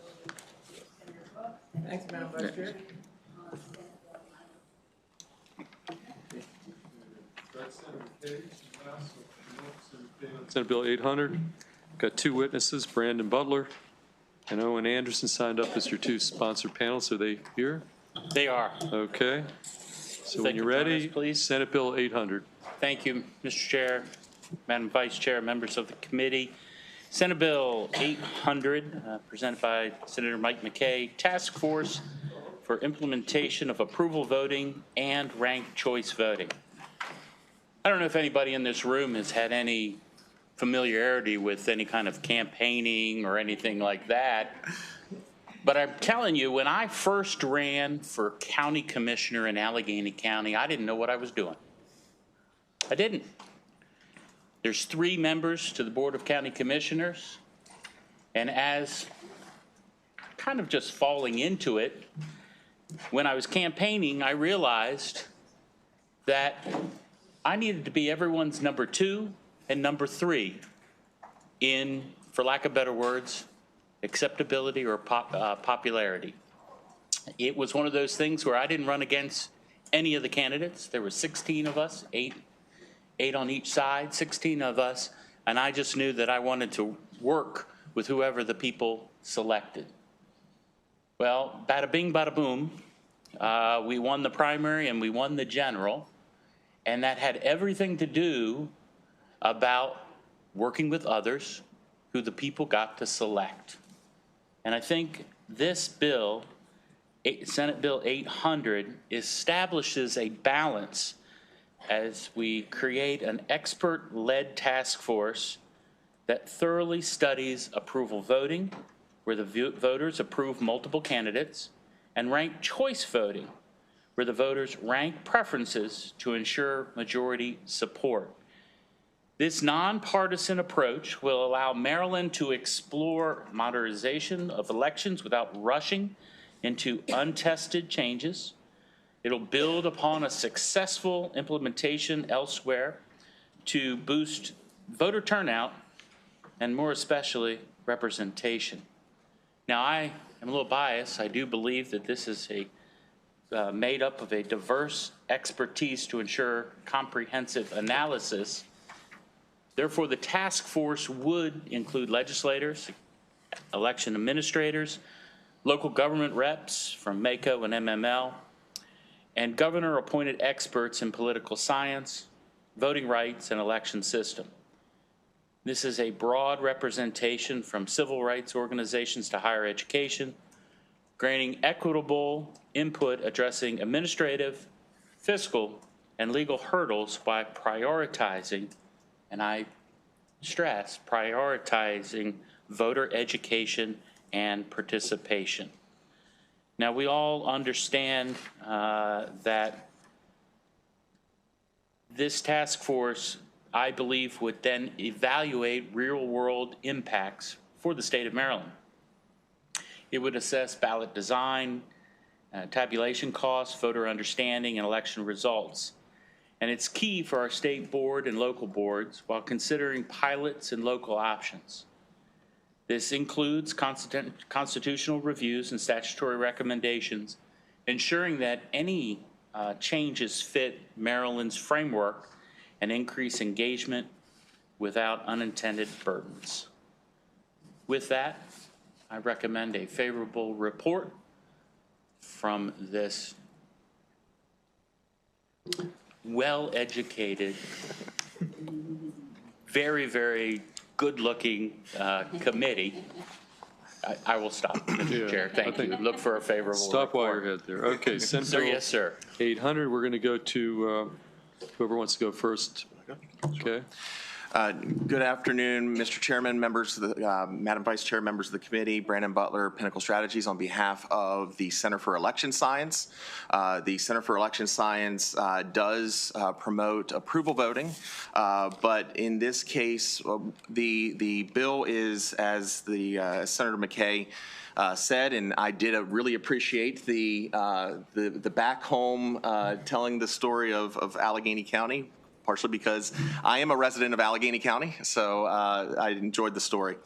Senator Brooks. Thanks, Madam Vice Chair. Senate Bill 800. Got two witnesses, Brandon Butler and Owen Anderson, signed up as your two sponsored panelists. Are they here? They are. Okay. So when you're ready, please. Senate Bill 800. Thank you, Mr. Chair, Madam Vice Chair, members of the committee. Senate Bill 800, presented by Senator Mike McKay, Task Force for Implementation of Approval Voting and Ranked Choice Voting. I don't know if anybody in this room has had any familiarity with any kind of campaigning or anything like that. But I'm telling you, when I first ran for county commissioner in Allegheny County, I didn't know what I was doing. I didn't. There's 3 members to the Board of County Commissioners. And as kind of just falling into it, when I was campaigning, I realized that I needed to be everyone's number 2 and number 3 in, for lack of better words, acceptability or popularity. It was one of those things where I didn't run against any of the candidates. There were 16 of us, eight on each side, 16 of us, and I just knew that I wanted to work with whoever the people selected. Well, bada bing, bada boom, we won the primary and we won the general, and that had everything to do about working with others who the people got to select. And I think this bill, Senate Bill 800, establishes a balance as we create an expert-led task force that thoroughly studies approval voting, where the voters approve multiple candidates, and ranked choice voting, where the voters rank preferences to ensure majority support. This nonpartisan approach will allow Maryland to explore modernization of elections without rushing into untested changes. It'll build upon a successful implementation elsewhere to boost voter turnout and, more especially, representation. Now, I am a little biased. I do believe that this is made up of a diverse expertise to ensure comprehensive analysis. Therefore, the task force would include legislators, election administrators, local government reps from MACO and MML, and governor-appointed experts in political science, voting rights, and election system. This is a broad representation from civil rights organizations to higher education, granting equitable input addressing administrative, fiscal, and legal hurdles by prioritizing, and I stress, prioritizing voter education and participation. Now, we all understand that this task force, I believe, would then evaluate real-world impacts for the state of Maryland. It would assess ballot design, tabulation costs, voter understanding, and election results. And it's key for our state board and local boards while considering pilots and local options. This includes constitutional reviews and statutory recommendations, ensuring that any changes fit Maryland's framework and increase engagement without unintended burdens. With that, I recommend a favorable report from this well-educated, very, very good-looking committee. I will stop, Mr. Chair. Thank you. Look for a favorable Stop while report. you're ahead there. Okay, Senate Sir, Bill yes, sir. 800, we're going to go to whoever wants to go first. Okay. Good afternoon, Mr. Chairman, members of the, Madam Vice Chair, members of the committee, Brandon Butler, Pinnacle Strategies, on behalf of the Center for Election Science. The Center for Election Science does promote approval voting, but in this case, the bill is, as the Senator McKay said, and I did really appreciate the back home telling the story of Allegheny County, partially because I am a resident of Allegheny County, so I enjoyed the story.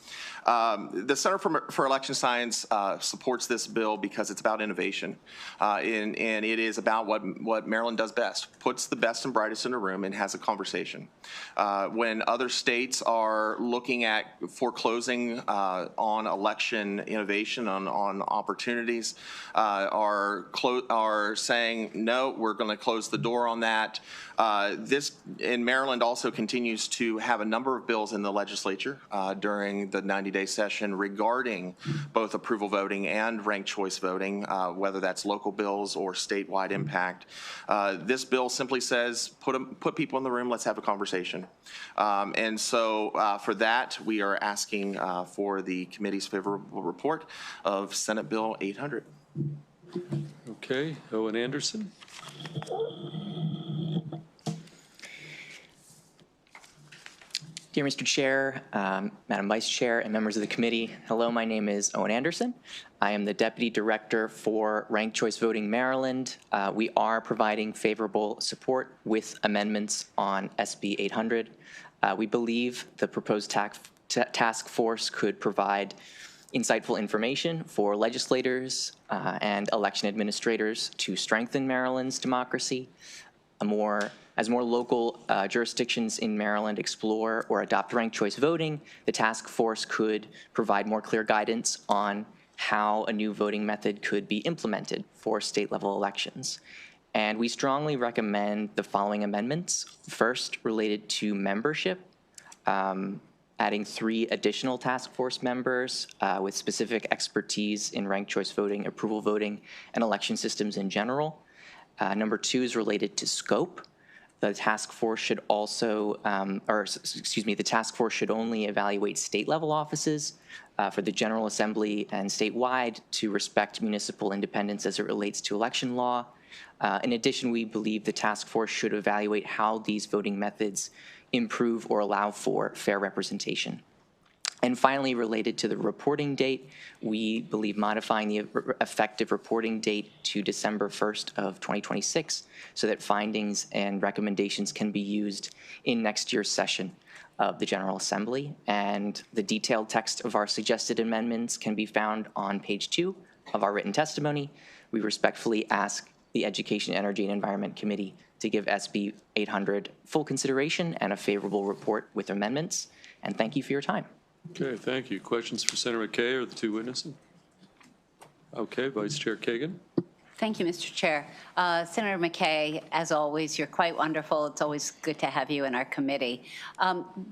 The Center for Election Science supports this bill because it's about innovation, and it is about what Maryland does best, puts the best and brightest in a room and has a conversation. When other states are looking at foreclosing on election innovation, on opportunities, are saying, no, we're going to close the door on that. This in Maryland also continues to have a number of bills in the legislature during the 90-day session regarding both approval voting and ranked choice voting, whether that's local bills or statewide impact. This bill simply says, put people in the room, let's have a conversation. And so for that, we are asking for the committee's favorable report of Senate Bill 800. Okay, Owen Anderson. Dear Mr. Chair, Madam Vice Chair, and members of the committee, hello, my name is Owen Anderson. I am the Deputy Director for Ranked Choice Voting Maryland. We are providing favorable support with amendments on SB 800. We believe the proposed task force could provide insightful information for legislators and election administrators to strengthen Maryland's democracy. As more local jurisdictions in Maryland explore or adopt ranked choice voting, the task force could provide more clear guidance on how a new voting method could be implemented for state-level elections. And we strongly recommend the following amendments. First, related to membership, adding 3 additional task force members with specific expertise in ranked choice voting, approval voting, and election systems in general. Number 2 is related to scope. The task force should also, the task force should only evaluate state-level offices for the General Assembly and statewide to respect municipal independence as it relates to election law. In addition, we believe the task force should evaluate how these voting methods improve or allow for fair representation. And finally, related to the reporting date, we believe modifying the effective reporting date to December 1st of 2026 so that findings and recommendations can be used in next year's session of the General Assembly. And the detailed text of our suggested amendments can be found on page 2 of our written testimony. We respectfully ask the Education, Energy, and Environment Committee to give SB 800 full consideration and a favorable report with amendments. And thank you for your time. Okay, thank you. Questions for Senator McKay or the 2 witnesses? Okay, Vice Chair Kagan. Thank you, Mr. Chair. Senator McKay, as always, you're quite wonderful. It's always good to have you in our committee.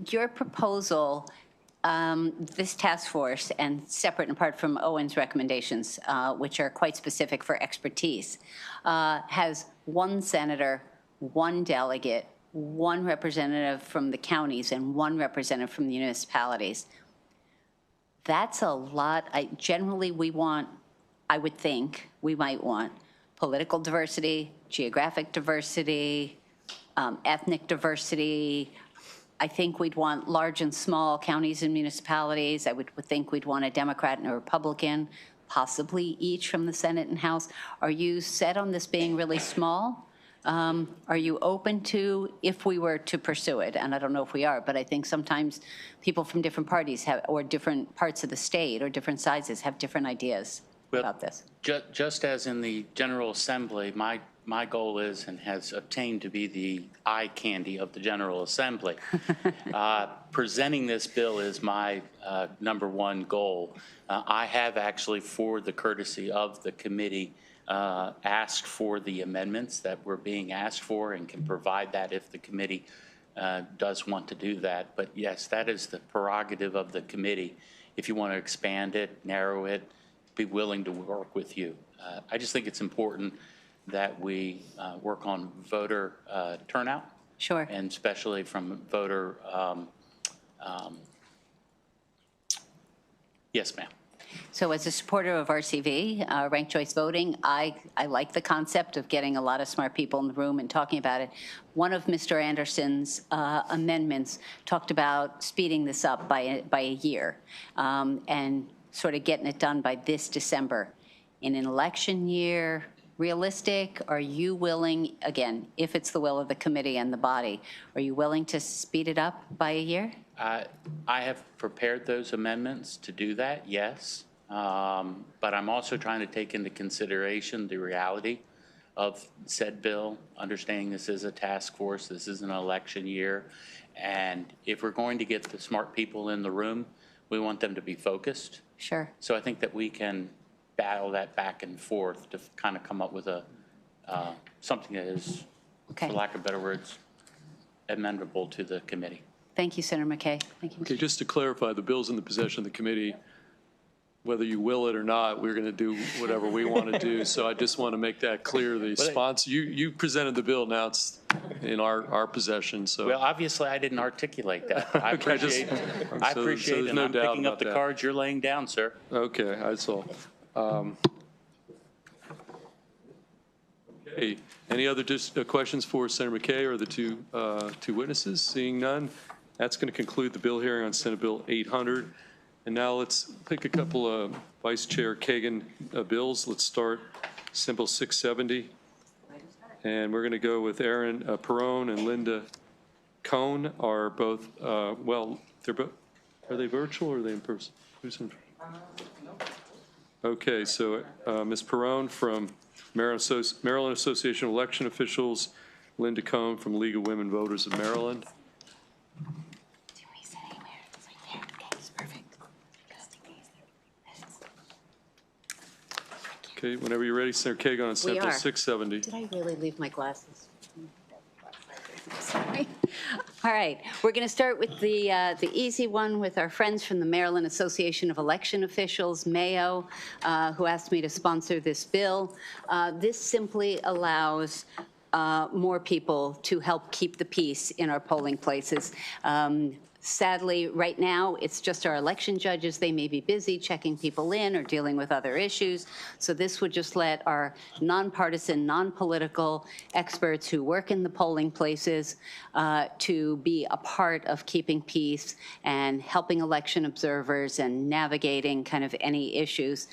Your proposal, this task force, and separate and apart from Owen's recommendations, which are quite specific for expertise, has 1 senator, 1 delegate, 1 representative from the counties, and 1 representative from the municipalities. That's a lot. Generally, we want, I would think, we might want political diversity, geographic diversity, ethnic diversity. I think we'd want large and small counties and municipalities. I would think we'd want a Democrat and a Republican, possibly each from the Senate and House. Are you set on this being really small? Are you open to, if we were to pursue it, and I don't know if we are, but I think sometimes people from different parties have, or different parts of the state or different sizes have different ideas about this. Just as in the General Assembly, my my goal is and has obtained to be the eye candy of the General Assembly. Presenting this bill is my number one goal. I have actually, for the courtesy of the committee, asked for the amendments that were being asked for and can provide that if the committee does want to do that. But yes, that is the prerogative of the committee. If you want to expand it, narrow it, be willing to work with you. I just think it's important that we work on voter turnout. Sure. And especially from voter, yes, ma'am. So as a supporter of RCV, ranked choice voting, I like the concept of getting a lot of smart people in the room and talking about it. One of Mr. Anderson's amendments talked about speeding this up by a year and sort of getting it done by this December. In an election year, realistic? Are you willing, again, if it's the will of the committee and the body, are you willing to speed it up by a year? I have prepared those amendments to do that, yes. But I'm also trying to take into consideration the reality of said bill, understanding this is a task force, this is an election year. And if we're going to get the smart people in the room, we want them to be focused. Sure. So I think that we can battle that back and forth to kind of come up with a something that is, for lack of better words, amendable to the committee. Thank you, Senator McKay. Thank you. Okay, just to clarify, the bill's in the possession of the committee. Whether you will it or not, we're going to do whatever we want to do. So I just want to make that clear. The sponsor, you presented the bill, now it's in our possession. So well, obviously, I didn't articulate that. I appreciate it, and I'm picking up the cards you're laying down, sir. Okay, I saw. Okay, any other questions for Senator McKay or the two witnesses? Seeing none, that's going to conclude the bill hearing on Senate Bill 800. And now let's pick a couple of Vice Chair Kagan bills. Let's start Senate 670. And we're going to go with Aaron Perrone and Linda Cohn are both, well, they're both, are they virtual or are they in person? Who's in? Okay, so Ms. Perrone from Maryland Association of Election Officials, Linda Cohn from League of Women Voters of Maryland. Okay, whenever you're ready, Senator Kagan on Senate Bill 670. Did I really leave my glasses? Sorry. All right, we're going to start with the easy one with our friends from the Maryland Association of Election Officials, MAO, who asked me to sponsor this bill. This simply allows more people to help keep the peace in our polling places. Sadly, right now, it's just our election judges. They may be busy checking people in or dealing with other issues. So this would just let our nonpartisan, non-political experts who work in the polling places to be a part of keeping peace and helping election observers and navigating kind of any issues.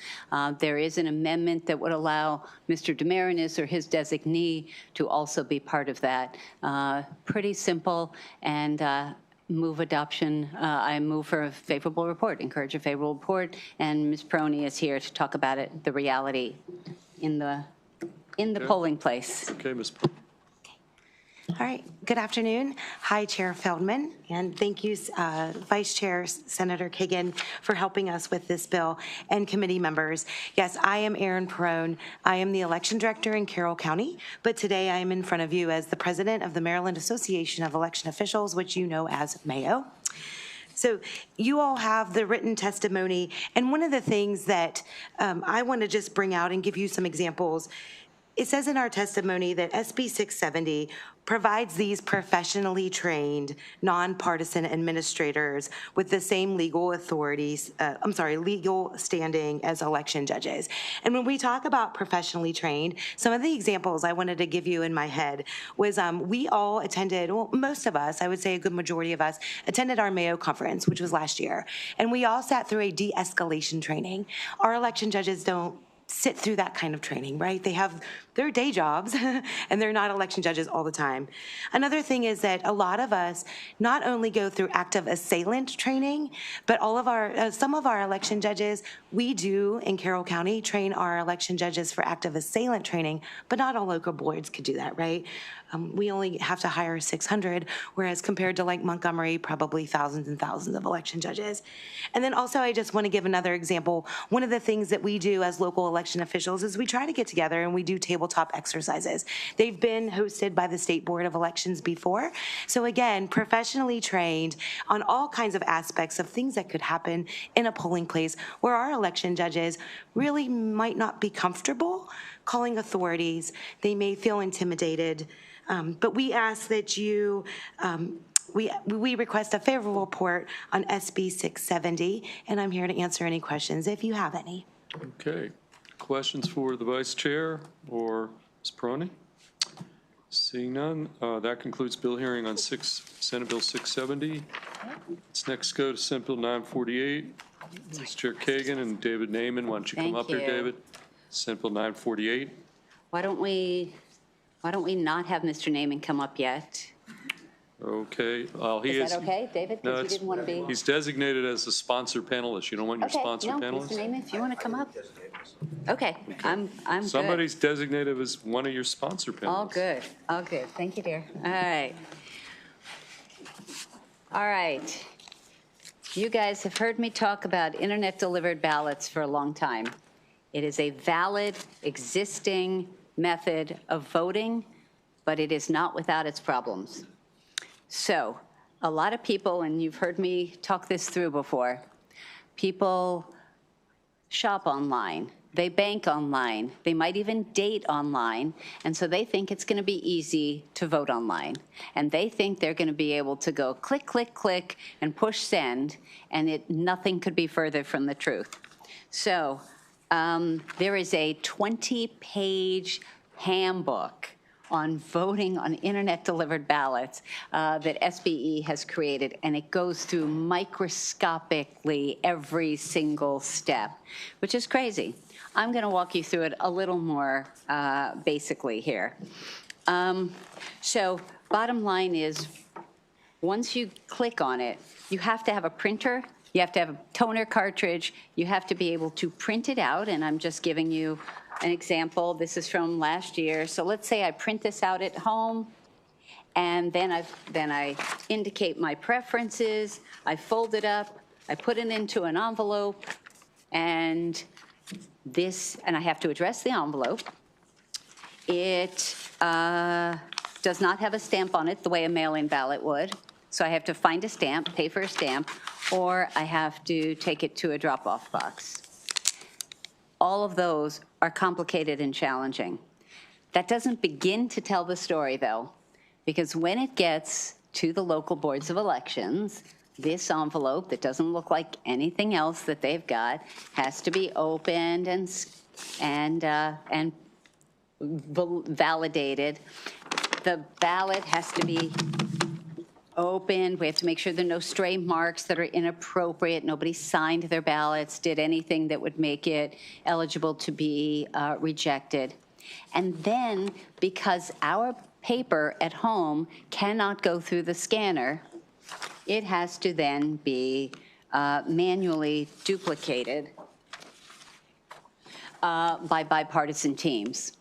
There is an amendment that would allow Mr. Demarinis or his designee to also be part of that. Pretty simple, and move adoption. I move for a favorable report, encourage a favorable report, and Ms. Perrone is here to talk about it, the reality in the polling place. Okay, Ms. Perrone. All right, good afternoon. Hi, Chair Feldman, and thank you, Vice Chair Senator Kagan, for helping us with this bill, and committee members. Yes, I am Erin Perrone. I am the election director in Carroll County, but today I am in front of you as the president of the Maryland Association of Election Officials, which you know as MAO. So you all have the written testimony, and one of the things that I want to just bring out and give you some examples. It says in our testimony that SB 670 provides these professionally trained, nonpartisan administrators with the same legal authorities, legal standing as election judges. And when we talk about professionally trained, some of the examples I wanted to give you in my head was we all attended, well, most of us, I would say a good majority of us, attended our Mayo conference, which was last year. And we all sat through a de-escalation training. Our election judges don't sit through that kind of training, right? They have their day jobs and they're not election judges all the time. Another thing is that a lot of us not only go through active assailant training, but all of our, some of our election judges, we do in Carroll County train our election judges for active assailant training, but not all local boards could do that, right? We only have to hire 600, whereas compared to like Montgomery, probably thousands and thousands of election judges. And then also, I just want to give another example. One of the things that we do as local election officials is we try to get together and we do tabletop exercises. They've been hosted by the State Board of Elections before. So again, professionally trained on all kinds of aspects of things that could happen in a polling place where our election judges really might not be comfortable calling authorities. They may feel intimidated. But we ask that you, we request a favorable report on SB 670, and I'm here to answer any questions if you have any. Okay. Questions for the Vice Chair or Ms. Peroni? Seeing none, that concludes bill hearing on Senate Bill 670. Let's next go to Senate Bill 948. Vice Chair Kagan and David Naiman, why don't you come up here, David? Senate Bill 948. Why don't we not have Mr. Naiman come up yet? Okay. Well, he Is that okay, David? No, Because you didn't want to be. he's designated as a sponsor panelist. You don't want your sponsor Okay, no, panelist? Mr. Naiman, if you want to come up. Okay, I'm good. Somebody's designated as one of your sponsor panelists. All good, all good. Thank you, dear. All right. All right. You guys have heard me talk about internet-delivered ballots for a long time. It is a valid, existing method of voting, but it is not without its problems. So a lot of people, and you've heard me talk this through before, people shop online, they bank online, they might even date online, and so they think it's going to be easy to vote online. And they think they're going to be able to go click, click, click, and push send, and nothing could be further from the truth. So there is a 20-page handbook on voting on internet-delivered ballots that SBE has created, and it goes through microscopically every single step, which is crazy. I'm going to walk you through it a little more basically here. So bottom line is, once you click on it, you have to have a printer, you have to have a toner cartridge, you have to be able to print it out, and I'm just giving you an example. This is from last year. So let's say I print this out at home, and then I indicate my preferences, I fold it up, I put it into an envelope, and I have to address the envelope. It does not have a stamp on it the way a mail-in ballot would. So I have to find a stamp, pay for a stamp, or I have to take it to a drop-off box. All of those are complicated and challenging. That doesn't begin to tell the story, though, because when it gets to the local boards of elections, this envelope that doesn't look like anything else that they've got has to be opened and validated. The ballot has to be opened. We have to make sure there are no stray marks that are inappropriate. Nobody signed their ballots, did anything that would make it eligible to be rejected. And then, because our paper at home cannot go through the scanner, it has to then be manually duplicated by bipartisan teams.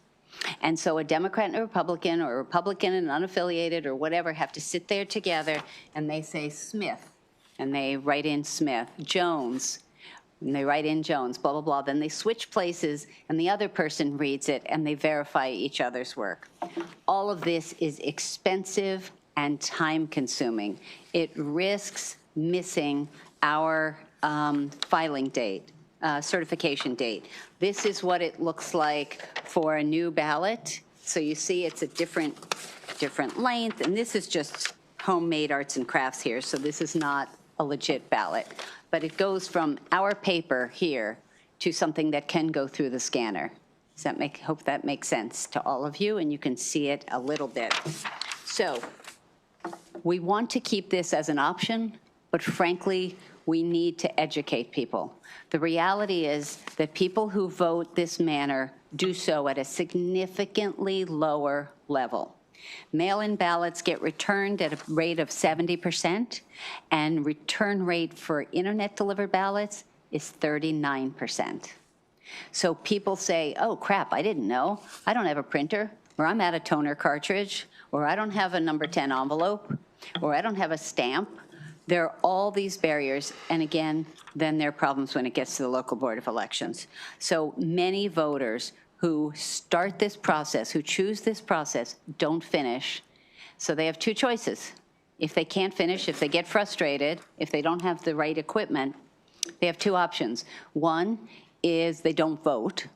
And so a Democrat and a Republican, or a Republican and unaffiliated, or whatever, have to sit there together, and they say Smith, and they write in Smith, Jones, and they write in Jones, blah, blah, blah. Then they switch places, and the other person reads it, and they verify each other's work. All of this is expensive and time-consuming. It risks missing our filing date. Certification date. This is what it looks like for a new ballot. So you see it's a different length, and this is just homemade arts and crafts here, so this is not a legit ballot. But it goes from our paper here to something that can go through the scanner. Does that hope that makes sense to all of you, and you can see it a little bit. So we want to keep this as an option, but frankly, we need to educate people. The reality is that people who vote this manner do so at a significantly lower level. Mail-in ballots get returned at a rate of 70%, and return rate for internet-delivered ballots is 39%. So people say, oh crap, I didn't know. I don't have a printer, or I'm out of toner cartridge, or I don't have a number 10 envelope, or I don't have a stamp. There are all these barriers, and again, then there are problems when it gets to the local board of elections. So many voters who start this process, who choose this process, don't finish. So they have two choices. If they can't finish, if they get frustrated, if they don't have the right equipment, they have two options. One is they don't vote,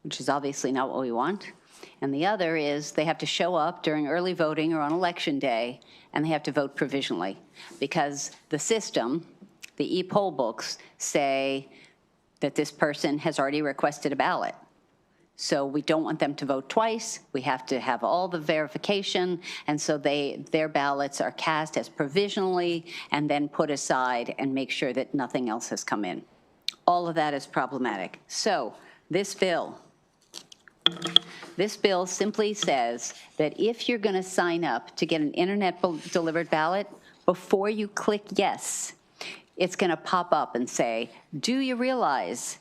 which is obviously not what we want. And the other is they have to show up during early voting or on election day, and they have to vote provisionally, because the system, the e-poll books, say that this person has already requested a ballot. So we don't want them to vote twice. We have to have all the verification, and so their ballots are cast as provisionally and then put aside and make sure that nothing else has come in. All of that is problematic. So this bill simply says that if you're going to sign up to get an internet-delivered ballot, before you click yes, it's going to pop up and say, do you realize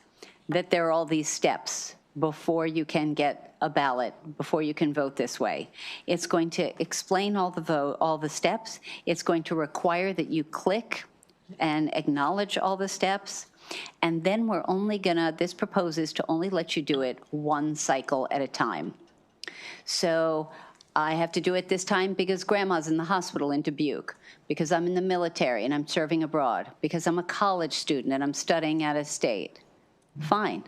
that there are all these steps before you can get a ballot, before you can vote this way? It's going to explain all the steps. It's going to require that you click and acknowledge all the steps. And then we're only gonna, this proposes to only let you do it one cycle at a time. So I have to do it this time because grandma's in the hospital in Dubuque, because I'm in the military and I'm serving abroad, because I'm a college student and I'm studying out of state. Fine.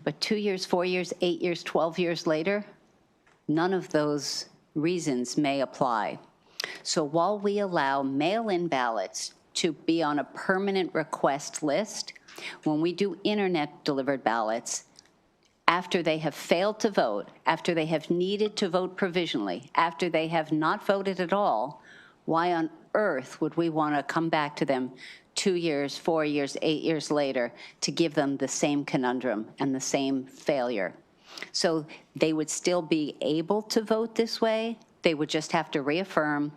But 2 years, 4 years, 8 years, 12 years later, none of those reasons may apply. So while we allow mail-in ballots to be on a permanent request list, when we do internet-delivered ballots, after they have failed to vote, after they have needed to vote provisionally, after they have not voted at all, why on earth would we want to come back to them 2 years, 4 years, 8 years later to give them the same conundrum and the same failure? So they would still be able to vote this way. They would just have to reaffirm,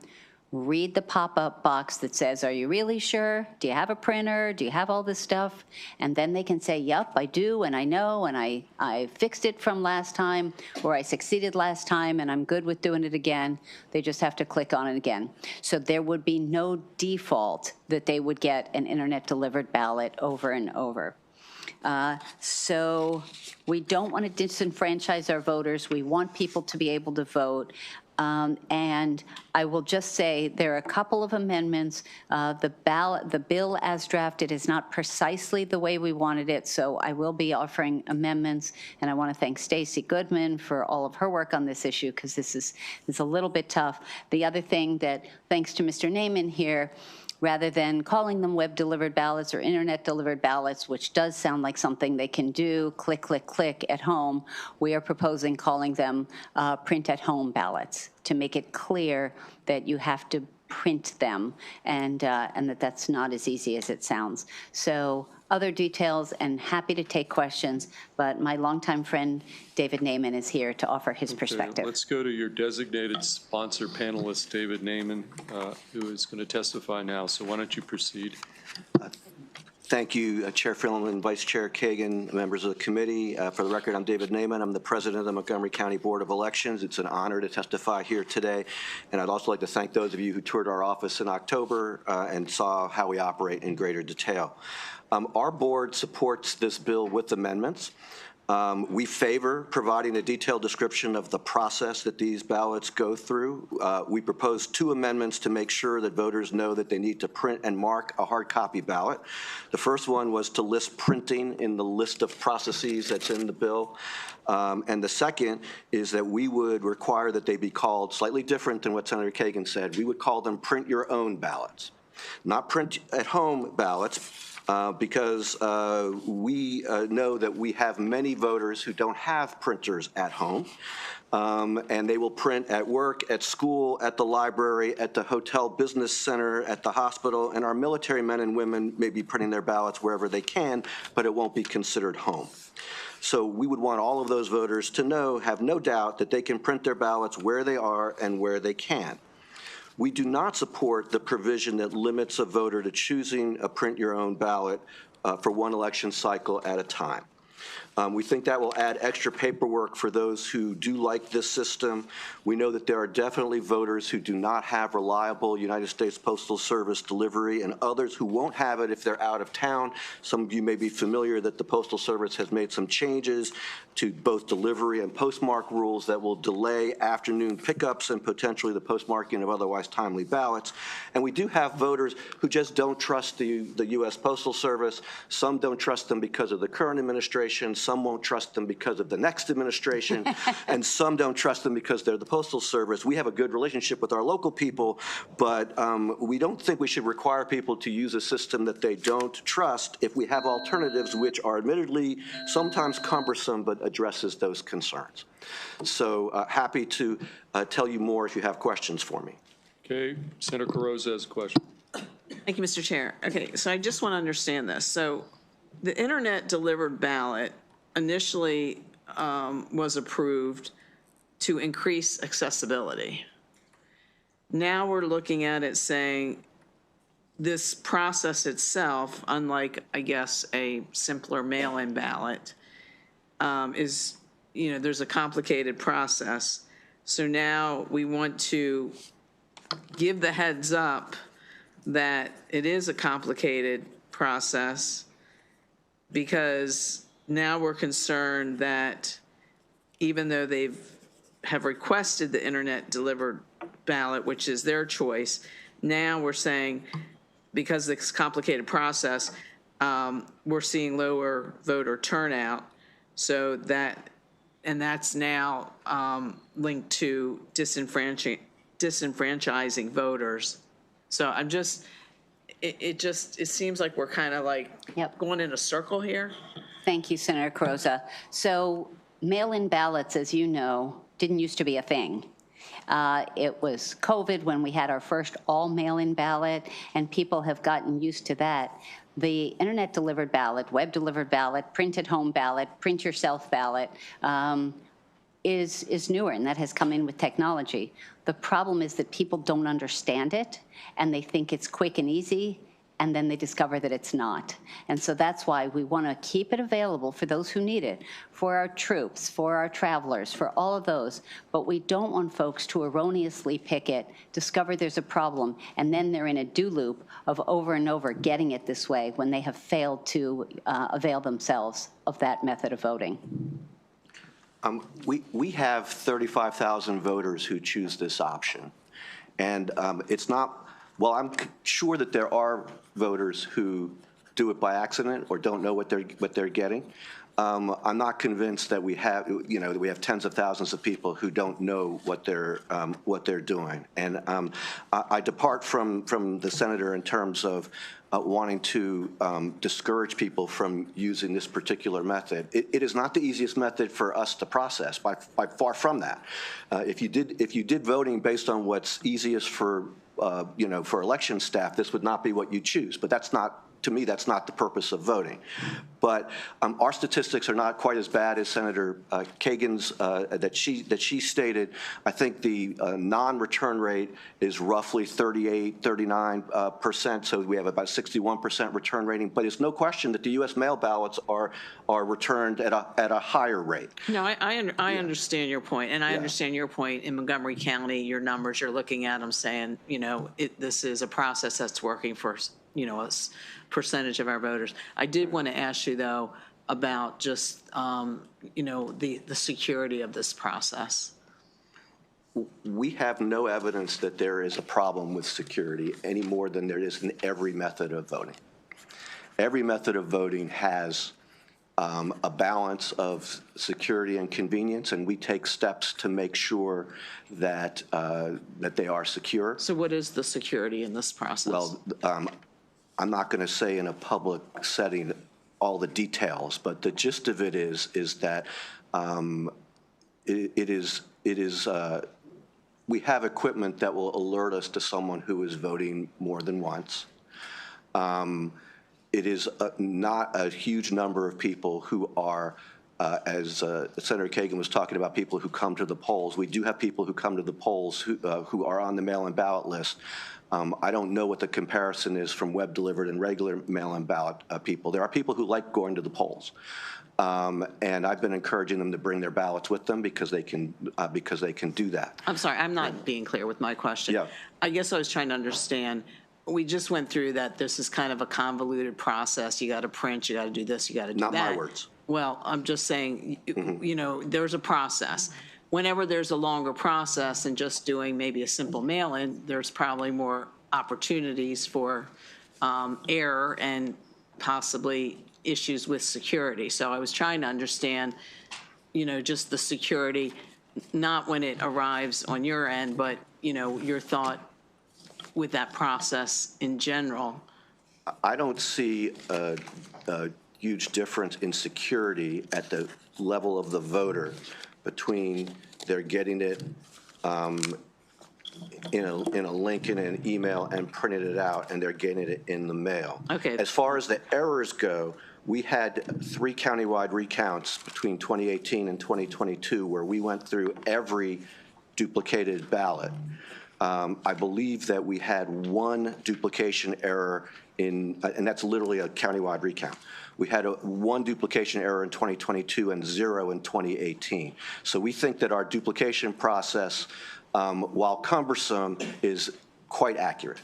read the pop-up box that says, are you really sure? Do you have a printer? Do you have all this stuff? And then they can say, yep, I do, and I know, and I fixed it from last time, or I succeeded last time, and I'm good with doing it again. They just have to click on it again. So there would be no default that they would get an internet-delivered ballot over and over. So we don't want to disenfranchise our voters. We want people to be able to vote. And I will just say there are a couple of amendments. The bill as drafted is not precisely the way we wanted it, so I will be offering amendments. And I want to thank Stacy Goodman for all of her work on this issue, because this is a little bit tough. The other thing that, thanks to Mr. Naiman here, rather than calling them web-delivered ballots or internet-delivered ballots, which does sound like something they can do, click, click, click at home, we are proposing calling them print-at-home ballots to make it clear that you have to print them, and that that's not as easy as it sounds. So other details, and happy to take questions, but my longtime friend David Naiman is here to offer his perspective. Let's go to your designated sponsor panelist, David Naiman, who is going to testify now. So why don't you proceed? Thank you, Chair Finland, Vice Chair Kagan, members of the committee. For the record, I'm David Naiman. I'm the president of the Montgomery County Board of Elections. It's an honor to testify here today. And I'd also like to thank those of you who toured our office in October and saw how we operate in greater detail. Our board supports this bill with amendments. We favor providing a detailed description of the process that these ballots go through. We propose 2 amendments to make sure that voters know that they need to print and mark a hard copy ballot. The first one was to list printing in the list of processes that's in the bill. And the second is that we would require that they be called, slightly different than what Senator Kagan said, we would call them print your own ballots, not print at home ballots. Because we know that we have many voters who don't have printers at home. and they will print at work, at school, at the library, at the hotel business center, at the hospital, and our military men and women may be printing their ballots wherever they can, but it won't be considered home. So we would want all of those voters to know, have no doubt, that they can print their ballots where they are and where they can. We do not support the provision that limits a voter to choosing a print your own ballot for one election cycle at a time. We think that will add extra paperwork for those who do like this system. We know that there are definitely voters who do not have reliable United States Postal Service delivery and others who won't have it if they're out of town. Some of you may be familiar that the Postal Service has made some changes to both delivery and postmark rules that will delay afternoon pickups and potentially the postmarking of otherwise timely ballots. And we do have voters who just don't trust the U.S. Postal Service. Some don't trust them because of the current administration. Some won't trust them because of the next administration, and some don't trust them because they're the Postal Service. We have a good relationship with our local people, but we don't think we should require people to use a system that they don't trust if we have alternatives which are admittedly sometimes cumbersome but addresses those concerns. So happy to tell you more if you have questions for me. Okay, Senator Carrozza has a question. Thank you, Mr. Chair. Okay, so I just want to understand this. So the internet delivered ballot initially was approved to increase accessibility. Now we're looking at it saying this process itself, unlike, I guess, a simpler mail-in ballot, is, you know, there's a complicated process. So now we want to give the heads up that it is a complicated process, because now we're concerned that even though have requested the internet delivered ballot, which is their choice, now we're saying because of this complicated process, we're seeing lower voter turnout. So that's now linked to disenfranchising voters. So I'm just, it seems like we're kind of like going in a circle here. Thank you, Senator Carrozza. So mail-in ballots, as you know, didn't used to be a thing. It was COVID when we had our first all mail-in ballot, and people have gotten used to that. The internet-delivered ballot, web-delivered ballot, print-at-home ballot, print-yourself ballot is newer, and that has come in with technology. The problem is that people don't understand it, and they think it's quick and easy, and then they discover that it's not. And so that's why we want to keep it available for those who need it, for our troops, for our travelers, for all of those. But we don't want folks to erroneously pick it, discover there's a problem, and then they're in a do loop of over and over getting it this way when they have failed to avail themselves of that method of voting. We have 35,000 voters who choose this option. And it's not, well, I'm sure that there are voters who do it by accident or don't know what they're getting. I'm not convinced that we have, that we have tens of thousands of people who don't know what they're doing. And I depart from the senator in terms of wanting to discourage people from using this particular method. It is not the easiest method for us to process, by far from that. If you did voting based on what's easiest for for election staff, this would not be what you choose. But that's not, to me, that's not the purpose of voting. But our statistics are not quite as bad as Senator Kagan's that she stated. I think the non-return rate is roughly 38, 39%. So we have about 61% return rating. But it's no question that the U.S. mail ballots are returned at a higher rate. No, I understand your point, and I understand your point. In Montgomery County, your numbers, you're looking at them saying, this is a process that's working for a percentage of our voters. I did want to ask you, though, about just, the security of this process. We have no evidence that there is a problem with security any more than there is in every method of voting. Every method of voting has a balance of security and convenience, and we take steps to make sure that that they are secure. So what is the security in this process? Well, I'm not going to say in a public setting all the details, but the gist of it is that we have equipment that will alert us to someone who is voting more than once. It is not a huge number of people who are, as Senator Kagan was talking about, people who come to the polls. We do have people who come to the polls who are on the mail-in ballot list. I don't know what the comparison is from web-delivered and regular mail-in ballot people. There are people who like going to the polls. And I've been encouraging them to bring their ballots with them because they can do that. I'm sorry, I'm not being clear with my question. Yeah. I guess I was trying to understand, we just went through that this is kind of a convoluted process. You got to print, you got to do this, you got to do that. Not my words. Well, I'm just saying, you know, there's a process. Whenever there's a longer process than just doing maybe a simple mail-in, there's probably more opportunities for error and possibly issues with security. So I was trying to understand, you know, just the security, not when it arrives on your end, but, you know, your thought with that process in general. I don't see a huge difference in security at the level of the voter between they're getting it in a link in an email and printed it out and they're getting it in the mail. Okay. As far as the errors go, we had 3 countywide recounts between 2018 and 2022 where we went through every duplicated ballot. I believe that we had 1 duplication error and that's literally a countywide recount. We had 1 duplication error in 2022 and 0 in 2018. So we think that our duplication process, while cumbersome, is quite accurate.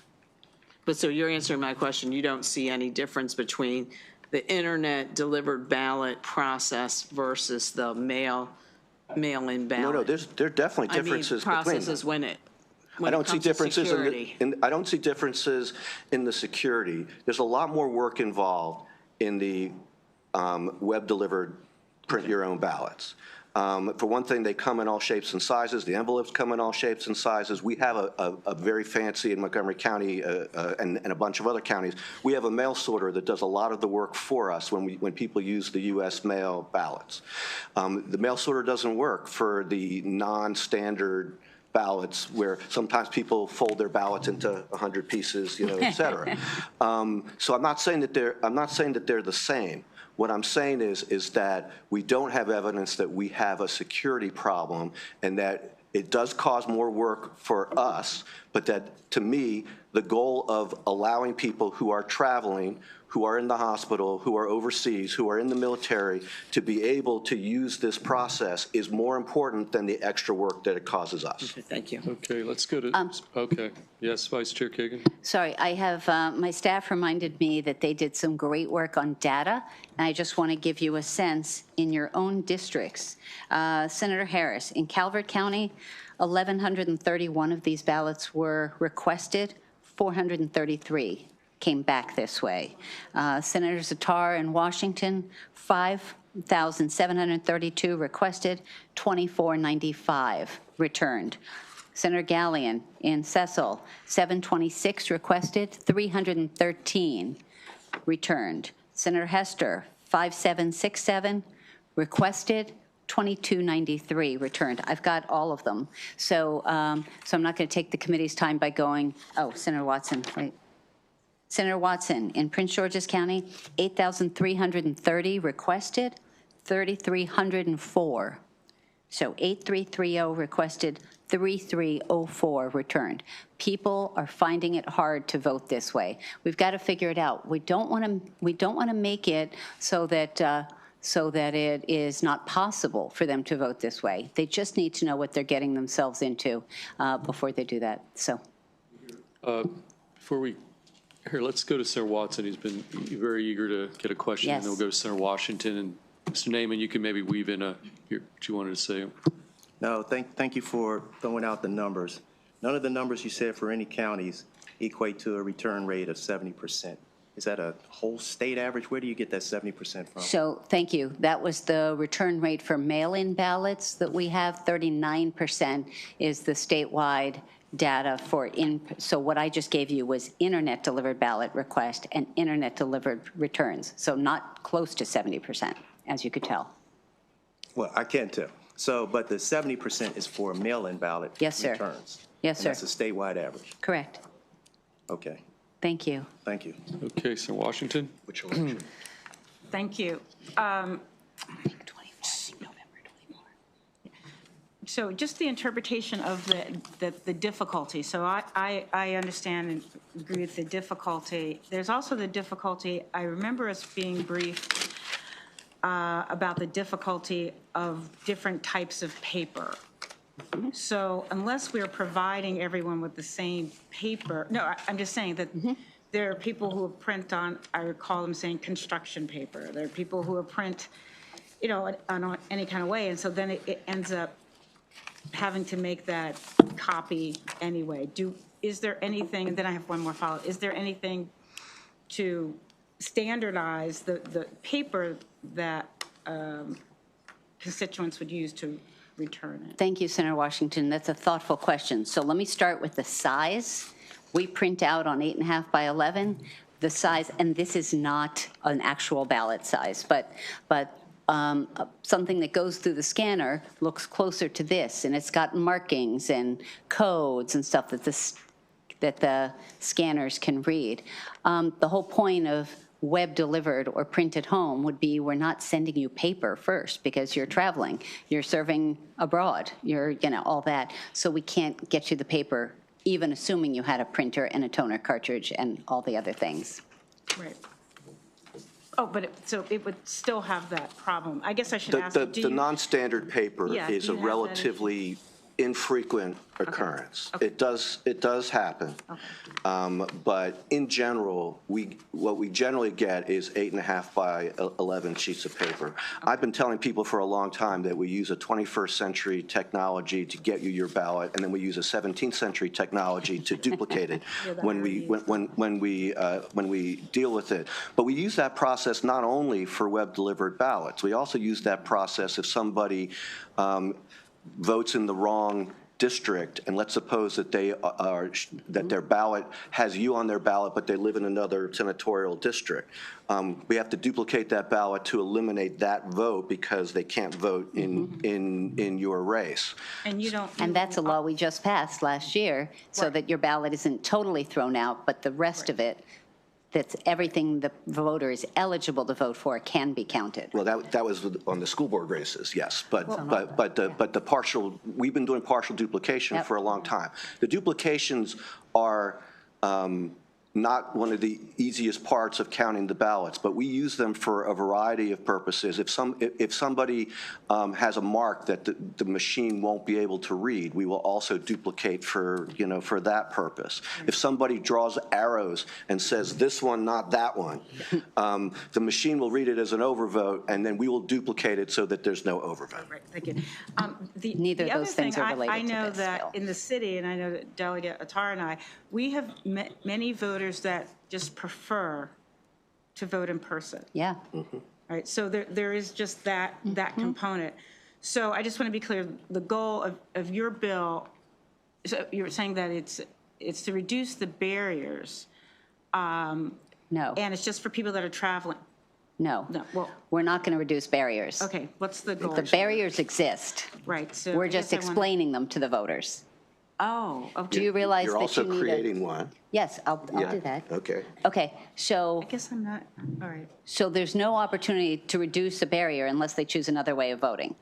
But so you're answering my question, you don't see any difference between the internet delivered ballot process versus the mail-in ballot? No, there are definitely differences between them. Processes when it I don't see differences security. I don't see differences in the security. There's a lot more work involved in the web-delivered print your own ballots. For one thing, they come in all shapes and sizes. The envelopes come in all shapes and sizes. We have a very fancy in Montgomery County and a bunch of other counties. We have a mail sorter that does a lot of the work for us when people use the U.S. mail ballots. The mail sorter doesn't work for the non-standard ballots where sometimes people fold their ballots into 100 pieces, you know, et cetera. So I'm not saying that they're the same. What I'm saying is that we don't have evidence that we have a security problem and that it does cause more work for us, but that, to me, the goal of allowing people who are traveling, who are in the hospital, who are overseas, who are in the military, to be able to use this process is more important than the extra work that it causes us. Okay, thank you. Okay, let's go to, okay. Yes, Vice Chair Kagan? Sorry, I have, my staff reminded me that they did some great work on data, and I just want to give you a sense in your own districts. Senator Harris, in Calvert County, 1,131 of these ballots were requested, 433 came back this way. Senator Zatar in Washington, 5,732 requested, 2,495 returned. Senator Gallion in Cecil, 726 requested, 313 returned. Senator Hester, 5767 requested, 2293 returned. I've got all of them. So, so I'm not going to take the committee's time by going, oh, Senator Watson, wait. Senator Watson, in Prince George's County, 8,330 requested, 3,304. So 8,330 requested, 3,304 returned. People are finding it hard to vote this way. We've got to figure it out. We don't want to make it so that it is not possible for them to vote this way. They just need to know what they're getting themselves into before they do that. So, Before we Here, let's go to Senator Watson. He's been very eager to get a question. Yes. And then we'll go to Senator Washington. And Mr. Naaman, you can maybe weave in what you wanted to say. No, thank you for throwing out the numbers. None of the numbers you said for any counties equate to a return rate of 70%. Is that a whole state average? Where do you get that 70% from? So thank you. That was the return rate for mail-in ballots that we have. 39% is the statewide data for so what I just gave you was internet delivered ballot request and internet delivered returns. So not close to 70%, as you could tell. Well, I can't tell. So, but the 70% is for mail-in ballot Yes, sir. returns? Yes, And sir. that's a statewide average? Correct. Okay, Thank you. thank you. Okay, so Washington? Which election? Thank you. So just the interpretation of the difficulty. So I understand and agree with the difficulty. There's also the difficulty, I remember us being briefed about the difficulty of different types of paper. So unless we're providing everyone with the same paper, no, I'm just saying that there are people who print on, I recall them saying construction paper. There are people who print, you know, on any kind of way. And so then it ends up having to make that copy anyway. Is there anything, and then I have one more follow-up, is there anything to standardize the paper that constituents would use to return it? Thank you, Senator Washington. That's a thoughtful question. So let me start with the size. We print out on 8.5 by 11. The size, and this is not an actual ballot size, but something that goes through the scanner looks closer to this, and it's got markings and codes and stuff that the scanners can read. The whole point of web delivered or printed home would be we're not sending you paper first because you're traveling, you're serving abroad, you're, you know, all that. So we can't get you the paper, even assuming you had a printer and a toner cartridge and all the other things. Right. Oh, but so it would still have that problem. I guess I should ask, The non-standard paper Yeah, is do a you have that relatively infrequent occurrence. Okay. It does happen. But in general, what we generally get is 8.5 by 11 sheets of paper. I've been telling people for a long time that we use a 21st century technology to get you your ballot, and then we use a 17th century technology to duplicate it when we deal with it. But we use that process not only for web delivered ballots. We also use that process if somebody votes in the wrong district, and let's suppose that that their ballot has you on their ballot, but they live in another senatorial district. We have to duplicate that ballot to eliminate that vote because they can't vote in your race. And you don't. And that's a law we just passed last year, so that your ballot isn't totally thrown out, but the rest of it, that's everything the voter is eligible to vote for, can be counted. Well, that was on the school board races, yes, but the partial, we've been doing partial duplication for a long time. The duplications are not one of the easiest parts of counting the ballots, but we use them for a variety of purposes. If somebody has a mark that the machine won't be able to read, we will also duplicate for that purpose. If somebody draws arrows and says this one, not that one, the machine will read it as an overvote, and then we will duplicate it so that there's no overvote. Right, thank you. Neither of those things are related I know to this that bill. in the city, and I know that Delegate Attar and I, we have many voters that just prefer to vote in person. Yeah. Right, so there is just that component. So I just want to be clear, the goal of your bill, so you're saying that it's to reduce the barriers. No. And it's just for people that are traveling. No. No, well. We're not going to reduce barriers. Okay, what's the goal? The barriers exist. Right, so. We're I just guess I wanna- explaining them to the voters. Oh, okay. Do you realize You're that also you need creating one. Yes, I'll Yeah, do that. Okay. Okay, so. I guess I'm not, all right. So there's no opportunity to reduce a barrier unless they choose another way of voting.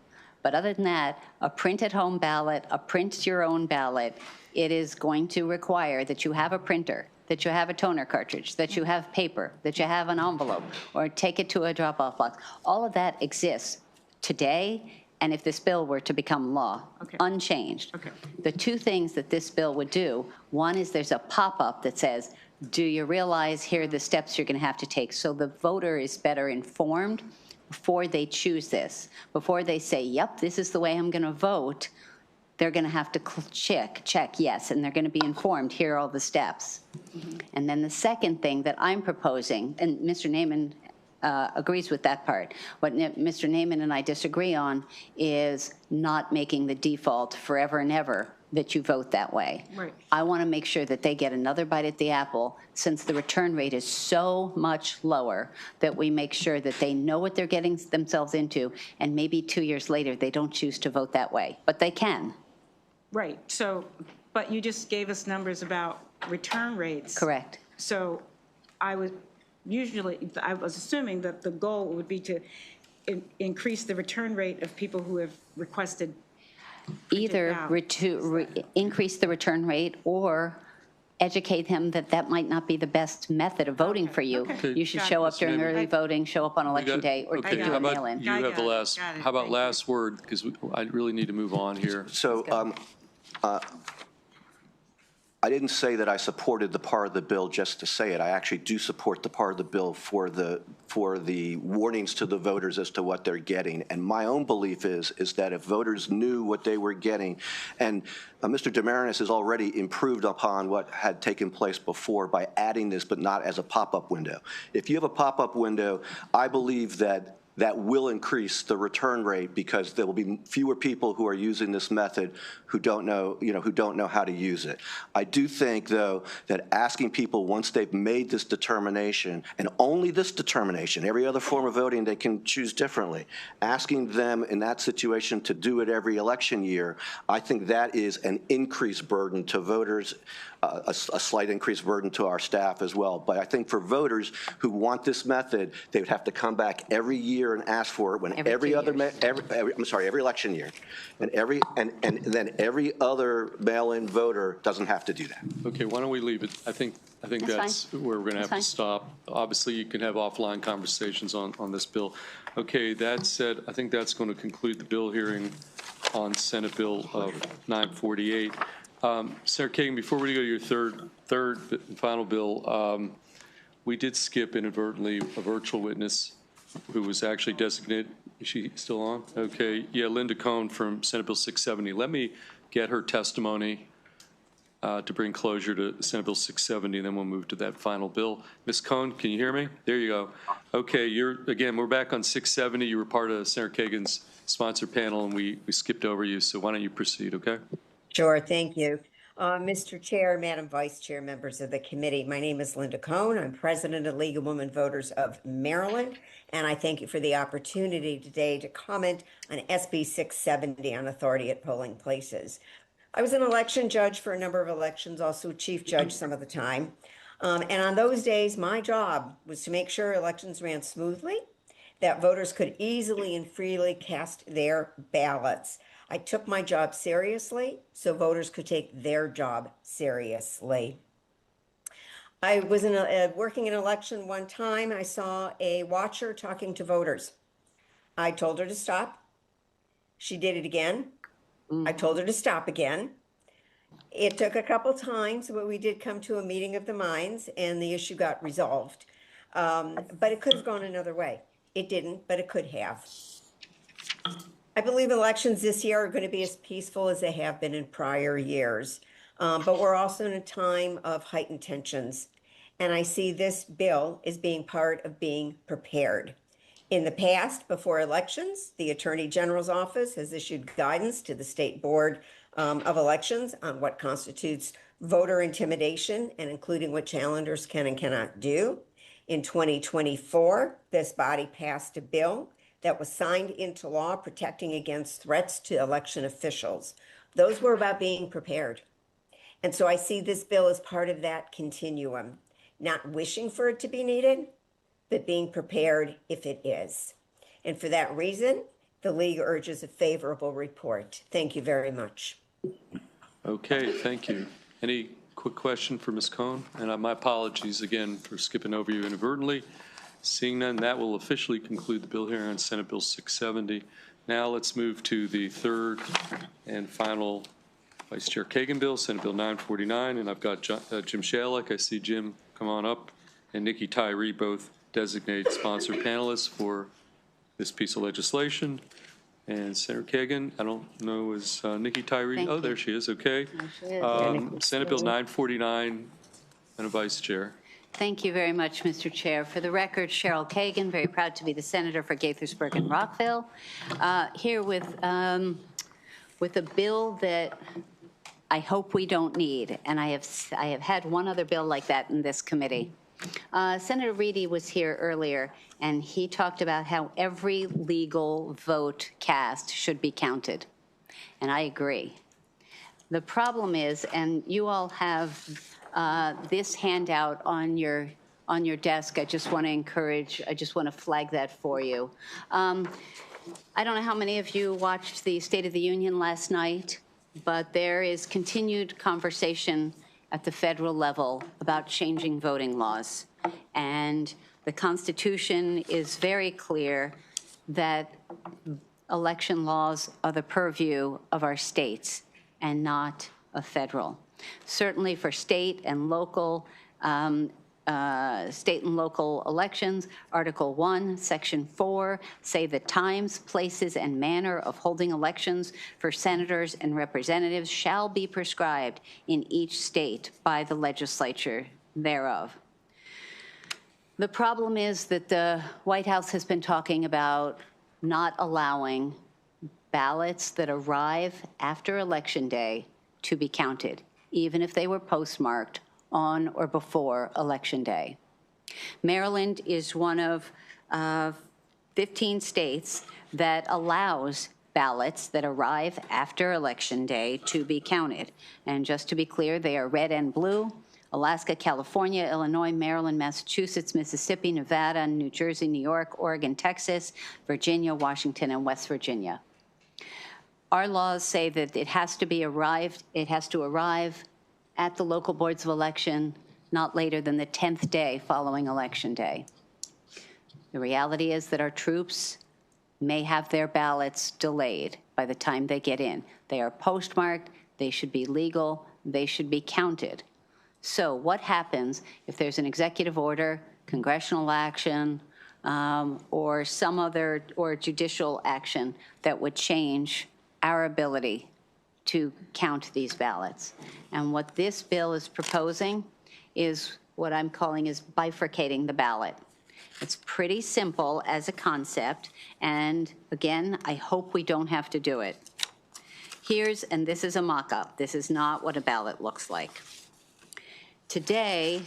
But other than that, a printed home ballot, a print your own ballot, it is going to require that you have a printer, that you have a toner cartridge, that you have paper, that you have an envelope, or take it to a drop-off box. All of that exists today, and if this bill were to become law, unchanged. Okay. The two things that this bill would do, one is there's a pop-up that says, do you realize here are the steps you're going to have to take? So the voter is better informed before they choose this. Before they say, yep, this is the way I'm going to vote, they're going to have to check yes, and they're going to be informed, here are all the steps. And then the second thing that I'm proposing, and Mr. Naaman agrees with that part. What Mr. Naaman and I disagree on is not making the default forever and ever that you vote that way. Right. I want to make sure that they get another bite at the apple, since the return rate is so much lower, that we make sure that they know what they're getting themselves into, and maybe 2 years later, they don't choose to vote that way. But they can. Right, so, but you just gave us numbers about return rates. Correct. So I was assuming that the goal would be to increase the return rate of people who have requested Either increase the return rate or educate them that that might not be the best method of voting for you. Okay. You should Got show it. up during early voting, show up on election day, or Okay, do how a about mail-in. you have the last, how about last word, because I really need to move on here. So I didn't say that I supported the part of the bill just to say it. I actually do support the part of the bill for the warnings to the voters as to what they're getting. And my own belief is that if voters knew what they were getting, and Mr. Damaris has already improved upon what had taken place before by adding this, but not as a pop-up window. If you have a pop-up window, I believe that will increase the return rate, because there will be fewer people who are using this method who don't know how to use it. I do think, though, that asking people, once they've made this determination, and only this determination, every other form of voting they can choose differently, asking them in that situation to do it every election year, I think that is an increased burden to voters, a slight increased burden to our staff as well. But I think for voters who want this method, they would have to come back every year and ask for it, when every election year, and then every other mail-in voter doesn't have to do that. Okay, why don't we leave it? I think that's where we're going to have to stop. Obviously, you can have offline conversations on this bill. Okay, that said, I think that's going to conclude the bill hearing on Senate Bill 948. Senator Kagan, before we go to your third and final bill, we did skip inadvertently a virtual witness who was actually designated. Is she still on? Okay. Yeah, Linda Cohn from Senate Bill 670. Let me get her testimony to bring closure to Senate Bill 670, and then we'll move to that final bill. Ms. Cohn, can you hear me? There you go. Okay, again, we're back on 670. You were part of Senator Kagan's sponsor panel, and we skipped over you, so why don't you proceed, okay? Sure, thank you. Mr. Chair, Madam Vice Chair, members of the committee, my name is Linda Cohn. I'm president of League of Women Voters of Maryland, and I thank you for the opportunity today to comment on SB 670 on authority at polling places. I was an election judge for a number of elections, also chief judge some of the time. And on those days, my job was to make sure elections ran smoothly, that voters could easily and freely cast their ballots. I took my job seriously so voters could take their job seriously. I was working an election one time. I saw a watcher talking to voters. I told her to stop. She did it again. I told her to stop again. It took a couple times, but we did come to a meeting of the minds and the issue got resolved. But it could have gone another way. It didn't, but it could have. I believe elections this year are going to be as peaceful as they have been in prior years. But we're also in a time of heightened tensions. And I see this bill as being part of being prepared. In the past, before elections, the Attorney General's office has issued guidance to the State Board of Elections on what constitutes voter intimidation, and including what challengers can and cannot do. In 2024, this body passed a bill that was signed into law protecting against threats to election officials. Those were about being prepared. And so I see this bill as part of that continuum, not wishing for it to be needed, but being prepared if it is. And for that reason, the League urges a favorable report. Thank you very much. Okay, thank you. Any quick question for Ms. Cohn? And my apologies again for skipping over you inadvertently. Seeing none, that will officially conclude the bill hearing on Senate Bill 670. Now let's move to the third and final Vice Chair Kagan bill, Senate Bill 949. And I've got Jim Shalik. I see Jim come on up, and Nikki Tyree, both designated sponsor panelists for this piece of legislation. And Senator Kagan, I don't know, is Nikki Tyree? Oh, there she is. Okay. Senate Bill 949, Madam Vice Chair. Thank you very much, Mr. Chair. For the record, Cheryl Kagan, very proud to be the senator for Gaithersburg and Rockville. Here with a bill that I hope we don't need, and I have had one other bill like that in this committee. Senator Reedy was here earlier, and he talked about how every legal vote cast should be counted, and I agree. The problem is, and you all have this handout on your desk. I just want to flag that for you. I don't know how many of you watched the State of the Union last night, but there is continued conversation at the federal level about changing voting laws. And the Constitution is very clear that election laws are the purview of our states and not of federal. Certainly for state and local elections, Article 1, Section 4 say the times, places, and manner of holding elections for senators and representatives shall be prescribed in each state by the legislature thereof. The problem is that the White House has been talking about not allowing ballots that arrive after Election Day to be counted, even if they were postmarked on or before Election Day. Maryland is one of 15 states that allows ballots that arrive after Election Day to be counted. And just to be clear, they are red and blue. Alaska, California, Illinois, Maryland, Massachusetts, Mississippi, Nevada, New Jersey, New York, Oregon, Texas, Virginia, Washington, and West Virginia. Our laws say that it has to arrive at the local boards of election not later than the 10th day following Election Day. The reality is that our troops may have their ballots delayed by the time they get in. They are postmarked, they should be legal, they should be counted. So what happens if there's an executive order, congressional action, or some other, or judicial action that would change our ability to count these ballots? And what this bill is proposing is what I'm calling is bifurcating the ballot. It's pretty simple as a concept, and again, I hope we don't have to do it. And this is a mock-up. This is not what a ballot looks like. Today,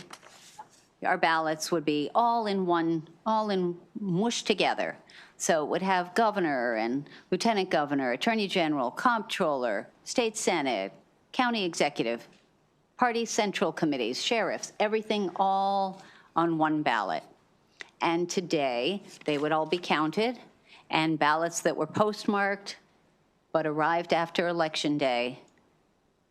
our ballots would be all in mushed together. So it would have governor and lieutenant governor, attorney general, comptroller, state senate, county executive, party central committees, sheriffs, everything all on one ballot. And today, they would all be counted, and ballots that were postmarked but arrived after Election Day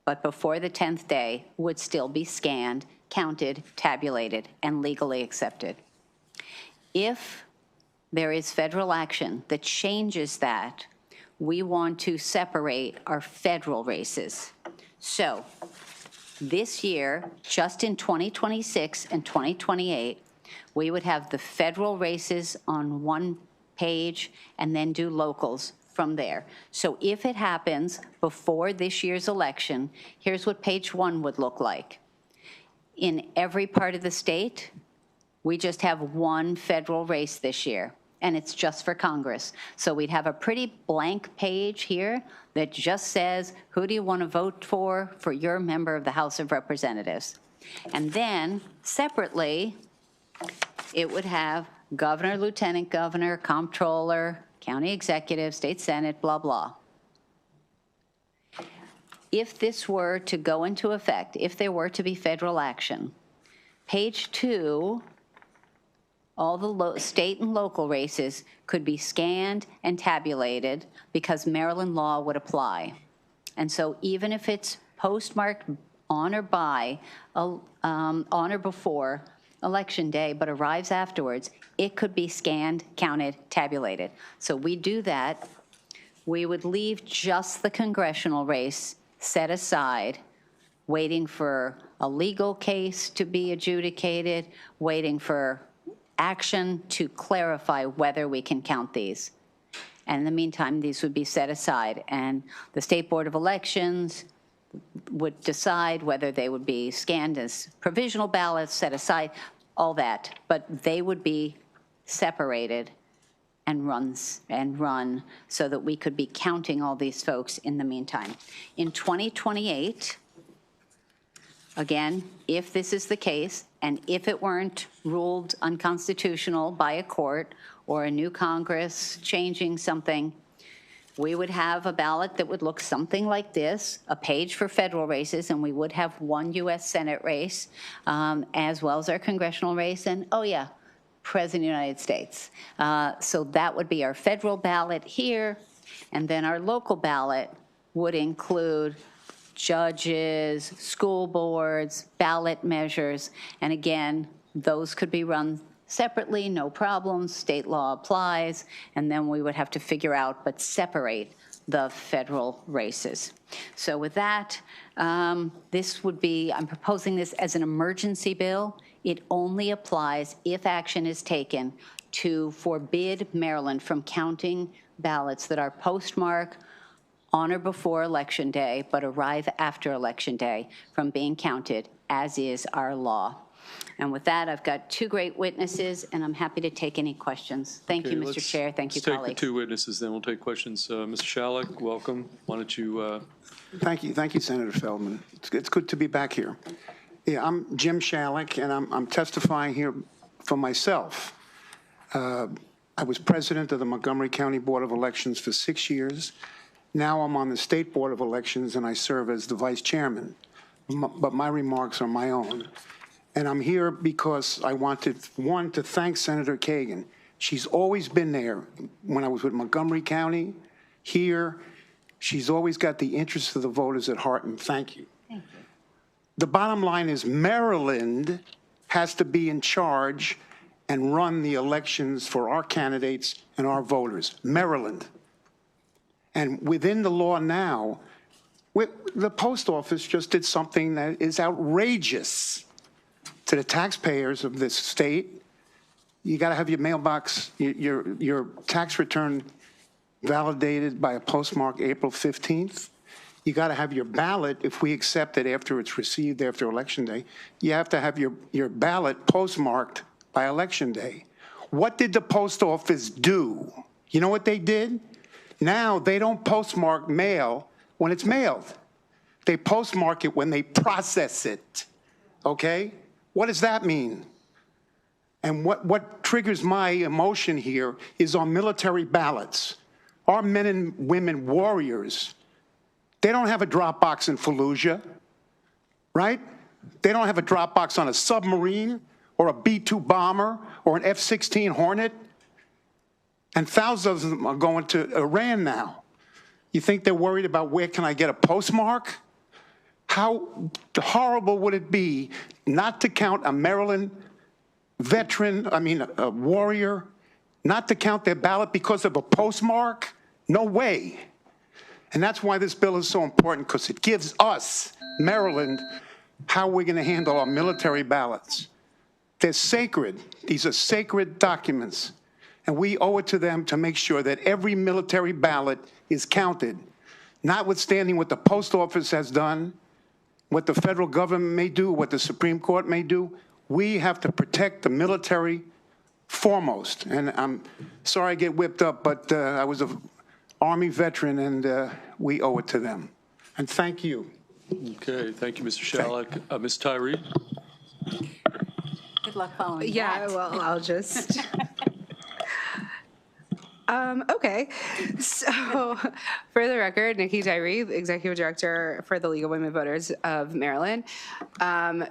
but before the 10th day would still be scanned, counted, tabulated, and legally accepted. If there is federal action that changes that, we want to separate our federal races. So this year, just in 2026 and 2028, we would have the federal races on one page and then do locals from there. So if it happens before this year's election, here's what page 1 would look like. In every part of the state, we just have one federal race this year, and it's just for Congress. So we'd have a pretty blank page here that just says, who do you want to vote for your member of the House of Representatives? And then separately, it would have governor, lieutenant governor, comptroller, county executive, state senate, blah, blah. If this were to go into effect, if there were to be federal action, page 2, all the state and local races could be scanned and tabulated because Maryland law would apply. And so even if it's postmarked on or before Election Day, but arrives afterwards, it could be scanned, counted, tabulated. So we do that. We would leave just the congressional race set aside, waiting for a legal case to be adjudicated, waiting for action to clarify whether we can count these. And in the meantime, these would be set aside, and the State Board of Elections would decide whether they would be scanned as provisional ballots, set aside, all that, but they would be separated and run so that we could be counting all these folks in the meantime. In 2028, Again, if this is the case, and if it weren't ruled unconstitutional by a court or a new Congress changing something, we would have a ballot that would look something like this, a page for federal races, and we would have one U.S. Senate race, as well as our congressional race, and, oh yeah, President of the United States. So that would be our federal ballot here, and then our local ballot would include judges, school boards, ballot measures, and again, those could be run separately, no problems, state law applies, and then we would have to figure out, but separate the federal races. So with that, this would be, I'm proposing this as an emergency bill. It only applies if action is taken to forbid Maryland from counting ballots that are postmarked on or before Election Day, but arrive after Election Day from being counted, as is our law. And with that, I've got two great witnesses, and I'm happy to take any questions. Thank you, Mr. Chair. Thank you, colleagues. Let's take the two witnesses, then we'll take questions. Mr. Shalek, welcome. Why don't you... Thank you, Senator Feldman. It's good to be back here. Yeah, I'm Jim Shalek, and I'm testifying here for myself. I was president of the Montgomery County Board of Elections for 6 years. Now I'm on the State Board of Elections, and I serve as the vice chairman. But my remarks are my own. And I'm here because I wanted, one, to thank Senator Kagan. She's always been there. When I was with Montgomery County, here, she's always got the interests of the voters at heart, and thank you. Thank you. The bottom line is Maryland has to be in charge and run the elections for our candidates and our voters. Maryland. And within the law now, the post office just did something that is outrageous to the taxpayers of this state. You got to have your mailbox, your tax return validated by a postmark April 15th. You got to have your ballot, if we accept it after it's received after Election Day, you have to have your ballot postmarked by Election Day. What did the post office do? You know what they did? Now they don't postmark mail when it's mailed. They postmark it when they process it, okay? What does that mean? And what triggers my emotion here is on military ballots. Our men and women warriors, they don't have a drop box in Fallujah, right? They don't have a drop box on a submarine or a B-2 bomber or an F-16 Hornet. And thousands of them are going to Iran now. You think they're worried about where can I get a postmark? How horrible would it be not to count a Maryland veteran, a warrior, not to count their ballot because of a postmark? No way. And that's why this bill is so important, because it gives us, Maryland, how we're going to handle our military ballots. They're sacred. These are sacred documents. And we owe it to them to make sure that every military ballot is counted, notwithstanding what the post office has done, what the federal government may do, what the Supreme Court may do. We have to protect the military foremost. And I'm sorry I get whipped up, but I was an Army veteran, and we owe it to them. And thank you. Okay, thank you, Mr. Shalek. Ms. Tyree? Good luck following that. Yeah, well, I'll just... Okay, so for the record, Nikki Tyree, Executive Director for the League of Women Voters of Maryland.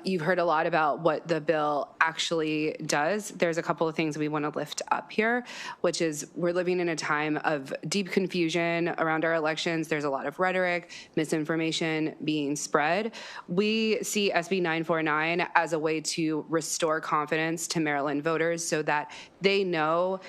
You've heard a lot about what the bill actually does. There's a couple of things we want to lift up here, which is we're living in a time of deep confusion around our elections. There's a lot of rhetoric, misinformation being spread. We see SB 949 as a way to restore confidence to Maryland voters so that they know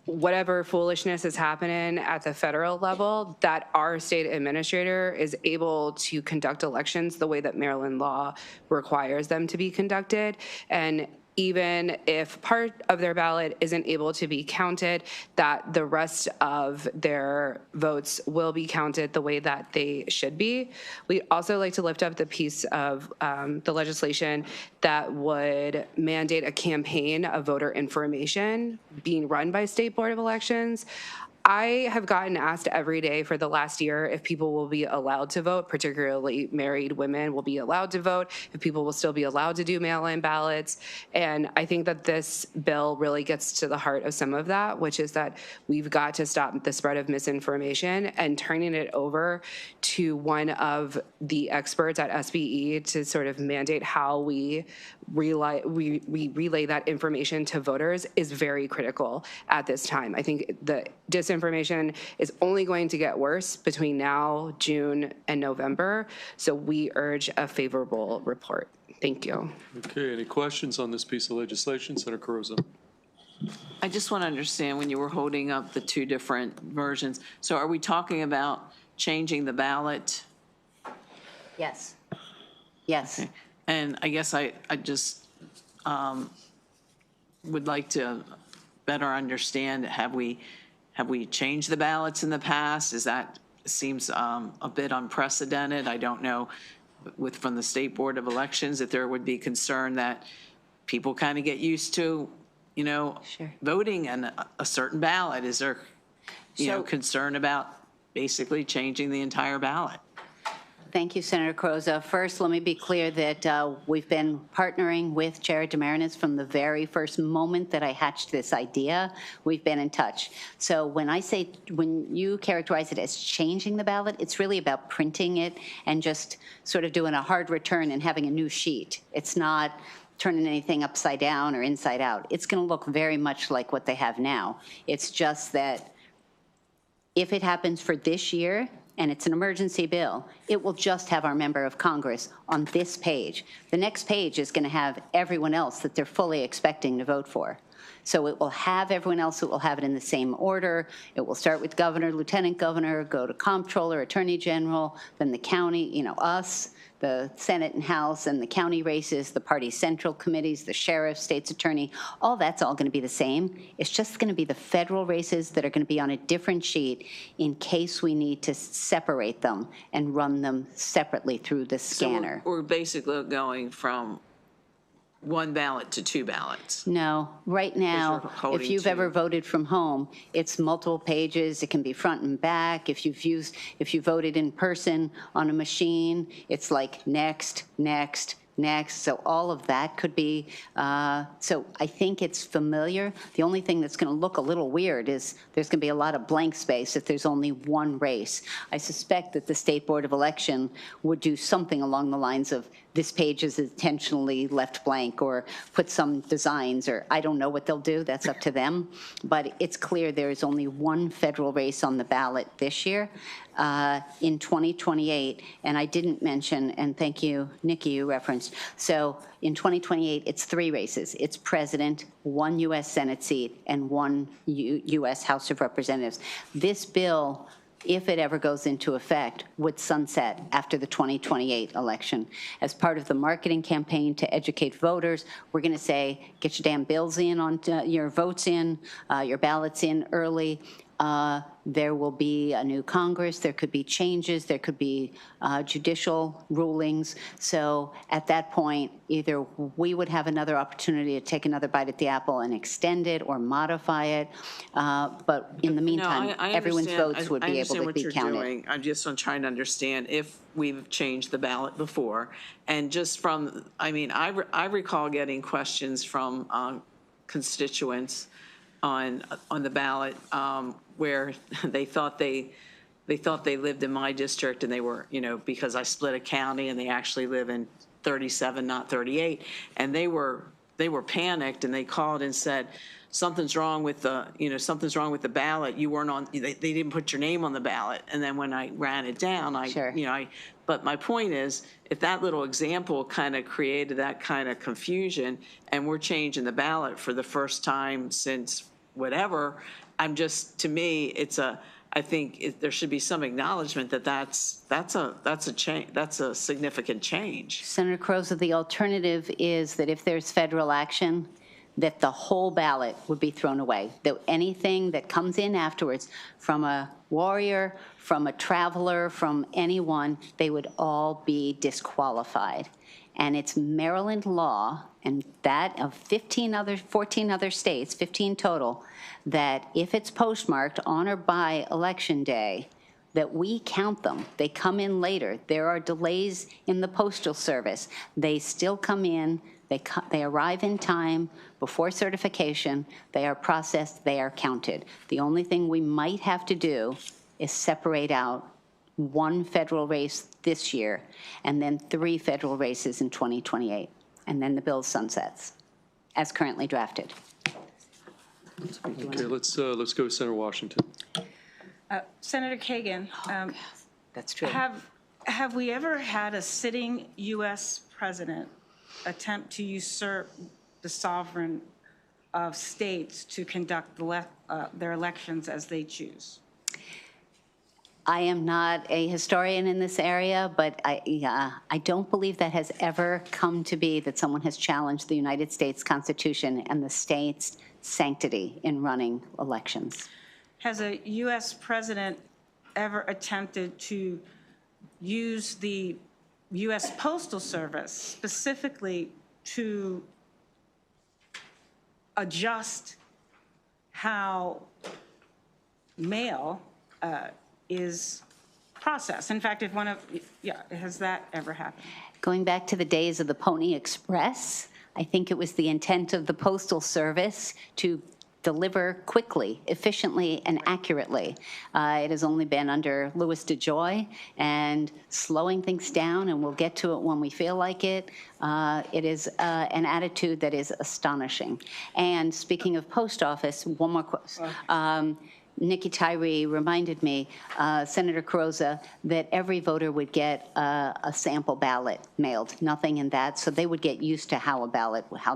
whatever foolishness is happening at the federal level, that our state administrator is able to conduct elections the way that Maryland law requires them to be conducted. And even if part of their ballot isn't able to be counted, that the rest of their votes will be counted the way that they should be. We'd also like to lift up the piece of the legislation that would mandate a campaign of voter information being run by State Board of Elections. I have gotten asked every day for the last year if people will be allowed to vote, particularly married women will be allowed to vote, if people will still be allowed to do mail-in ballots. And I think that this bill really gets to the heart of some of that, which is that we've got to stop the spread of misinformation, and turning it over to one of the experts at SBE to sort of mandate how we relay that information to voters is very critical at this time. I think the disinformation is only going to get worse between now, June, and November. So we urge a favorable report. Thank you. Okay, any questions on this piece of legislation? Senator Carozza. I just want to understand when you were holding up the two different versions. So are we talking about changing the ballot? Yes. Yes. Okay. And I guess I just would like to better understand, have we changed the ballots in the past? Seems a bit unprecedented. I don't know from the State Board of Elections if there would be concern that people kind of get used to, voting in a certain ballot. Is there, concern about basically changing the entire ballot? Thank you, Senator Carozza. First, let me be clear that we've been partnering with Chair DeMarinis from the very first moment that I hatched this idea. We've been in touch. So when you characterize it as changing the ballot, it's really about printing it and just sort of doing a hard return and having a new sheet. It's not turning anything upside down or inside out. It's going to look very much like what they have now. It's just that if it happens for this year, and it's an emergency bill, it will just have our member of Congress on this page. The next page is going to have everyone else that they're fully expecting to vote for. So it will have everyone else, it will have it in the same order. It will start with governor, lieutenant governor, go to comptroller, attorney general, then the county, us, the Senate and House, and the county races, the party central committees, the sheriff, state's attorney, all that's all going to be the same. It's just going to be the federal races that are going to be on a different sheet in case we need to separate them and run them separately through the scanner. So we're basically going from one ballot to two ballots. No, right now, if you've ever voted from home, it's multiple pages. It can be front and back. If you voted in person on a machine, it's like next, next, next. So all of that could be, so I think it's familiar. The only thing that's going to look a little weird is there's going to be a lot of blank space if there's only one race. I suspect that the State Board of Election would do something along the lines of this page is intentionally left blank, or put some designs, or I don't know what they'll do. That's up to them. But it's clear there is only one federal race on the ballot this year. In 2028, and I didn't mention, and thank you, Nikki, you referenced. So in 2028, it's three races. It's president, one U.S. Senate seat, and one U.S. House of Representatives. This bill, if it ever goes into effect, would sunset after the 2028 election. As part of the marketing campaign to educate voters, we're going to say, get your damn bills in, on your votes in, your ballots in early. There will be a new Congress. There could be changes. There could be judicial rulings. So at that point, either we would have another opportunity to take another bite at the apple and extend it or modify it. But in the meantime, everyone's votes would be able to be counted. I'm just trying to understand if we've changed the ballot before. And just from, I recall getting questions from constituents on the ballot where they thought they lived in my district, and they were, because I split a county, and they actually live in 37, not 38, and they were panicked, and they called and said, something's wrong with the ballot. You weren't on. They didn't put your name on the ballot. And then when I ran it down, But my point is, if that little example kind of created that kind of confusion, and we're changing the ballot for the first time since whatever, to me, I think there should be some acknowledgement that that's a significant change. Senator Carozza, the alternative is that if there's federal action, that the whole ballot would be thrown away. That anything that comes in afterwards from a warrior, from a traveler, from anyone, they would all be disqualified. And it's Maryland law, and that of 14 other states, 15 total, that if it's postmarked on or by Election Day, that we count them. They come in later. There are delays in the Postal Service. They still come in. They arrive in time before certification. They are processed. They are counted. The only thing we might have to do is separate out one federal race this year and then 3 federal races in 2028. And then the bill sunsets as currently drafted. Okay, let's go to Senator Washington. Senator Kagan, that's true. Have we ever had a sitting U.S. president attempt to usurp the sovereign of states to conduct their elections as they choose? I am not a historian in this area, but I don't believe that has ever come to be, that someone has challenged the United States Constitution and the state's sanctity in running elections. Has a U.S. president ever attempted to use the U.S. Postal Service specifically to adjust how mail is processed? In fact, has that ever happened? Going back to the days of the Pony Express, I think it was the intent of the Postal Service to deliver quickly, efficiently, and accurately. It has only been under Louis DeJoy, and slowing things down, and we'll get to it when we feel like it. It is an attitude that is astonishing. And speaking of post office, one more question. Nikki Tyree reminded me, Senator Carozza, that every voter would get a sample ballot mailed, nothing in that, so they would get used to how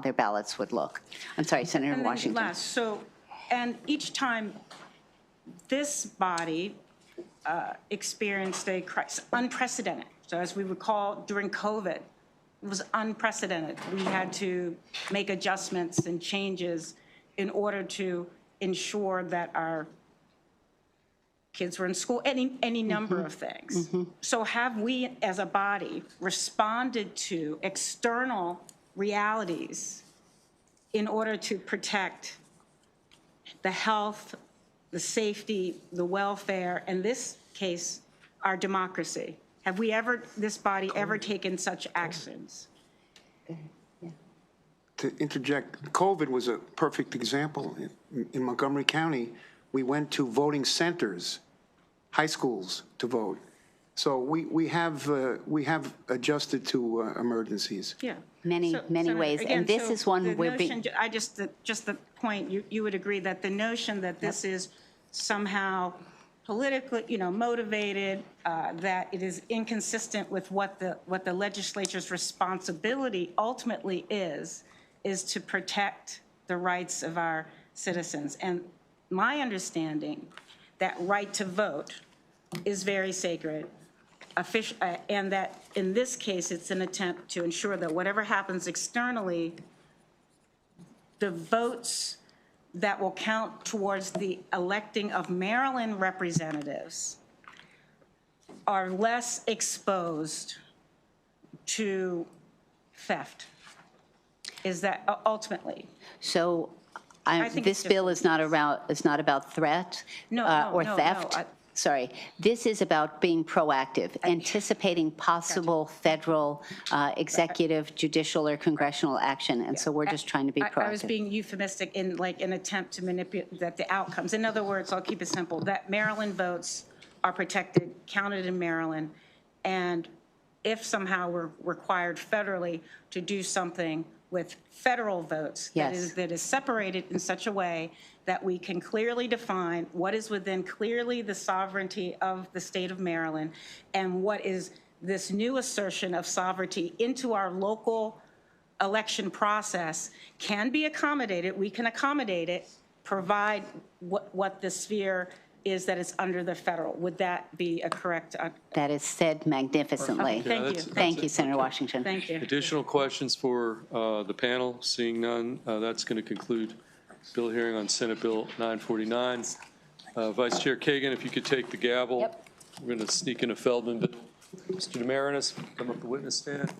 their ballots would look. I'm sorry, Senator Washington. And each time this body experienced a crisis, unprecedented. So as we recall, during COVID, it was unprecedented. We had to make adjustments and changes in order to ensure that our kids were in school, any number of things. So have we, as a body, responded to external realities in order to protect the health, the safety, the welfare, in this case, our democracy? Have we ever, this body, ever taken such actions? To interject, COVID was a perfect example. In Montgomery County, we went to voting centers, high schools, to vote. So we have adjusted to emergencies. Yeah. Many ways. Again, and this is one where just the point, you would agree that the notion that this is somehow politically, motivated, that it is inconsistent with what the legislature's responsibility ultimately is to protect the rights of our citizens. And my understanding that right to vote is very sacred, and that in this case, it's an attempt to ensure that whatever happens externally, the votes that will count towards the electing of Maryland representatives are less exposed to theft. Is that ultimately? So I think this bill is not about threat or theft. Sorry, this is about being proactive, anticipating possible federal, executive, judicial, or congressional action, and so we're just trying to be proactive. I was being euphemistic in like an attempt to manipulate the outcomes. In other words, I'll keep it simple, that Maryland votes are protected, counted in Maryland, and if somehow we're required federally to do something with federal votes that is separated in such a way that we can clearly define what is within clearly the sovereignty of the state of Maryland and what is this new assertion of sovereignty into our local election process can be accommodated. We can accommodate it, provide what the sphere is that it's under the federal. Would that be a correct? That is said magnificently. Okay, thank you. Thank you, Senator Washington. Thank you. Additional questions for the panel? Seeing none, that's going to conclude bill hearing on Senate Bill 949. Vice Chair Kagan, if you could take the gavel. Yep. We're going to sneak into Feldman, but Mr. Demarinis, come up the witness stand.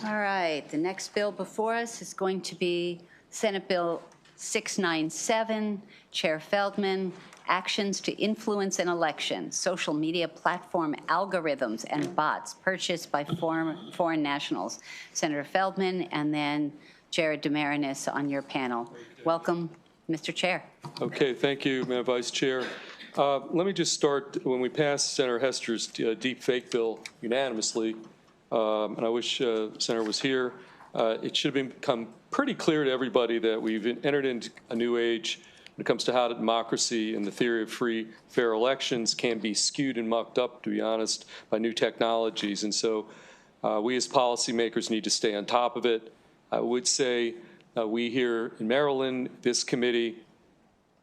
All right, the next bill before us is going to be Senate Bill 697, Chair Feldman, Actions to Influence an Election, Social Media Platform Algorithms and Bots Purchased by Foreign Nationals. Senator Feldman, and then Jared Demarinis on your panel. Welcome, Mr. Chair. Okay, thank you, Madam Vice Chair. Let me just start, when we passed Senator Hester's deep fake bill unanimously, and I wish Senator was here, it should have become pretty clear to everybody that we've entered into a new age when it comes to how democracy and the theory of free, fair elections can be skewed and mucked up, to be honest, by new technologies. And so we as policymakers need to stay on top of it. I would say we here in Maryland, this committee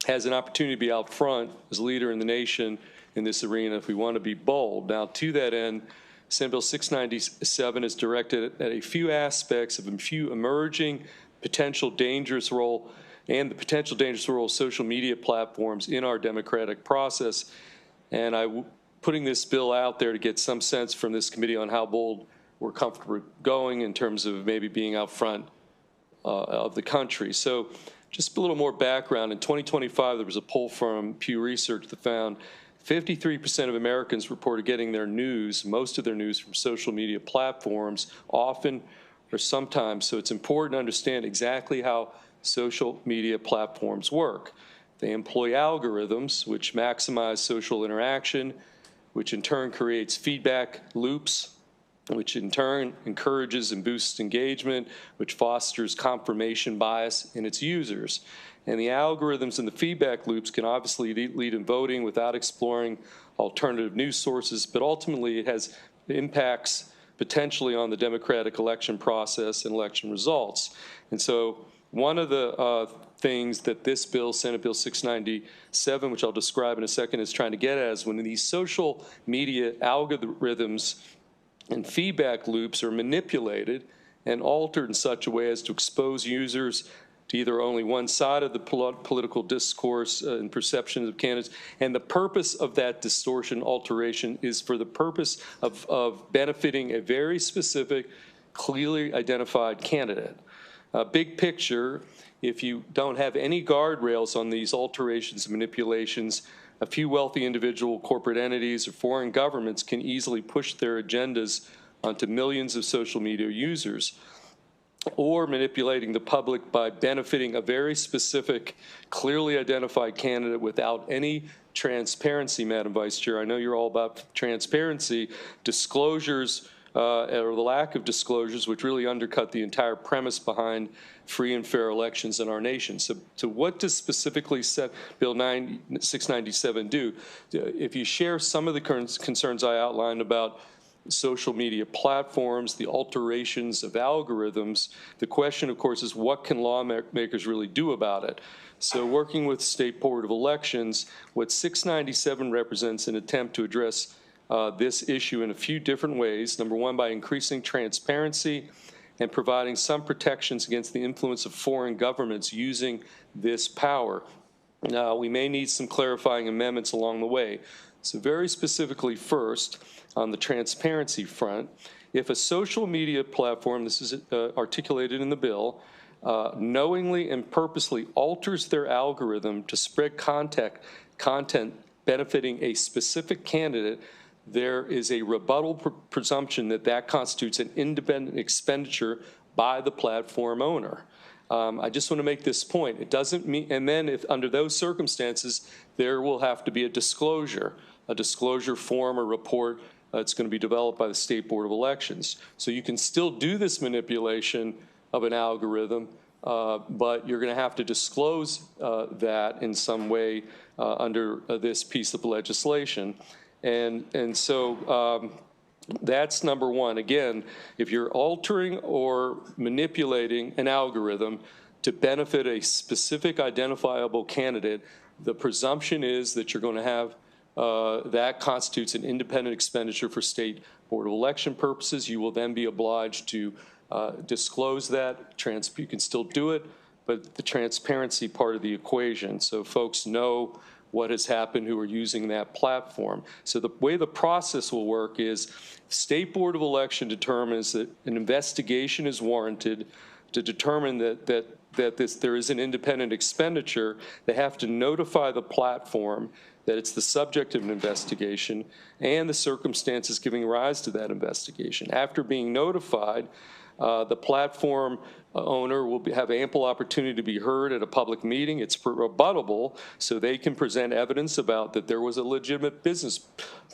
has an opportunity to be out front as a leader in the nation in this arena if we want to be bold. Now, to that end, Senate Bill 697 is directed at a few aspects of a few emerging potential dangerous role and the potential dangerous role of social media platforms in our democratic process. And I'm putting this bill out there to get some sense from this committee on how bold we're comfortable going in terms of maybe being out front of the country. So just a little more background. In 2025, there was a poll from Pew Research that found 53% of Americans reported getting their news, most of their news, from social media platforms, often or sometimes. So it's important to understand exactly how social media platforms work. They employ algorithms which maximize social interaction, which in turn creates feedback loops, which in turn encourages and boosts engagement, which fosters confirmation bias in its users. And the algorithms and the feedback loops can obviously lead in voting without exploring alternative news sources, but ultimately it has impacts potentially on the democratic election process and election results. And so one of the things that this bill, Senate Bill 697, which I'll describe in a second, is trying to get at is when these social media algorithms and feedback loops are manipulated and altered in such a way as to expose users to either only one side of the political discourse and perceptions of candidates. And the purpose of that distortion, alteration, is for the purpose of benefiting a very specific, clearly identified candidate. Big picture, if you don't have any guardrails on these alterations and manipulations, a few wealthy individual corporate entities or foreign governments can easily push their agendas onto millions of social media users, or manipulating the public by benefiting a very specific, clearly identified candidate without any transparency, Madam Vice Chair. I know you're all about transparency, disclosures, or the lack of disclosures, which really undercut the entire premise behind free and fair elections in our nation. So what does specifically Bill 697 do? If you share some of the concerns I outlined about social media platforms, the alterations of algorithms, the question, of course, is what can lawmakers really do about it? So working with State Board of Elections, what 697 represents an attempt to address this issue in a few different ways. Number one, by increasing transparency and providing some protections against the influence of foreign governments using this power. Now, we may need some clarifying amendments along the way. So very specifically first, on the transparency front, if a social media platform, this is articulated in the bill, knowingly and purposely alters their algorithm to spread content benefiting a specific candidate, there is a rebuttal presumption that that constitutes an independent expenditure by the platform owner. I just want to make this point. It doesn't mean, and then if under those circumstances, there will have to be a disclosure form or report that's going to be developed by the State Board of Elections. So you can still do this manipulation of an algorithm, but you're going to have to disclose that in some way under this piece of legislation. And so that's number one. Again, if you're altering or manipulating an algorithm to benefit a specific identifiable candidate, the presumption is that you're going to have that constitutes an independent expenditure for State Board of Election purposes. You will then be obliged to disclose that. You can still do it, but the transparency part of the equation. So folks know what has happened who are using that platform. So the way the process will work is State Board of Election determines that an investigation is warranted to determine that there is an independent expenditure. They have to notify the platform that it's the subject of an investigation and the circumstances giving rise to that investigation. After being notified, the platform owner will have ample opportunity to be heard at a public meeting. It's rebuttable, so they can present evidence about that there was a legitimate business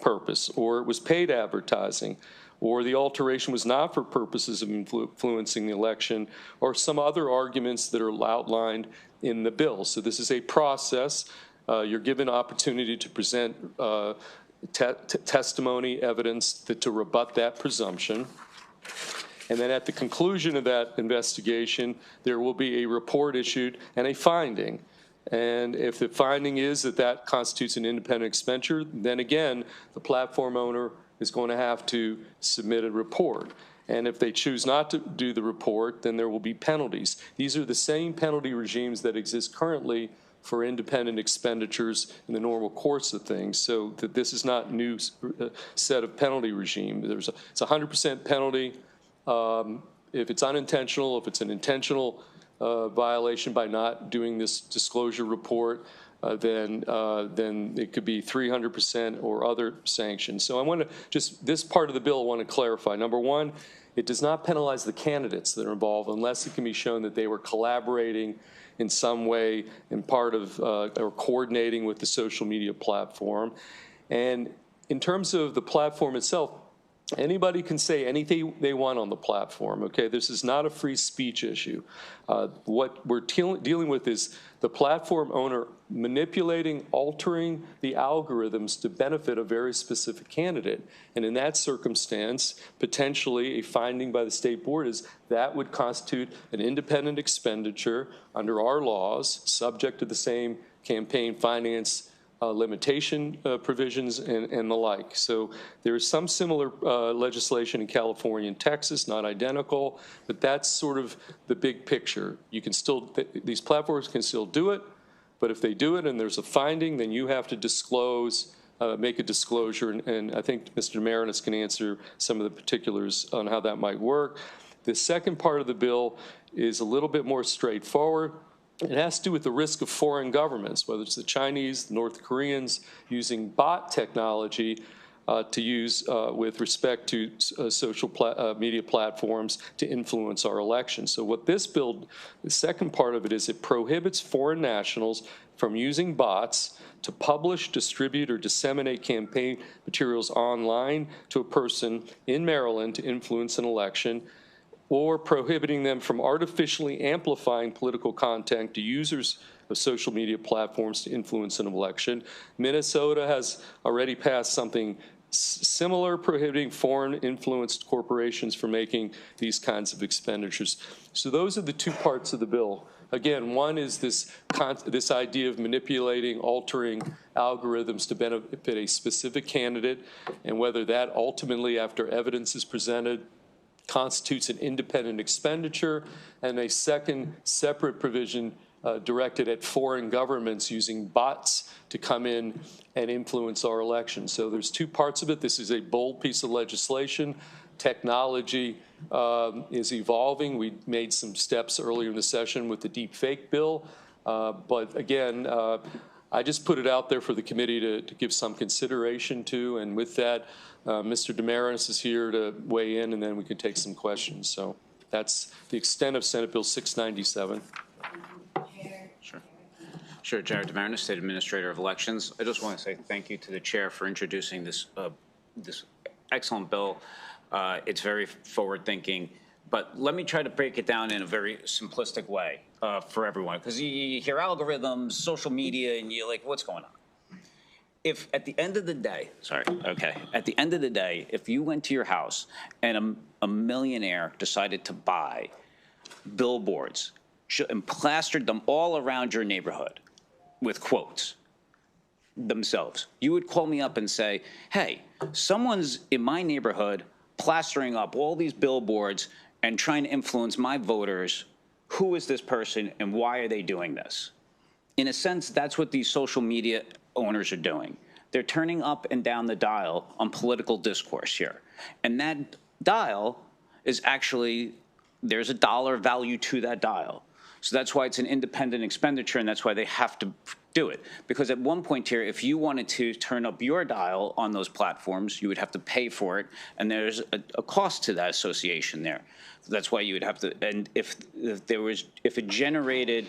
purpose, or it was paid advertising, or the alteration was not for purposes of influencing the election, or some other arguments that are outlined in the bill. So this is a process. You're given opportunity to present testimony, evidence to rebut that presumption. And then at the conclusion of that investigation, there will be a report issued and a finding. And if the finding is that that constitutes an independent expenditure, then again, the platform owner is going to have to submit a report. And if they choose not to do the report, then there will be penalties. These are the same penalty regimes that exist currently for independent expenditures in the normal course of things. So that this is not a new set of penalty regime. It's 100% penalty. If it's unintentional, if it's an intentional violation by not doing this disclosure report, then it could be 300% or other sanctions. So I want to just, this part of the bill I want to clarify. Number one, it does not penalize the candidates that are involved unless it can be shown that they were collaborating in some way in part of or coordinating with the social media platform. And in terms of the platform itself, anybody can say anything they want on the platform, okay? This is not a free speech issue. What we're dealing with is the platform owner manipulating, altering the algorithms to benefit a very specific candidate. And in that circumstance, potentially a finding by the state board is that would constitute an independent expenditure under our laws, subject to the same campaign finance limitation provisions and the like. So there is some similar legislation in California and Texas, not identical, but that's sort of the big picture. You can still, these platforms can still do it, but if they do it and there's a finding, then you have to disclose, make a disclosure, and I think Mr. Marinas can answer some of the particulars on how that might work. The second part of the bill is a little bit more straightforward. It has to do with the risk of foreign governments, whether it's the Chinese, the North Koreans, using bot technology to use with respect to social media platforms to influence our elections. So what this bill, the second part of it is it prohibits foreign nationals from using bots to publish, distribute, or disseminate campaign materials online to a person in Maryland to influence an election, or prohibiting them from artificially amplifying political content to users of social media platforms to influence an election. Minnesota has already passed something similar, prohibiting foreign influenced corporations from making these kinds of expenditures. So those are the two parts of the bill. Again, one is this idea of manipulating, altering algorithms to benefit a specific candidate, and whether that ultimately, after evidence is presented, constitutes an independent expenditure, and a second separate provision directed at foreign governments using bots to come in and influence our elections. So there's two parts of it. This is a bold piece of legislation. Technology is evolving. We made some steps earlier in the session with the deep fake bill. But again, I just put it out there for the committee to give some consideration to. And with that, Mr. Damaris is here to weigh in, and then we can take some questions. So that's the extent of Senate Bill 697. Sure, Jared Damaris, State Administrator of Elections. I just want to say thank you to the chair for introducing this this excellent bill. It's very forward-thinking, but let me try to break it down in a very simplistic way for everyone, because you hear algorithms, social media, and you're like, what's going on? If at the end of the day, at the end of the day, if you went to your house and a millionaire decided to buy billboards and plastered them all around your neighborhood with quotes themselves, you would call me up and say, hey, someone's in my neighborhood plastering up all these billboards and trying to influence my voters. Who is this person and why are they doing this? In a sense, that's what these social media owners are doing. They're turning up and down the dial on political discourse here. And that dial is actually, there's a dollar value to that dial. So that's why it's an independent expenditure, and that's why they have to do it. Because at one point here, if you wanted to turn up your dial on those platforms, you would have to pay for it, and there's a cost to that association there. That's why you would have to, and if it generated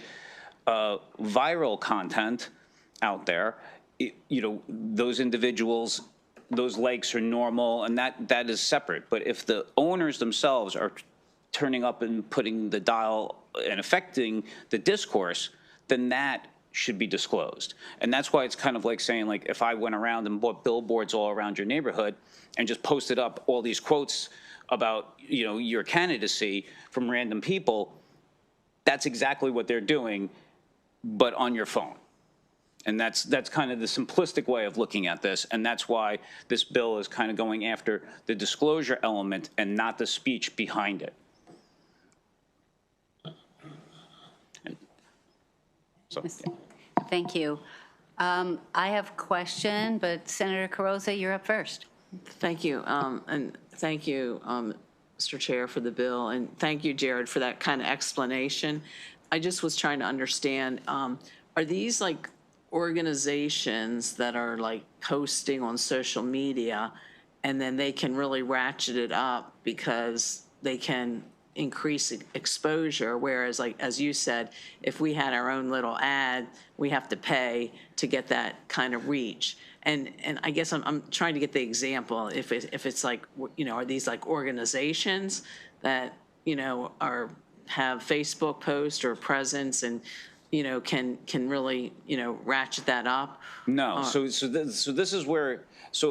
viral content out there, those individuals, those likes are normal, and that is separate. But if the owners themselves are turning up and putting the dial and affecting the discourse, then that should be disclosed. And that's why it's kind of like saying, like, if I went around and bought billboards all around your neighborhood and just posted up all these quotes about, your candidacy from random people, that's exactly what they're doing, but on your phone. And that's kind of the simplistic way of looking at this, and that's why this bill is kind of going after the disclosure element and not the speech behind it. So, yeah. Thank you. I have a question, but Senator Carrozza, you're up first. Thank you. And thank you, Mr. Chair, for the bill. And thank you, Jared, for that kind of explanation. I just was trying to understand, are these like organizations that are like posting on social media and then they can really ratchet it up because they can increase exposure, whereas, like, as you said, if we had our own little ad, we have to pay to get that kind of reach. And I guess I'm trying to get the example. If it's like, are these like organizations that, have Facebook posts or presence and, can really, ratchet that up? No. So this is where,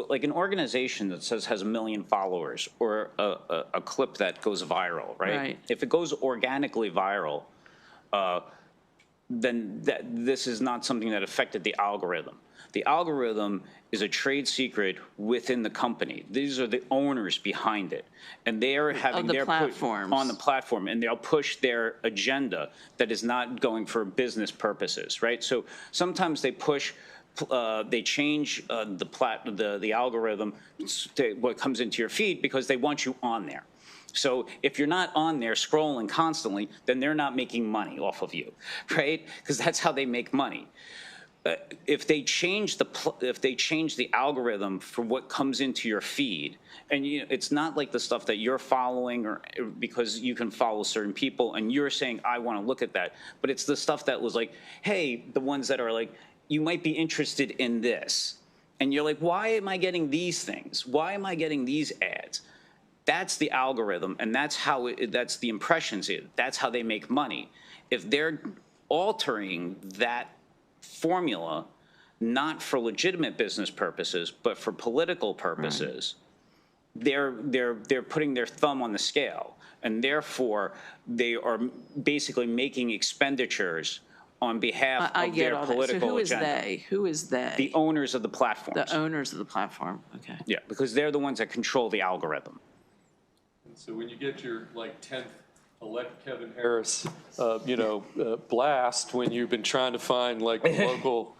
like an organization that says has 1 million followers or a clip that goes viral, right? If it goes organically viral, then this is not something that affected the algorithm. The algorithm is a trade secret within the company. These are the owners behind it, and they are having their platforms on the platform, and they'll push their agenda that is not going for business purposes, right? So sometimes they push. They change the algorithm to what comes into your feed because they want you on there. So if you're not on there scrolling constantly, then they're not making money off of you, right? Because that's how they make money. If they change the algorithm for what comes into your feed, and it's not like the stuff that you're following, or because you can follow certain people and you're saying I want to look at that, but it's the stuff that was like, hey, the ones that are like, you might be interested in this, and you're like, why am I getting these things? Why am I getting these ads? That's the algorithm, and that's how that's the impressions. That's how they make money. If they're altering that formula, not for legitimate business purposes, but for political purposes, they're putting their thumb on the scale, and therefore they are basically making expenditures on behalf of their political agenda. So who is they? Who is they? The owners of the platforms. The owners of the platform. Okay. Yeah, because they're the ones that control the algorithm. So when you get your 10th elect Kevin Harris, blast when you've been trying to find like a local,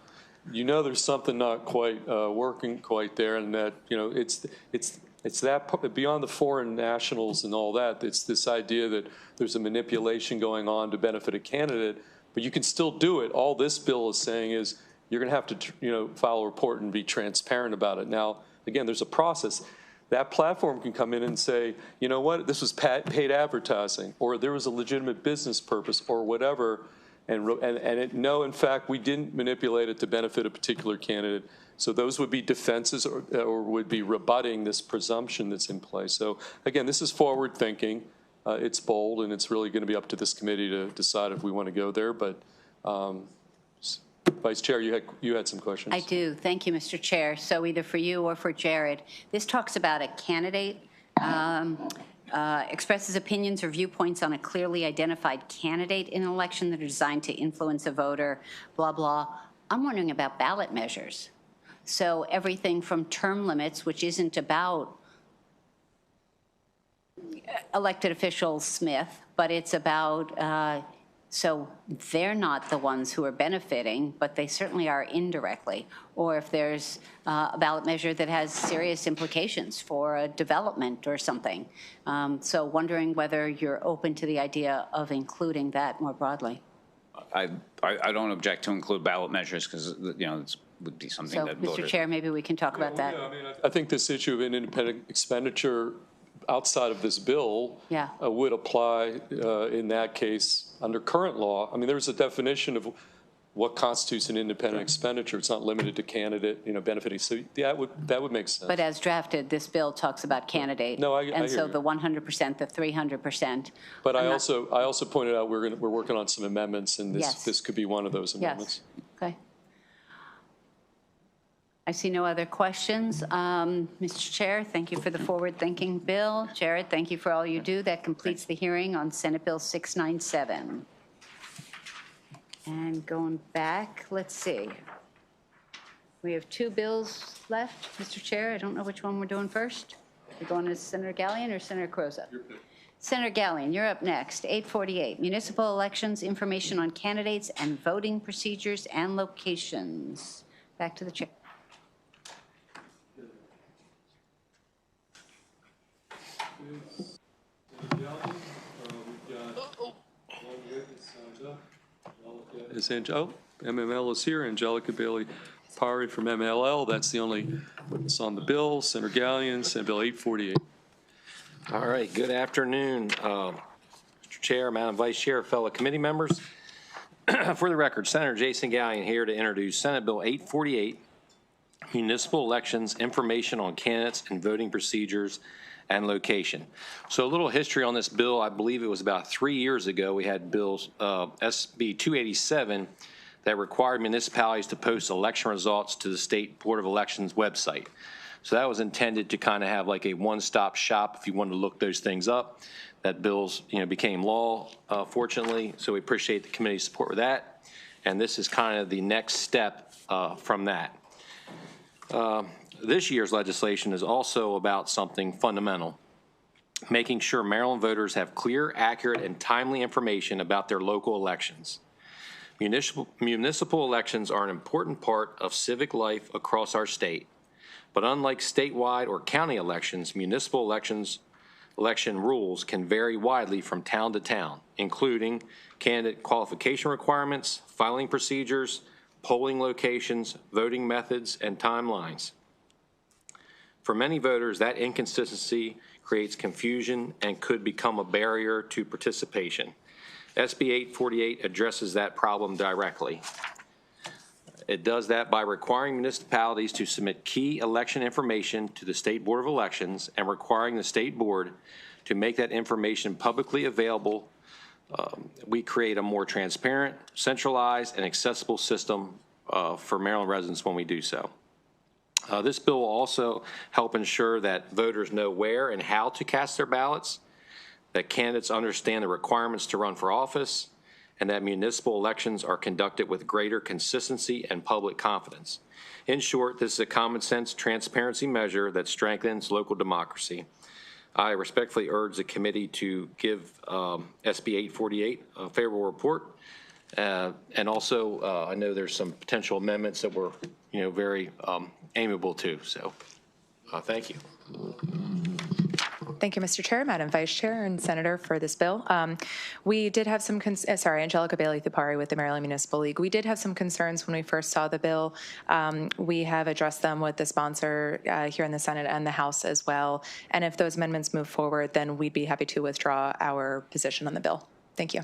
there's something not quite working quite there, and that it's that beyond the foreign nationals and all that. It's this idea that there's a manipulation going on to benefit a candidate, but you can still do it. All this bill is saying is you're going to have to file a report and be transparent about it. Now, again, there's a process. That platform can come in and say, you know what, this was paid advertising, or there was a legitimate business purpose, or whatever, no, in fact, we didn't manipulate it to benefit a particular candidate. So those would be defenses or would be rebutting this presumption that's in place. So again, this is forward thinking. It's bold, and it's really going to be up to this committee to decide if we want to go there. But Vice Chair, you had some questions. I do. Thank you, Mr. Chair. So either for you or for Jared, this talks about a candidate expresses opinions or viewpoints on a clearly identified candidate in an election that are designed to influence a voter, blah, blah. I'm wondering about ballot measures. So everything from term limits, which isn't about elected official Smith, but it's about So they're not the ones who are benefiting, but they certainly are indirectly. Or if there's a ballot measure that has serious implications for a development or something. So wondering whether you're open to the idea of including that more broadly. I don't object to include ballot measures because, you know, it would be something So, that Mr. voters. Chair, maybe we can talk about that. Yeah, I mean, I think this issue of an independent expenditure outside of this bill Yeah. would apply in that case under current law. I mean, there's a definition of what constitutes an independent expenditure. It's not limited to candidate, you know, benefiting. So that would make sense. But as drafted, this bill talks about candidate. No, I And hear so you. the 100%, the 300%. But I also pointed out we're working on some amendments, and Yes. this could be one of those amendments. Yes, okay. I see no other questions. Mr. Chair, thank you for the forward-thinking bill. Jared, thank you for all you do. That completes the hearing on Senate Bill 697. And going back, let's see. We have two bills left, Mr. Chair. I don't know which one we're doing first. We're going to Senator Gallion or Senator Croza? Senator Gallion, you're up next. 848, municipal elections, information on candidates and voting procedures and locations. Back to the chair. MML is here. Angelica Bailey Pari from MLL. That's the only witness on the bill. Senator Gallion, Senate Bill 848. All right, good afternoon, Mr. Chair, Madam Vice Chair, fellow committee members. For the record, Senator Jason Gallion here to introduce Senate Bill 848, Municipal Elections, Information on Candidates and Voting Procedures and Location. So a little history on this bill. I believe it was about 3 years ago. We had bills SB 287 that required municipalities to post election results to the State Board of Elections website. So that was intended to kind of have like a one-stop shop if you wanted to look those things up. That bills, became law, fortunately. So we appreciate the committee's support with that. And this is kind of the next step from that. This year's legislation is also about something fundamental, making sure Maryland voters have clear, accurate, and timely information about their local elections. Municipal elections are an important part of civic life across our state, but unlike statewide or county elections, municipal election rules can vary widely from town to town, including candidate qualification requirements, filing procedures, polling locations, voting methods, and timelines. For many voters, that inconsistency creates confusion and could become a barrier to participation. SB 848 addresses that problem directly. It does that by requiring municipalities to submit key election information to the State Board of Elections and requiring the State Board to make that information publicly available. We create a more transparent, centralized, and accessible system for Maryland residents when we do so. This bill will also help ensure that voters know where and how to cast their ballots, that candidates understand the requirements to run for office, and that municipal elections are conducted with greater consistency and public confidence. In short, this is a common sense transparency measure that strengthens local democracy. I respectfully urge the committee to give SB 848 a favorable report. And also, I know there's some potential amendments that were, very amiable too. So, thank you. Thank you, Mr. Chair, Madam Vice Chair, and Senator for this bill. We did have some, Angelica Bailey Thupari with the Maryland Municipal League. We did have some concerns when we first saw the bill. We have addressed them with the sponsor here in the Senate and the House as well. And if those amendments move forward, then we'd be happy to withdraw our position on the bill. Thank you.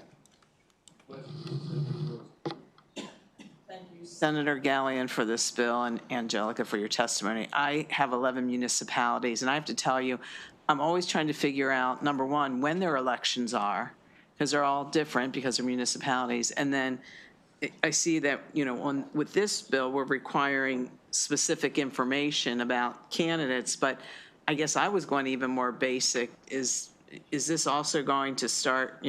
Senator Gallion for this bill and Angelica for your testimony. I have 11 municipalities, and I have to tell you, I'm always trying to figure out, number one, when their elections are, because they're all different because they're municipalities. And then I see that, with this bill, we're requiring specific information about candidates, but I guess I was going even more basic. Is this also going to start,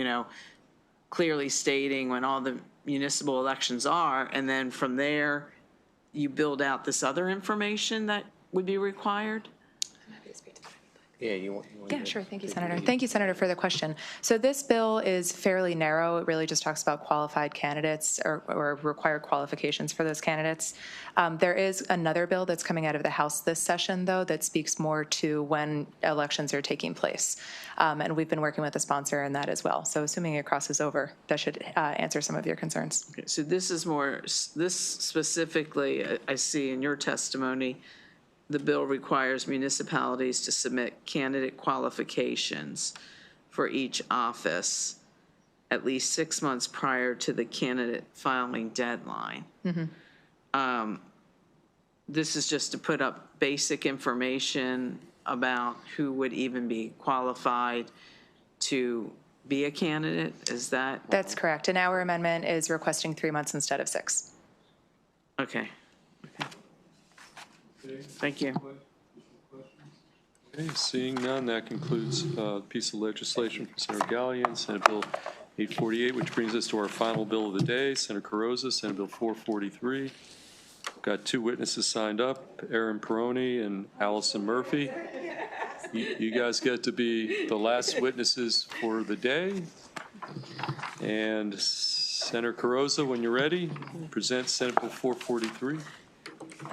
clearly stating when all the municipal elections are, and then from there, you build out this other information that would be required? Yeah, you want Yeah, sure. Thank you, Senator. Thank you, Senator, for the question. So this bill is fairly narrow. It really just talks about qualified candidates or required qualifications for those candidates. There is another bill that's coming out of the House this session, though, that speaks more to when elections are taking place. And we've been working with the sponsor in that as well. So assuming it crosses over, that should answer some of your concerns. Okay, so this is more, this specifically, I see in your testimony, the bill requires municipalities to submit candidate qualifications for each office at least 6 months prior to the candidate filing deadline. This is just to put up basic information about who would even be qualified to be a candidate? Is that? That's correct. And our amendment is requesting 3 months instead of 6. Okay. Thank you. Okay, seeing none, that concludes a piece of legislation from Senator Gallion, Senate Bill 848, which brings us to our final bill of the day, Senator Carrozza, Senate Bill 443. Got 2 witnesses signed up, Aaron Peroni and Allison Murphy. You guys get to be the last witnesses for the day. And Senator Carrozza, when you're ready, present Senate Bill 443.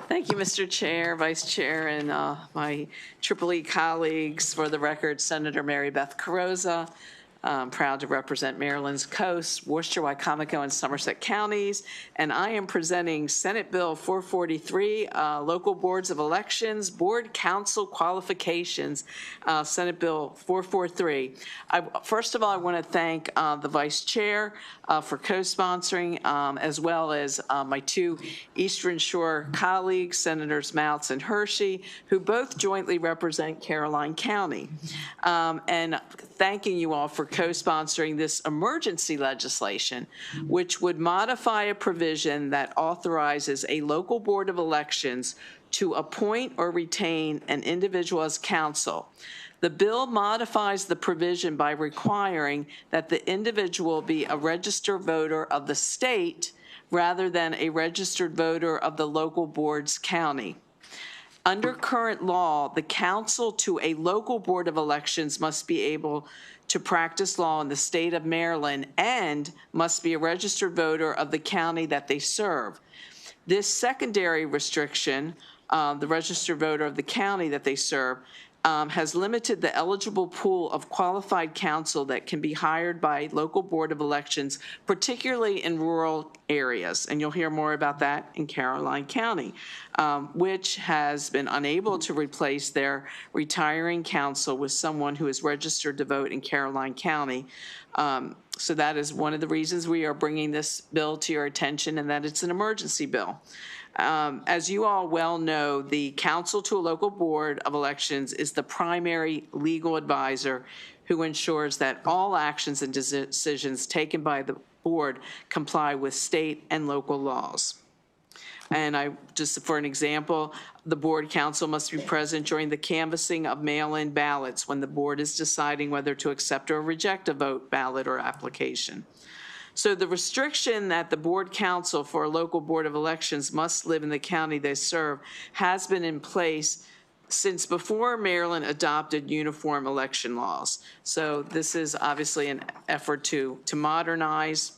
Thank you, Mr. Chair, Vice Chair, and my EEE colleagues. For the record, Senator Mary Beth Carrozza. I'm proud to represent Maryland's coast, Worcester, Wycomico, and Somerset counties. And I am presenting Senate Bill 443, Local Boards of Elections, Board Council Qualifications, Senate Bill 443. First of all, I want to thank the Vice Chair for co-sponsoring, as well as my 2 Eastern Shore colleagues, Senators Moutz and Hershey, who both jointly represent Caroline County. And thanking you all for co-sponsoring this emergency legislation, which would modify a provision that authorizes a local board of elections to appoint or retain an individual as counsel. The bill modifies the provision by requiring that the individual be a registered voter of the state rather than a registered voter of the local board's county. Under current law, the counsel to a local board of elections must be able to practice law in the state of Maryland and must be a registered voter of the county that they serve. This secondary restriction, the registered voter of the county that they serve, has limited the eligible pool of qualified counsel that can be hired by local board of elections, particularly in rural areas. And you'll hear more about that in Caroline County, which has been unable to replace their retiring counsel with someone who is registered to vote in Caroline County. So that is one of the reasons we are bringing this bill to your attention, and that it's an emergency bill. As you all well know, the counsel to a local board of elections is the primary legal advisor who ensures that all actions and decisions taken by the board comply with state and local laws. And just for an example, the board counsel must be present during the canvassing of mail-in ballots when the board is deciding whether to accept or reject a vote, ballot, or application. So the restriction that the board counsel for a local board of elections must live in the county they serve has been in place since before Maryland adopted uniform election laws. So this is obviously an effort to modernize.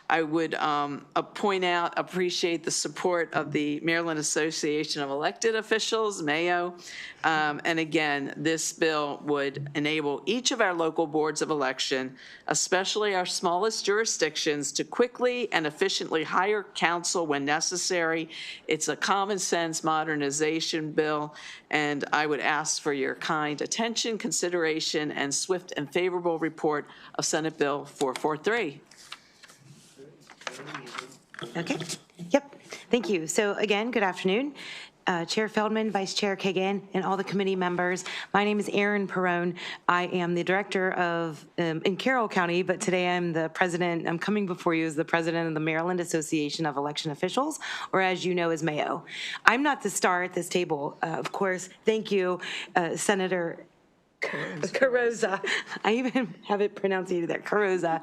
I would appreciate the support of the Maryland Association of Elected Officials, MAO. And again, this bill would enable each of our local boards of election, especially our smallest jurisdictions, to quickly and efficiently hire counsel when necessary. It's a common sense modernization bill, and I would ask for your kind attention, consideration, and swift and favorable report of Senate Bill 443. Okay. Yep. Thank you. So again, good afternoon. Chair Feldman, Vice Chair Kagan, and all the committee members. My name is Erin Perone. I am the director of, in Carroll County, but today I'm the president, I'm coming before you as the president of the Maryland Association of Election Officials, or as you know as MAO. I'm not the star at this table, of course. Thank you, Senator Carosa. I even have it pronounced there, Carosa.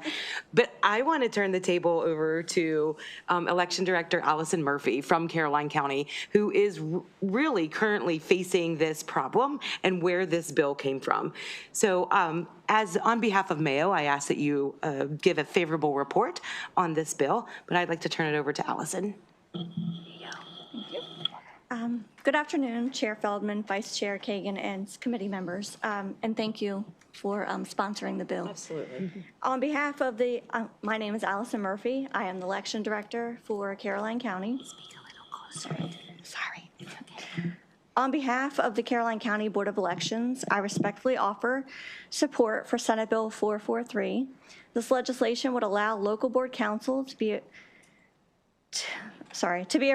But I want to turn the table over to Election Director Allison Murphy from Caroline County, who is really currently facing this problem and where this bill came from. So as on behalf of Mayo, I ask that you give a favorable report on this bill, but I'd like to turn it over to Allison. Good afternoon, Chair Feldman, Vice Chair Kagan, and committee members, and thank you for sponsoring the bill. Absolutely. On behalf of my name is Allison Murphy. I am the Election Director for Caroline County. Speak a little closer. Sorry. On behalf of the Caroline County Board of Elections, I respectfully offer support for Senate Bill 443. This legislation would allow local board council to be a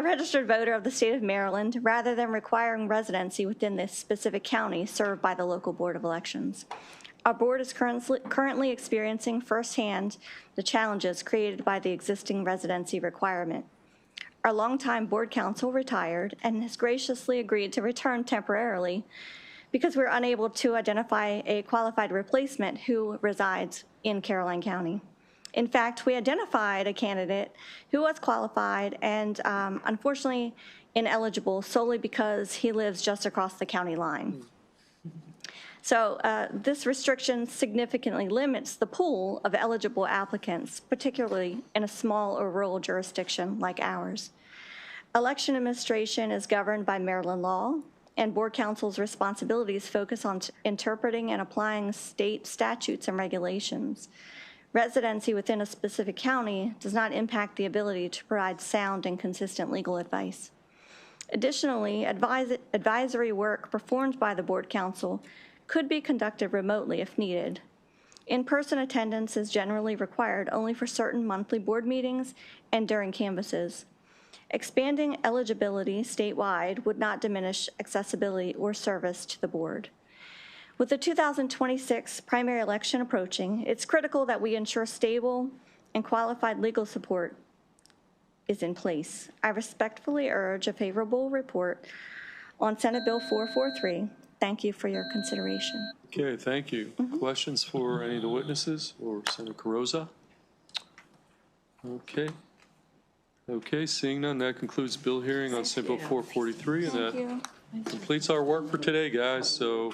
registered voter of the state of Maryland rather than requiring residency within this specific county served by the local board of elections. Our board is currently experiencing firsthand the challenges created by the existing residency requirement. Our longtime board counsel retired and has graciously agreed to return temporarily because we're unable to identify a qualified replacement who resides in Caroline County. In fact, we identified a candidate who was qualified and unfortunately ineligible solely because he lives just across the county line. So this restriction significantly limits the pool of eligible applicants, particularly in a small or rural jurisdiction like ours. Election administration is governed by Maryland law, and board council's responsibilities focus on interpreting and applying state statutes and regulations. Residency within a specific county does not impact the ability to provide sound and consistent legal advice. Additionally, advisory work performed by the board council could be conducted remotely if needed. In-person attendance is generally required only for certain monthly board meetings and during canvasses. Expanding eligibility statewide would not diminish accessibility or service to the board. With the 2026 primary election approaching, it's critical that we ensure stable and qualified legal support is in place. I respectfully urge a favorable report on Senate Bill 443. Thank you for your consideration. Okay, thank you. Questions for any of the witnesses or Senator Carosa? Okay, seeing none, that concludes the bill hearing on Senate Bill 443, and that completes our work for today, guys. So